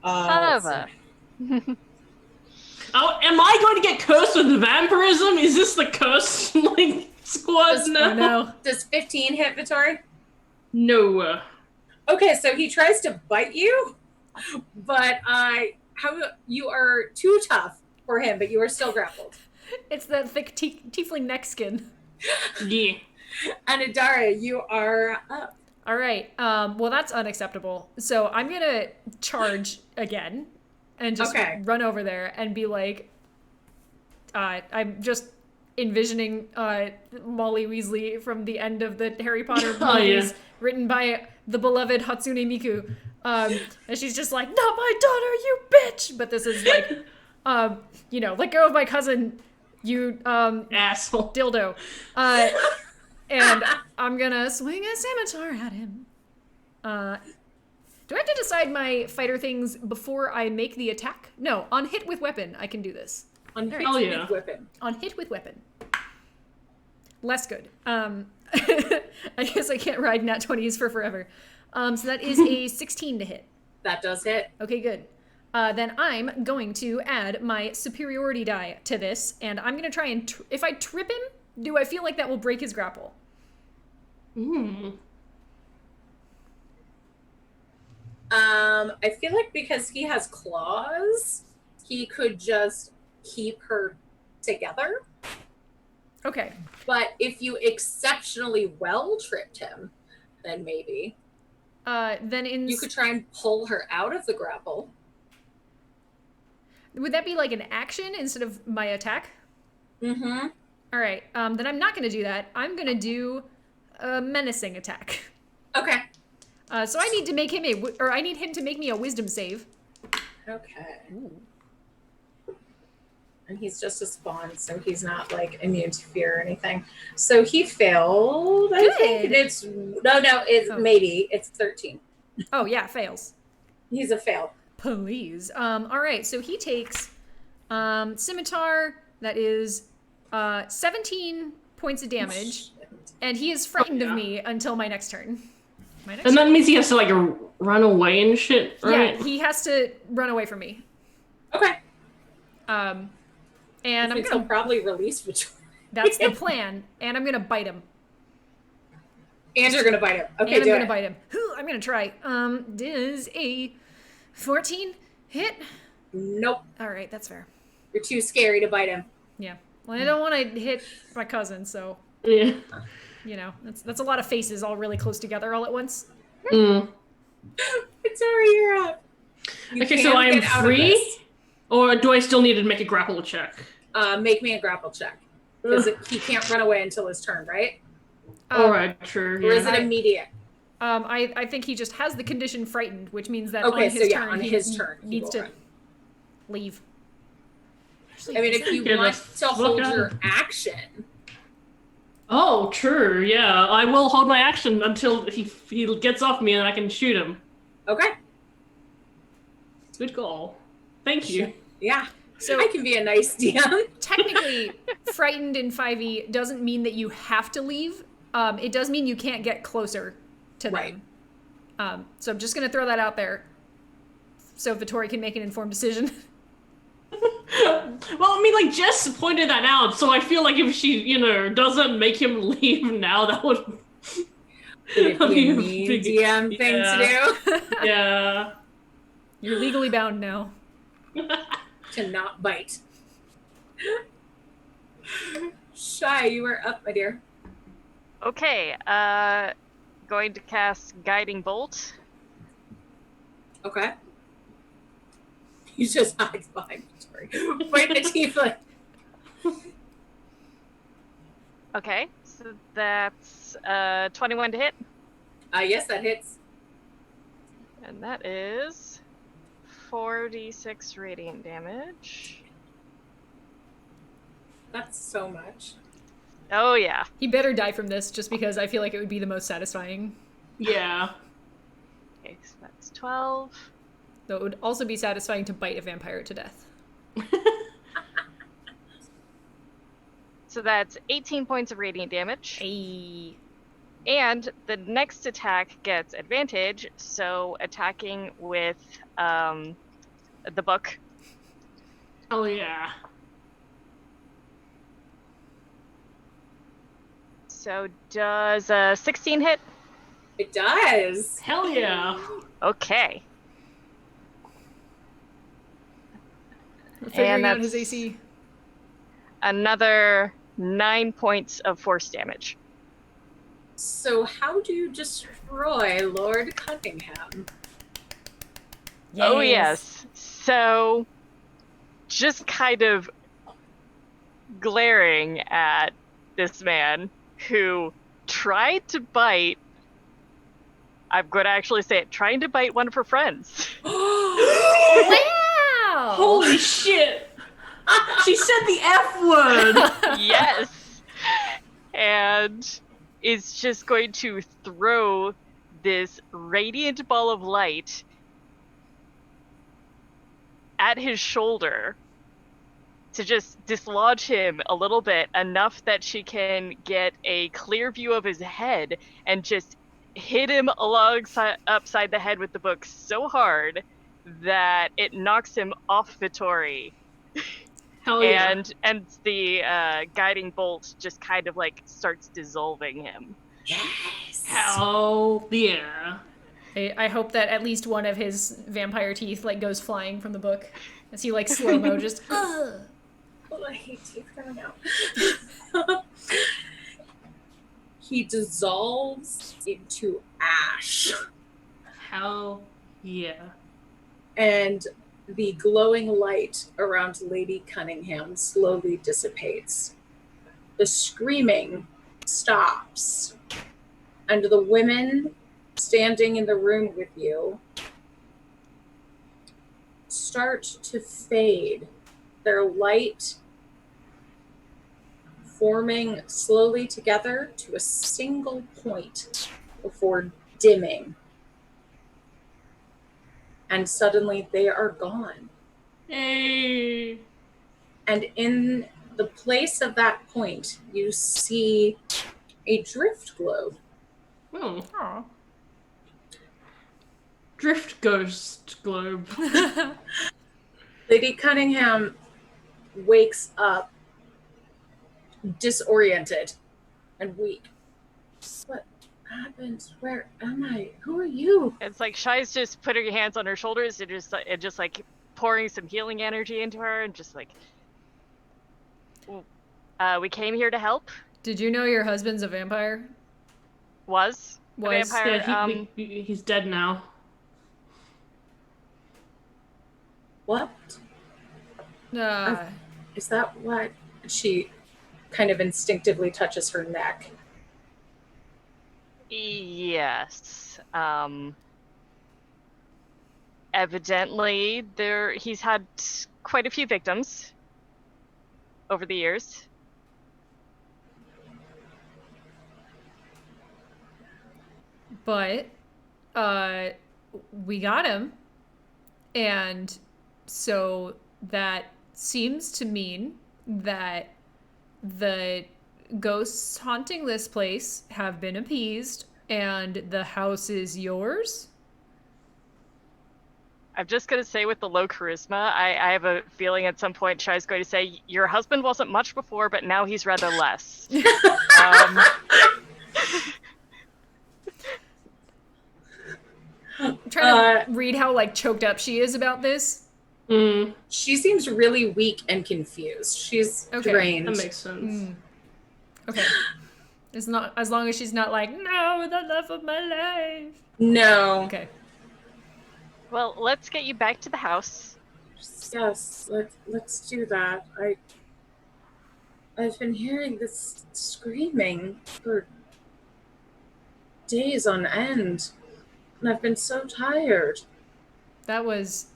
D: Son of a.
C: Oh, am I going to get cursed with vampirism? Is this the curse like squad now?
A: Oh no.
B: Does 15 hit Vittori?
C: No.
B: Okay, so he tries to bite you, but you are too tough for him, but you are still grappled.
A: It's that thick tiefling neck skin.
C: Yeah.
B: And Adara, you are up.
A: All right. Well, that's unacceptable. So I'm gonna charge again, and just run over there and be like, I'm just envisioning Molly Weasley from the end of the Harry Potter movies, written by the beloved Hatsune Miku, and she's just like, "Not my daughter, you bitch!" But this is like, let go of my cousin, you
C: asshole
A: dildo. And I'm gonna swing a scimitar at him. Do I have to decide my fighter things before I make the attack? No, on hit with weapon, I can do this.
B: On hit
C: with
B: weapon.
A: On hit with weapon. Less good. I guess I can't ride nat 20s for forever. So that is a 16 to hit.
B: That does hit.
A: Okay, good. Then I'm going to add my superiority die to this, and I'm going to try and... if I trip him, do I feel like that will break his grapple?
B: I feel like because he has claws, he could just keep her together.
A: Okay.
B: But if you exceptionally well tripped him, then maybe.
A: Then
B: you could try and pull her out of the grapple.
A: Would that be like an action instead of my attack?
B: Mm-hmm.
A: All right. Then I'm not going to do that. I'm going to do a menacing attack.
B: Okay.
A: So I need to make him I need him to make me a wisdom save.
B: Okay. Ooh. And he's just a spawn, so he's not like immune to fear or anything. So he failed.
A: Good.
B: I think maybe it's 13.
A: Oh yeah, fails.
B: He's a fail.
A: Please. All right. So he takes scimitar. That is 17 points of damage, and he is frightened of me until my next turn.
C: And that means he has to like run away and shit, right?
A: Yeah, he has to run away from me.
B: Okay.
A: And
B: he'll probably release Victoria.
A: That's the plan. And I'm gonna bite him.
B: And you're gonna bite him. Okay,
A: and I'm gonna bite him. I'm gonna try. Does a 14 hit?
B: Nope.
A: All right, that's fair.
B: You're too scary to bite him.
A: Yeah. Well, I don't want to hit my cousin, so
C: yeah.
A: You know, that's a lot of faces all really close together all at once.
B: Victoria, you're up.
C: Okay, so I am free, or do I still need to make a grapple check?
B: Make me a grapple check. Because he can't run away until his turn, right?
C: Alright, sure.
B: Or is it immediate?
A: I think he just has the condition frightened, which means that
B: on
A: his
B: turn
A: he needs to leave.
B: Actually, I mean, if you want to hold your action.
C: Oh, true. Yeah, I will hold my action until he gets off me and I can shoot him.
B: Okay.
C: Good call. Thank you.
B: Yeah. So I can be a nice DM.
A: Technically, frightened in 5e doesn't mean that you have to leave. It does mean you can't get closer to them. So I'm just going to throw that out there so Vittori can make an informed decision.
C: Well, I mean, like, Jess pointed that out, so I feel like if she, doesn't make him leave now, that would
B: be a mean DM thing to do.
C: Yeah.
A: You're legally bound now.
B: To not bite. Shy, you are up, my dear.
D: Okay, going to cast Guiding Bolt.
B: Okay. You just hide behind Victoria. Fight the tiefling.
D: Okay, so that's 21 to hit.
B: Yes, that hits.
D: And that is 4d6 radiant damage.
B: That's so much.
D: Oh, yeah.
A: He better die from this just because I feel like it would be the most satisfying.
C: Yeah.
D: Okay, so that's 12.
A: Though it would also be satisfying to bite a vampire to death.
D: So that's 18 points of radiant damage.
A: Ayy.
D: And the next attack gets advantage, so attacking with the book.
C: Oh yeah.
D: So does a 16 hit?
B: It does.
C: Hell yeah.
D: Okay.
A: We're figuring out his
D: that's-
A: AC.
D: Another 9 points of force damage.
B: So how do you destroy Lord Cunningham?
D: Oh, yes. So, just kind of glaring at this man who tried to bite, I'm going to actually say it, trying to bite one of her friends.
A: Wow!
C: Holy shit! She said the F word!
D: Yes. And is just going to throw this radiant ball of light at his shoulder to just dislodge him a little bit, enough that she can get a clear view of his head and just hit him upside the head with the book so hard that it knocks him off Vittori.
C: Hell yeah.
D: And the guiding bolt just kind of like starts dissolving him.
B: Yes.
C: Hell yeah.
A: I hope that at least one of his vampire teeth like goes flying from the book as he like slow-mo just ugh.
B: Oh, I hate teeth coming out. He dissolves into ash,
C: Hell yeah.
B: and the glowing light around Lady Cunningham slowly dissipates. The screaming stops, and the women standing in the room with you start to fade, their light forming slowly together to a single point before dimming. And suddenly they are gone.
C: Hey.
B: And in the place of that point, you see a drift globe.
C: Oh.
A: Aw.
C: Drift ghost globe.
B: Lady Cunningham wakes up disoriented and weak. What happened? Where am I? Who are you?
D: It's like Shai's just putting her hands on her shoulders and just like pouring some healing energy into her and just like, we came here to help.
A: Did you know your husband's a vampire?
D: Was a vampire.
C: Yeah, he's dead now.
B: What?
A: Uh,
B: Is that what? She kind of instinctively touches her neck.
D: Yes. Evidently, he's had quite a few victims over the years.
A: but we got him, and so that seems to mean that the ghosts haunting this place have been appeased and the house is yours.
D: I'm just going to say with the low charisma, I have a feeling at some point Shai's going to say, your husband wasn't much before, but now he's rather less.
A: I'm trying to read how like choked up she is about this.
B: She seems really weak and confused. She's drained.
C: That makes sense.
A: Okay. It's not as long as she's not like, no, the love of my life.
B: No.
A: Okay.
D: Well, let's get you back to the house.
B: Yes, let's do that. I've been hearing this screaming for days on end, and I've been so tired.
A: That was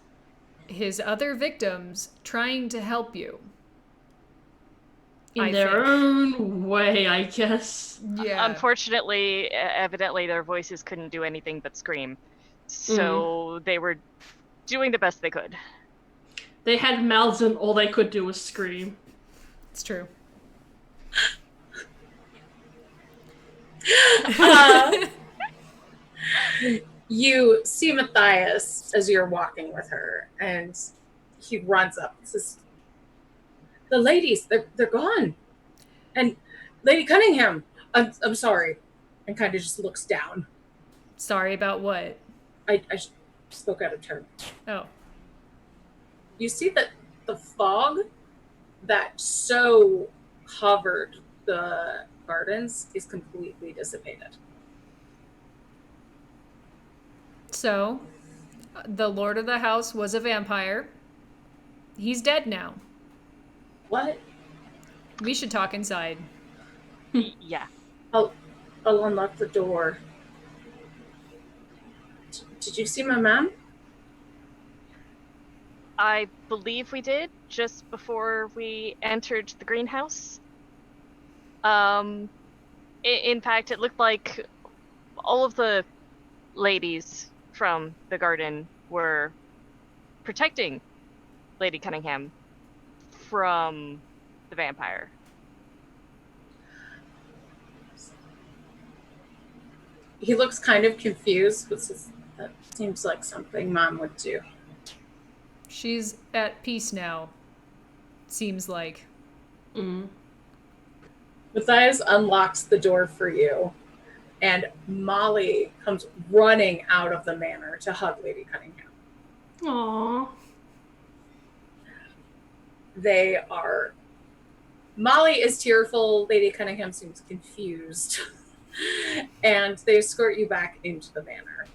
A: his other victims trying to help you.
C: In their own way, I guess.
A: Yeah.
D: Unfortunately, evidently their voices couldn't do anything but scream. So they were doing the best they could.
C: They had mouths and all they could do was scream.
A: It's true.
B: You see Matthias as you're walking with her, and he runs up and says, "The ladies, they're gone. And Lady Cunningham, I'm sorry," and kind of just looks down.
A: Sorry about what?
B: I spoke out of turn.
A: Oh.
B: You see that the fog that so covered the gardens is completely dissipated.
A: So, the lord of the house was a vampire. He's dead now.
B: What?
A: We should talk inside.
D: Yeah.
B: I'll unlock the door. Did you see my mom?
D: I believe we did, just before we entered the greenhouse. In fact, it looked like all of the ladies from the garden were protecting Lady Cunningham from the vampire.
B: He looks kind of confused, but says, "That seems like something Mom would do."
A: She's at peace now. Seems like.
B: Matthias unlocks the door for you, and Molly comes running out of the manor to hug Lady Cunningham.
C: Aww.
B: Molly is tearful, Lady Cunningham seems confused, and they escort you back into the manor.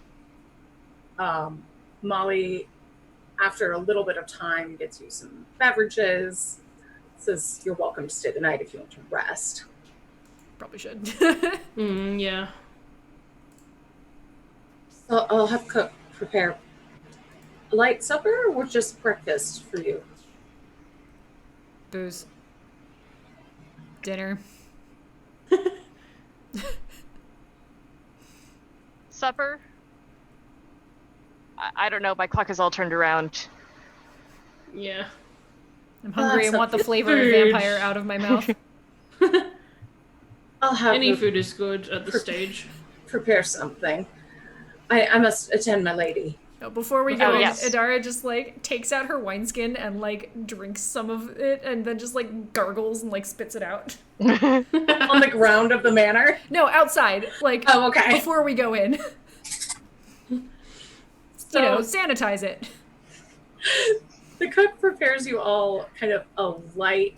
B: Molly, after a little bit of time, gets you some beverages, says you're welcome to stay the night if you want to rest.
A: Probably should.
C: Yeah.
B: So I'll have cook prepare a light supper or just breakfast for you.
A: Booze. Dinner.
D: Supper? I don't know, my clock is all turned around.
C: Yeah.
A: I'm hungry and want the flavor of
C: food.
A: vampire out of my mouth.
B: I'll have
C: Any
B: her
C: food is good at this stage.
B: prepare something. I must attend my lady.
A: No, before we go,
D: yes.
A: Adara just like takes out her wineskin and like drinks some of it and then just like gargles and like spits it out.
B: On the ground of the manor?
A: No, outside. Like
B: Oh, okay.
A: before we go in.
B: So,
A: you know, sanitize it.
B: the cook prepares you all kind of a light,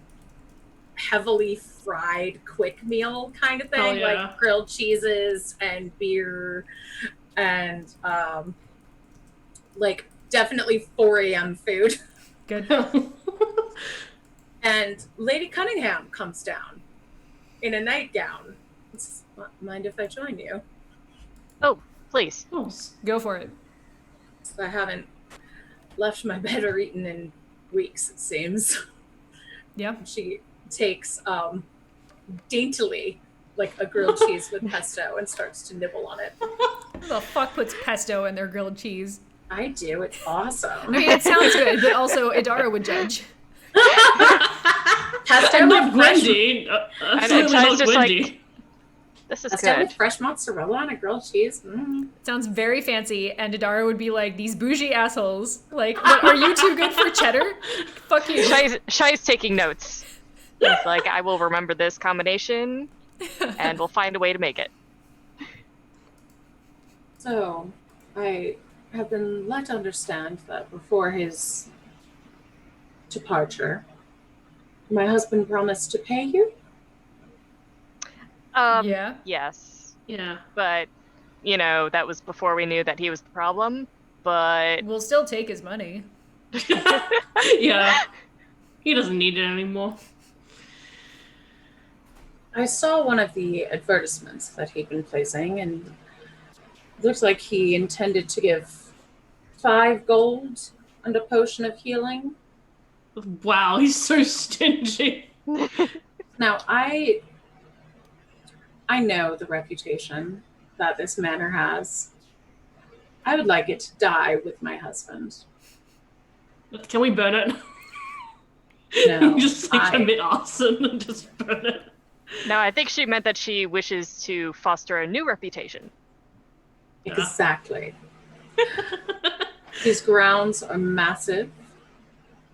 B: heavily fried, quick meal kind of thing,
C: Oh, yeah.
B: like grilled cheeses and beer and like definitely 4 a.m. food.
A: Good.
B: And Lady Cunningham comes down in a nightgown. Mind if I join you?
D: Oh, please.
C: Oh,
A: Go for it.
B: So I haven't left my bed or eaten in weeks, it seems.
A: Yeah.
B: She takes daintily like a grilled cheese with pesto and starts to nibble on it.
A: Who the fuck puts pesto in their grilled cheese?
B: I do. It's
A: I
B: awesome.
A: mean, it sounds good, but also Adara would judge.
B: Pesto
C: I'm not
B: with fresh,
C: Wendy.
D: I know,
C: Absolutely
D: Ty's
C: not
D: just
C: Wendy.
D: like, this is
B: pesto
D: good.
B: with fresh mozzarella on a grilled cheese. Mm.
A: Sounds very fancy, and Adara would be like, these bougie assholes. Like, what, are you too good for cheddar? Fuck you.
D: Shai's taking notes. He's like, I will remember this combination, and we'll find a way to make it.
B: So, I have been led to understand that before his departure, my husband promised to pay you.
A: Yeah.
D: Yes.
C: Yeah.
D: But, you know, that was before we knew that he was the problem. But
A: We'll still take his money.
C: Yeah. He doesn't need it anymore.
B: I saw one of the advertisements that he'd been placing, and it looks like he intended to give 5 gold and a potion of healing.
C: Wow, he's so stingy.
B: Now, I know the reputation that this manor has. I would like it to die with my husband.
C: Can we burn it?
B: No,
C: Just like, commit arson and just burn it.
D: No, I think she meant that she wishes to foster a new reputation.
B: Exactly. These grounds are massive.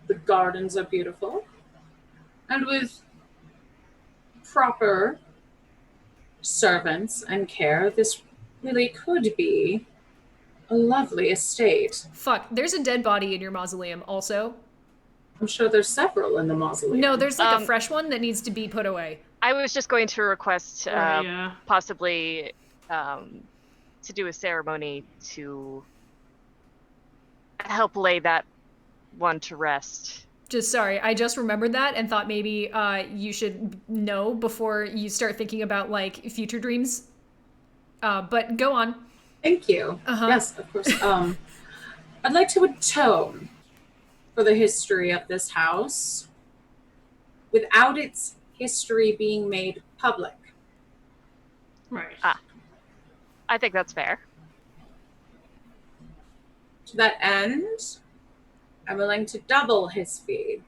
B: The gardens are beautiful. And with proper servants and care, this really could be a lovely estate.
A: Fuck, there's a dead body in your mausoleum also.
B: I'm sure there's several in the mausoleum.
A: No, there's like a fresh one that needs to be put away.
D: I was just going to request possibly to do a ceremony to help lay that one to rest.
A: I just remembered that and thought maybe you should know before you start thinking about like future dreams. But go on.
B: Thank you. Yes, of course. I'd like to atone for the history of this house without its history being made public.
C: Right.
D: I think that's fair.
B: To that end, I'm willing to double his fee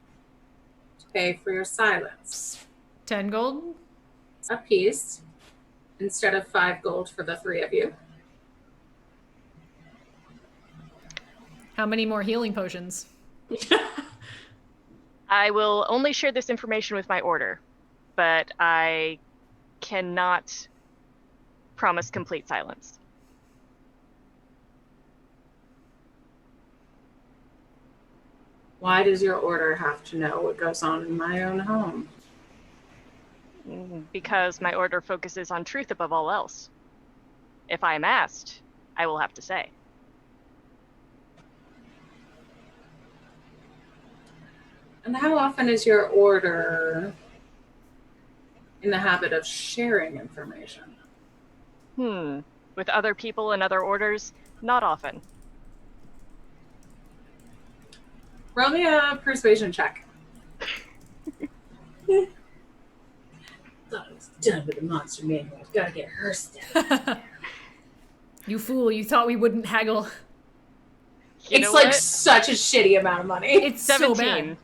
B: to pay for your silence.
A: 10 gold?
B: A piece, instead of 5 gold for the 3 of you.
A: How many more healing potions?
D: I will only share this information with my order, but I cannot promise complete silence.
B: Why does your order have to know what goes on in my own home?
D: Because my order focuses on truth above all else. If I am asked, I will have to say.
B: And how often is your order in the habit of sharing information?
D: With other people and other orders, not often.
B: Roll me a persuasion check. Thought I was done with the monster manual. I've got to get her stuff.
A: You fool, you thought we wouldn't haggle.
B: It's like such a shitty amount of money.
A: It's
D: 17.
A: so bad.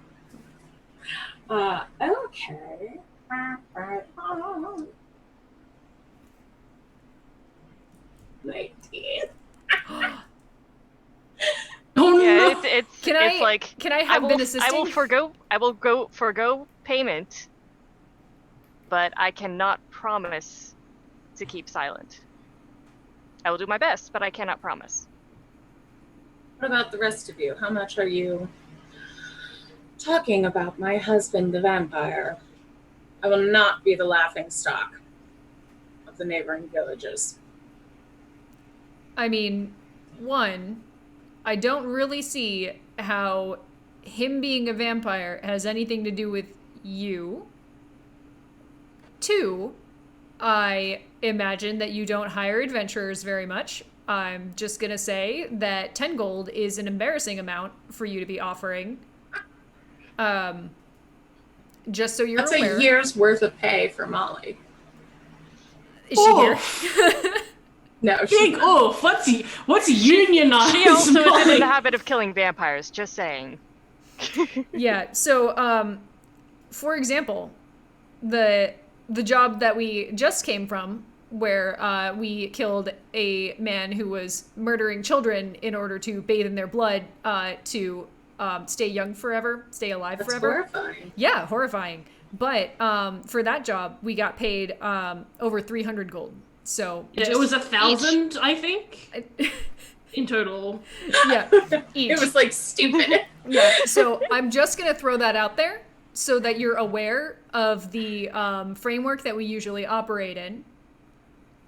B: Okay. 19.
C: Oh no!
D: Yeah, it's
A: Can I have been assisting?
D: I will forgo payment, but I cannot promise to keep silent. I will do my best, but I cannot promise.
B: What about the rest of you? How much are you talking about my husband, the vampire? I will not be the laughingstock of the neighboring villages.
A: I mean, one, I don't really see how him being a vampire has anything to do with you. Two, I imagine that you don't hire adventurers very much. I'm just gonna say that 10 gold is an embarrassing amount for you to be offering. Just so you're aware.
B: That's a year's worth of pay for Molly.
A: Is she here?
B: No,
C: Big oof! What's unionized?
D: She also
C: Molly?
D: is in the habit of killing vampires, just saying.
A: Yeah, so, for example, the job that we just came from, where we killed a man who was murdering children in order to bathe in their blood to stay young forever, stay alive forever.
B: That's horrifying.
A: Yeah, horrifying. But for that job, we got paid over 300 gold. So
C: it was 1,000, I think, in total.
A: Yeah, each.
B: It was like stupid.
A: Yeah, so I'm just gonna throw that out there so that you're aware of the framework that we usually operate in.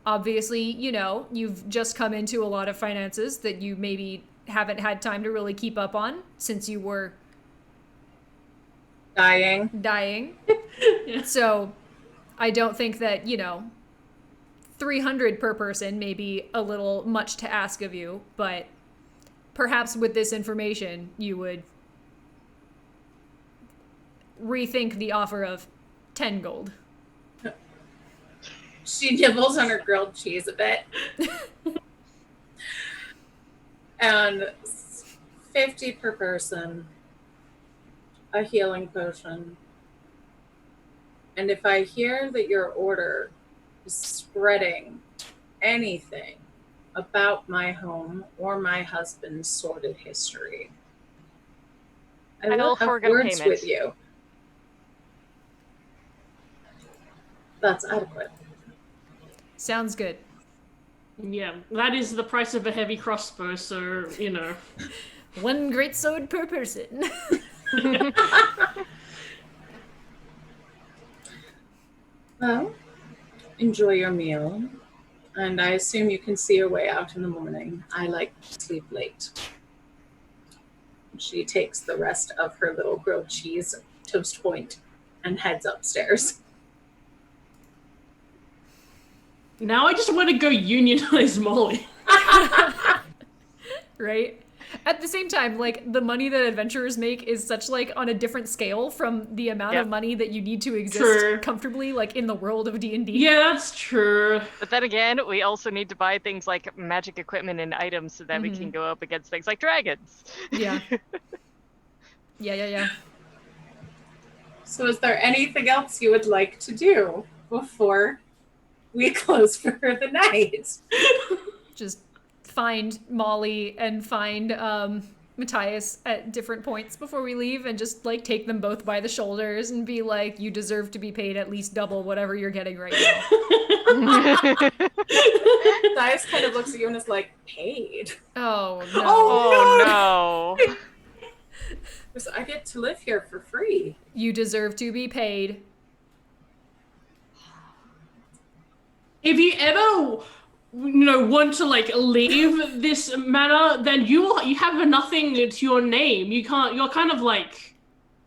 A: Obviously, you know, you've just come into a lot of finances that you maybe haven't had time to really keep up on since you were dying.
C: Yeah.
A: So I don't think that, you know, 300 per person may be a little much to ask of you, but perhaps with this information you would rethink the offer of 10 gold.
B: She nibbles on her grilled cheese a bit. And 50 per person a healing potion. And if I hear that your order is spreading anything about my home or my husband's sordid history, I
D: I
B: will
D: will
B: have
D: forego
B: words
D: payment.
B: with you. That's adequate.
A: Sounds good.
C: Yeah, that is the price of a heavy crossbow, so, you know.
A: One great sword per person.
B: Well, enjoy your meal. And I assume you can see your way out in the morning. I like to sleep late. She takes the rest of her little grilled cheese toast point and heads upstairs.
C: Now I just want to go unionize Molly.
A: Right? At the same time, like, the money that adventurers make is such, like, on a different scale from the amount of money that you need to exist
C: True.
A: comfortably, like, in the world of D&D.
C: Yeah, that's true.
D: But then again, we also need to buy things like magic equipment and items so that we can go up against things like dragons.
A: Yeah. Yeah.
B: So is there anything else you would like to do before we close for the night?
A: Just find Molly and find Matthias at different points before we leave and just, like, take them both by the shoulders and be like, you deserve to be paid at least double whatever you're getting right now.
B: Dias kind of looks at you and is like, paid?
A: Oh, no.
D: Oh no.
B: Because I get to live here for free.
A: You deserve to be paid.
C: If you ever, want to, like, leave this manor, then you have nothing to your name. You're kind of like,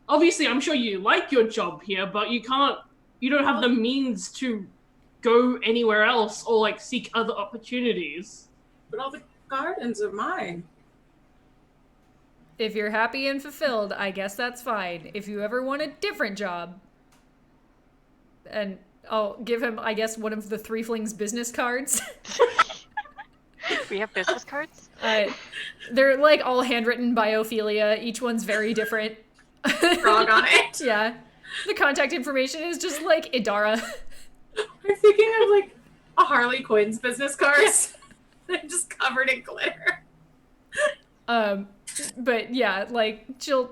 C: obviously I'm sure you like your job here, but you don't have the means to go anywhere else or, like, seek other opportunities.
B: But all the gardens are mine.
A: If you're happy and fulfilled, I guess that's fine. If you ever want a different job, and I'll give him, I guess, one of the Threeflings business cards.
D: We have business cards?
A: They're, like, all handwritten by Ophelia. Each one's very different.
B: Frog on it.
A: Yeah. The contact information is just, like, Idara.
B: I'm thinking of, like, a Harley Quinn's business cards. They're just covered in glitter.
A: But yeah, like, she'll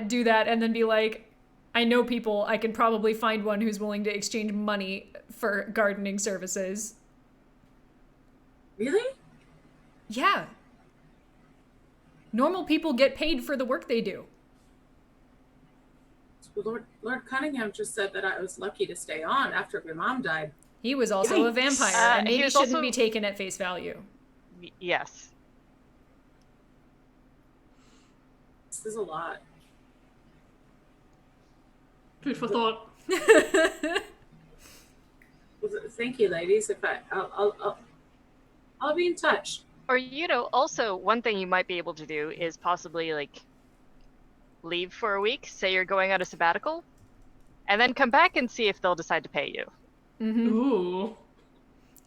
A: do that and then be like, I know people, I can probably find one who's willing to exchange money for gardening services.
B: Really?
A: Yeah. Normal people get paid for the work they do.
B: Well, Lord Cunningham just said that I was lucky to stay on after my mom died.
A: He was also a
C: Yikes.
A: vampire, and
D: He
A: maybe
D: was
A: shouldn't
D: also-
A: be taken at face value.
D: Yes.
B: This is a lot.
C: Food for thought.
B: Well, thank you, ladies. I'll be in touch.
D: Or, also one thing you might be able to do is possibly, like, leave for a week, say you're going on a sabbatical, and then come back and see if they'll decide to pay you.
C: Ooh.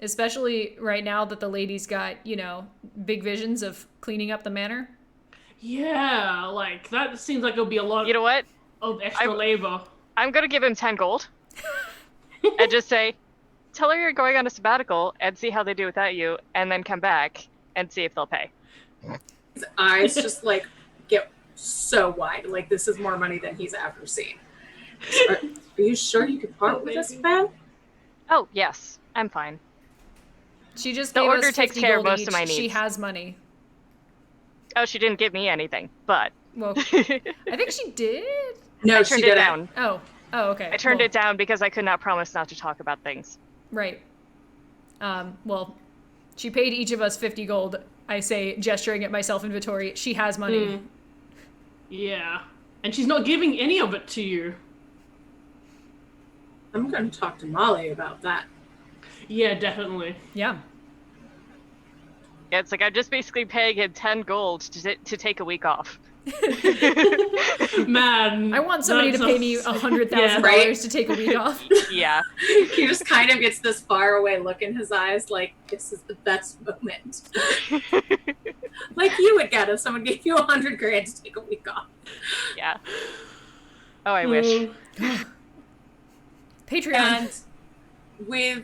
A: Especially right now that the ladies got, big visions of cleaning up the manor.
C: Yeah, like, that seems like it'll be a lot
D: You know what?
C: of extra labor.
D: I'm gonna give him 10 gold. And just say, tell her you're going on a sabbatical and see how they do without you, and then come back and see if they'll pay.
B: His eyes just, like, get so wide. Like, this is more money than he's ever seen. Are you sure you could part with this, Ben?
D: Oh, yes. I'm fine.
A: She just
D: The
A: gave
D: order
A: us
D: takes
A: 50
D: care of
A: gold
D: most
A: each.
D: of my
A: She
D: needs.
A: has money.
D: Oh, she didn't give me anything, but...
A: Well, I think she did.
B: No,
D: I
B: she
D: turned it
B: didn't.
D: down.
A: Oh, okay.
D: I turned
A: Well,
D: it down because I could not promise not to talk about things.
A: Right. Well, she paid each of us 50 gold. I say, gesturing at myself and Vittori, she has money.
C: Yeah. And she's not giving any of it to you.
B: I'm going to talk to Molly about that.
C: Yeah, definitely.
A: Yeah.
D: Yeah, it's like I'm just basically paying him 10 gold to take a week off.
C: Man.
A: I want somebody to pay me $100,000
B: right?
A: to take a week off.
D: Yeah.
B: He just kind of gets this faraway look in his eyes, like, this is the best moment. Like you would get if someone gave you $100,000 to take a week off.
D: Yeah. Oh, I wish.
A: Patreon.
B: And with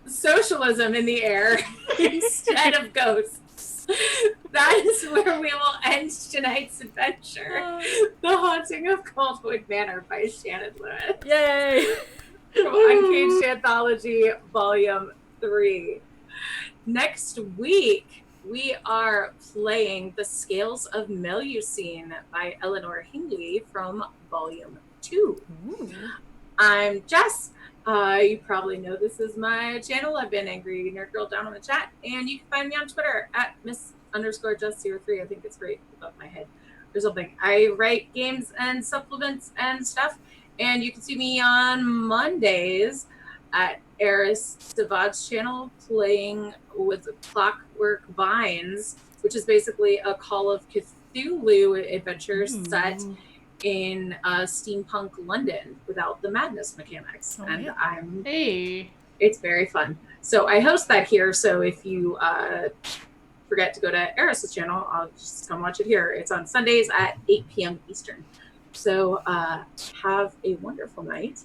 B: socialism in the air instead of ghosts, that is where we will end tonight's adventure. The Haunting of Coldwood Manor by Shannon Lewis.
A: Yay!
B: From Uncaged Anthology, Volume 3. Next week, we are playing The Scales of Melusine by Eleanor Hingley from Volume 2.
A: Ooh.
B: I'm Jess. You probably know this is my channel. I've been Angry Nerd Girl down on the chat, and you can find me on Twitter at Miss_Jess03. I think it's right above my head or something. I write games and supplements and stuff, and you can see me on Mondays at Eris Savad's channel playing with Clockwork Vines, which is basically a Call of Cthulhu adventure set in steampunk London without the madness mechanics.
A: Oh,
B: and
A: yeah.
B: It's very fun. So I host that here. So if you forget to go to Eris's channel, I'll just come watch it here. It's on Sundays at 8 p.m. Eastern. So have a wonderful night.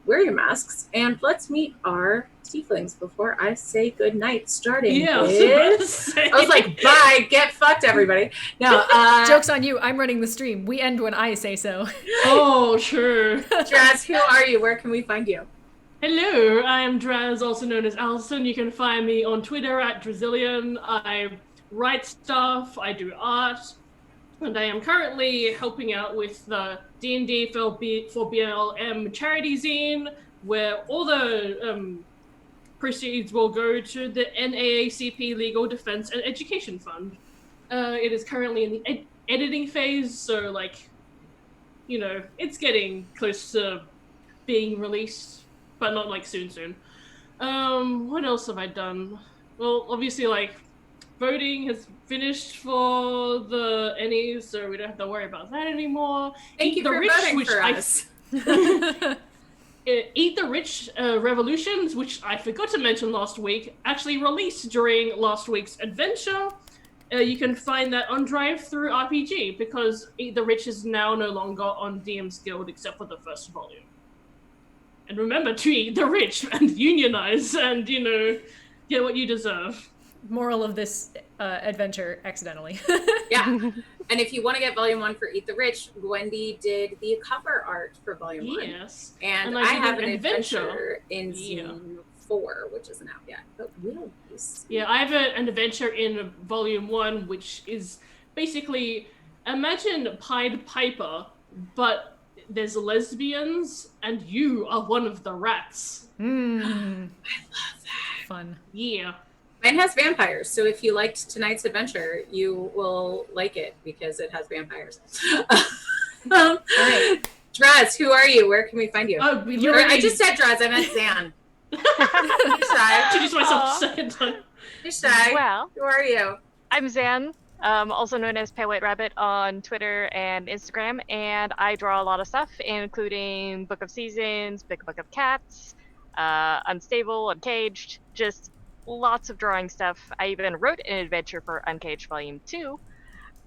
B: Wear your masks, and let's meet our tieflings before I say good night. Starting with... I was like, bye, get fucked, everybody. No,
A: Joke's on you. I'm running the stream. We end when I say so.
C: Oh, sure.
B: Draz, who are you? Where can we find you?
C: Hello, I am Draz, also known as Alison. You can find me on Twitter at Drazillion. I write stuff, I do art, and I am currently helping out with the D&D for BLM charity zine, where all the proceeds will go to the NAACP Legal Defense and Education Fund. It is currently in the editing phase, so, like, you know, it's getting close to being released, but not, like, soon. What else have I done? Well, obviously, like, voting has finished for the NEs, so we don't have to worry about that anymore.
B: Thank you for voting for us.
C: Eat the Rich Revolutions, which I forgot to mention last week, actually released during last week's adventure. You can find that on Drive-Thru RPG, because Eat the Rich is now no longer on DM's Guild except for the first volume. And remember to eat the rich and unionize and, you know, get what you deserve.
A: Moral of this adventure, accidentally.
B: Yeah. And if you want to get Volume 1 for Eat the Rich, Wendy did the cover art for Volume 1.
C: Yes.
B: And I have an adventure in Zine 4, which isn't out yet, but will be soon.
C: Yeah, I have an adventure in Volume 1, which is basically, imagine Pied Piper, but there's lesbians, and you are one of the rats.
B: I love that.
A: Fun.
C: Yeah.
B: Mine has vampires, so if you liked tonight's adventure, you will like it because it has vampires. All right. Draz, who are you? Where can we find you?
C: Oh,
B: I just said Draz, I meant Zan.
C: I introduced myself a second time.
B: You're shy.
D: Well,
B: Who are you?
D: I'm Zan, also known as Pale White Rabbit on Twitter and Instagram, and I draw a lot of stuff, including Book of Seasons, Big Book of Cats, Unstable, Uncaged, just lots of drawing stuff. I even wrote an adventure for Uncaged Volume 2,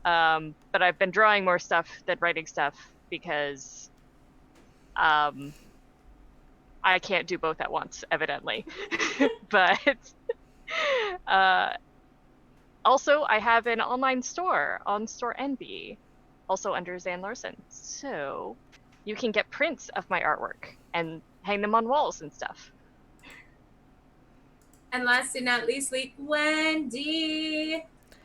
D: but I've been drawing more stuff than writing stuff because I can't do both at once, evidently. But also, I have an online store on Store Envy, also under Zan Larson. So you can get prints of my artwork and hang them on walls and stuff.
B: And last but not least, Wendy.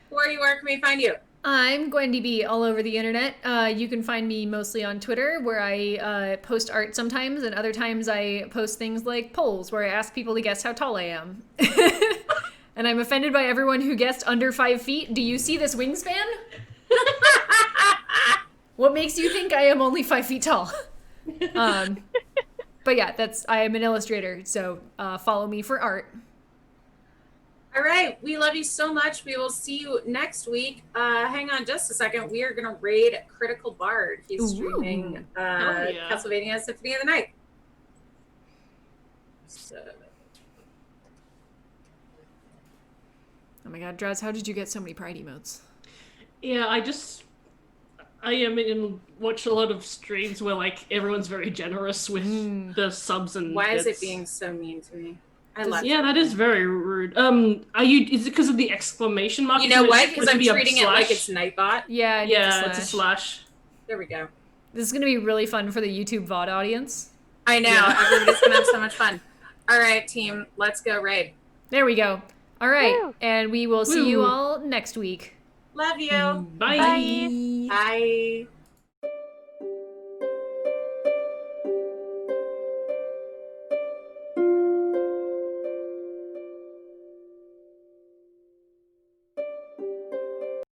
B: Who are you? Where can we find you?
A: I'm Gwendy B all over the internet. You can find me mostly on Twitter, where I post art sometimes, and other times I post things like polls, where I ask people to guess how tall I am. And I'm offended by everyone who guessed under 5 feet. Do you see this wingspan? What makes you think I am only 5 feet tall? But yeah, I am an illustrator, so follow me for art.
B: All right. We love you so much. We will see you next week. Hang on just a second. We are going to raid Critical Bard. He's streaming Castlevania Symphony of the Night. So...
A: Oh my god, Draz, how did you get so many pride emotes?
C: Yeah, watch a lot of streams where like everyone's very generous with the subs and
B: Why is it
C: bits.
B: being so mean to me? I love
C: Yeah,
B: it.
C: that is very rude. Is it because of the exclamation mark?
B: You know
C: So
B: what?
C: it's
B: Because
C: supposed
B: I'm
C: to be a
B: treating it like it's Nightbot.
A: Yeah, it needs
C: Yeah,
A: a
C: it's a
A: slash.
C: slash.
B: There we go.
A: This is gonna be really fun for the YouTube VOD audience.
B: I know.
C: Yeah.
B: Everybody's gonna have so much fun. All right, team. Let's go raid.
A: There we go. All right,
D: Woo.
A: and we will see you
C: Woo.
A: all next week.
B: Love you.
C: Bye.
D: Bye.
B: Bye.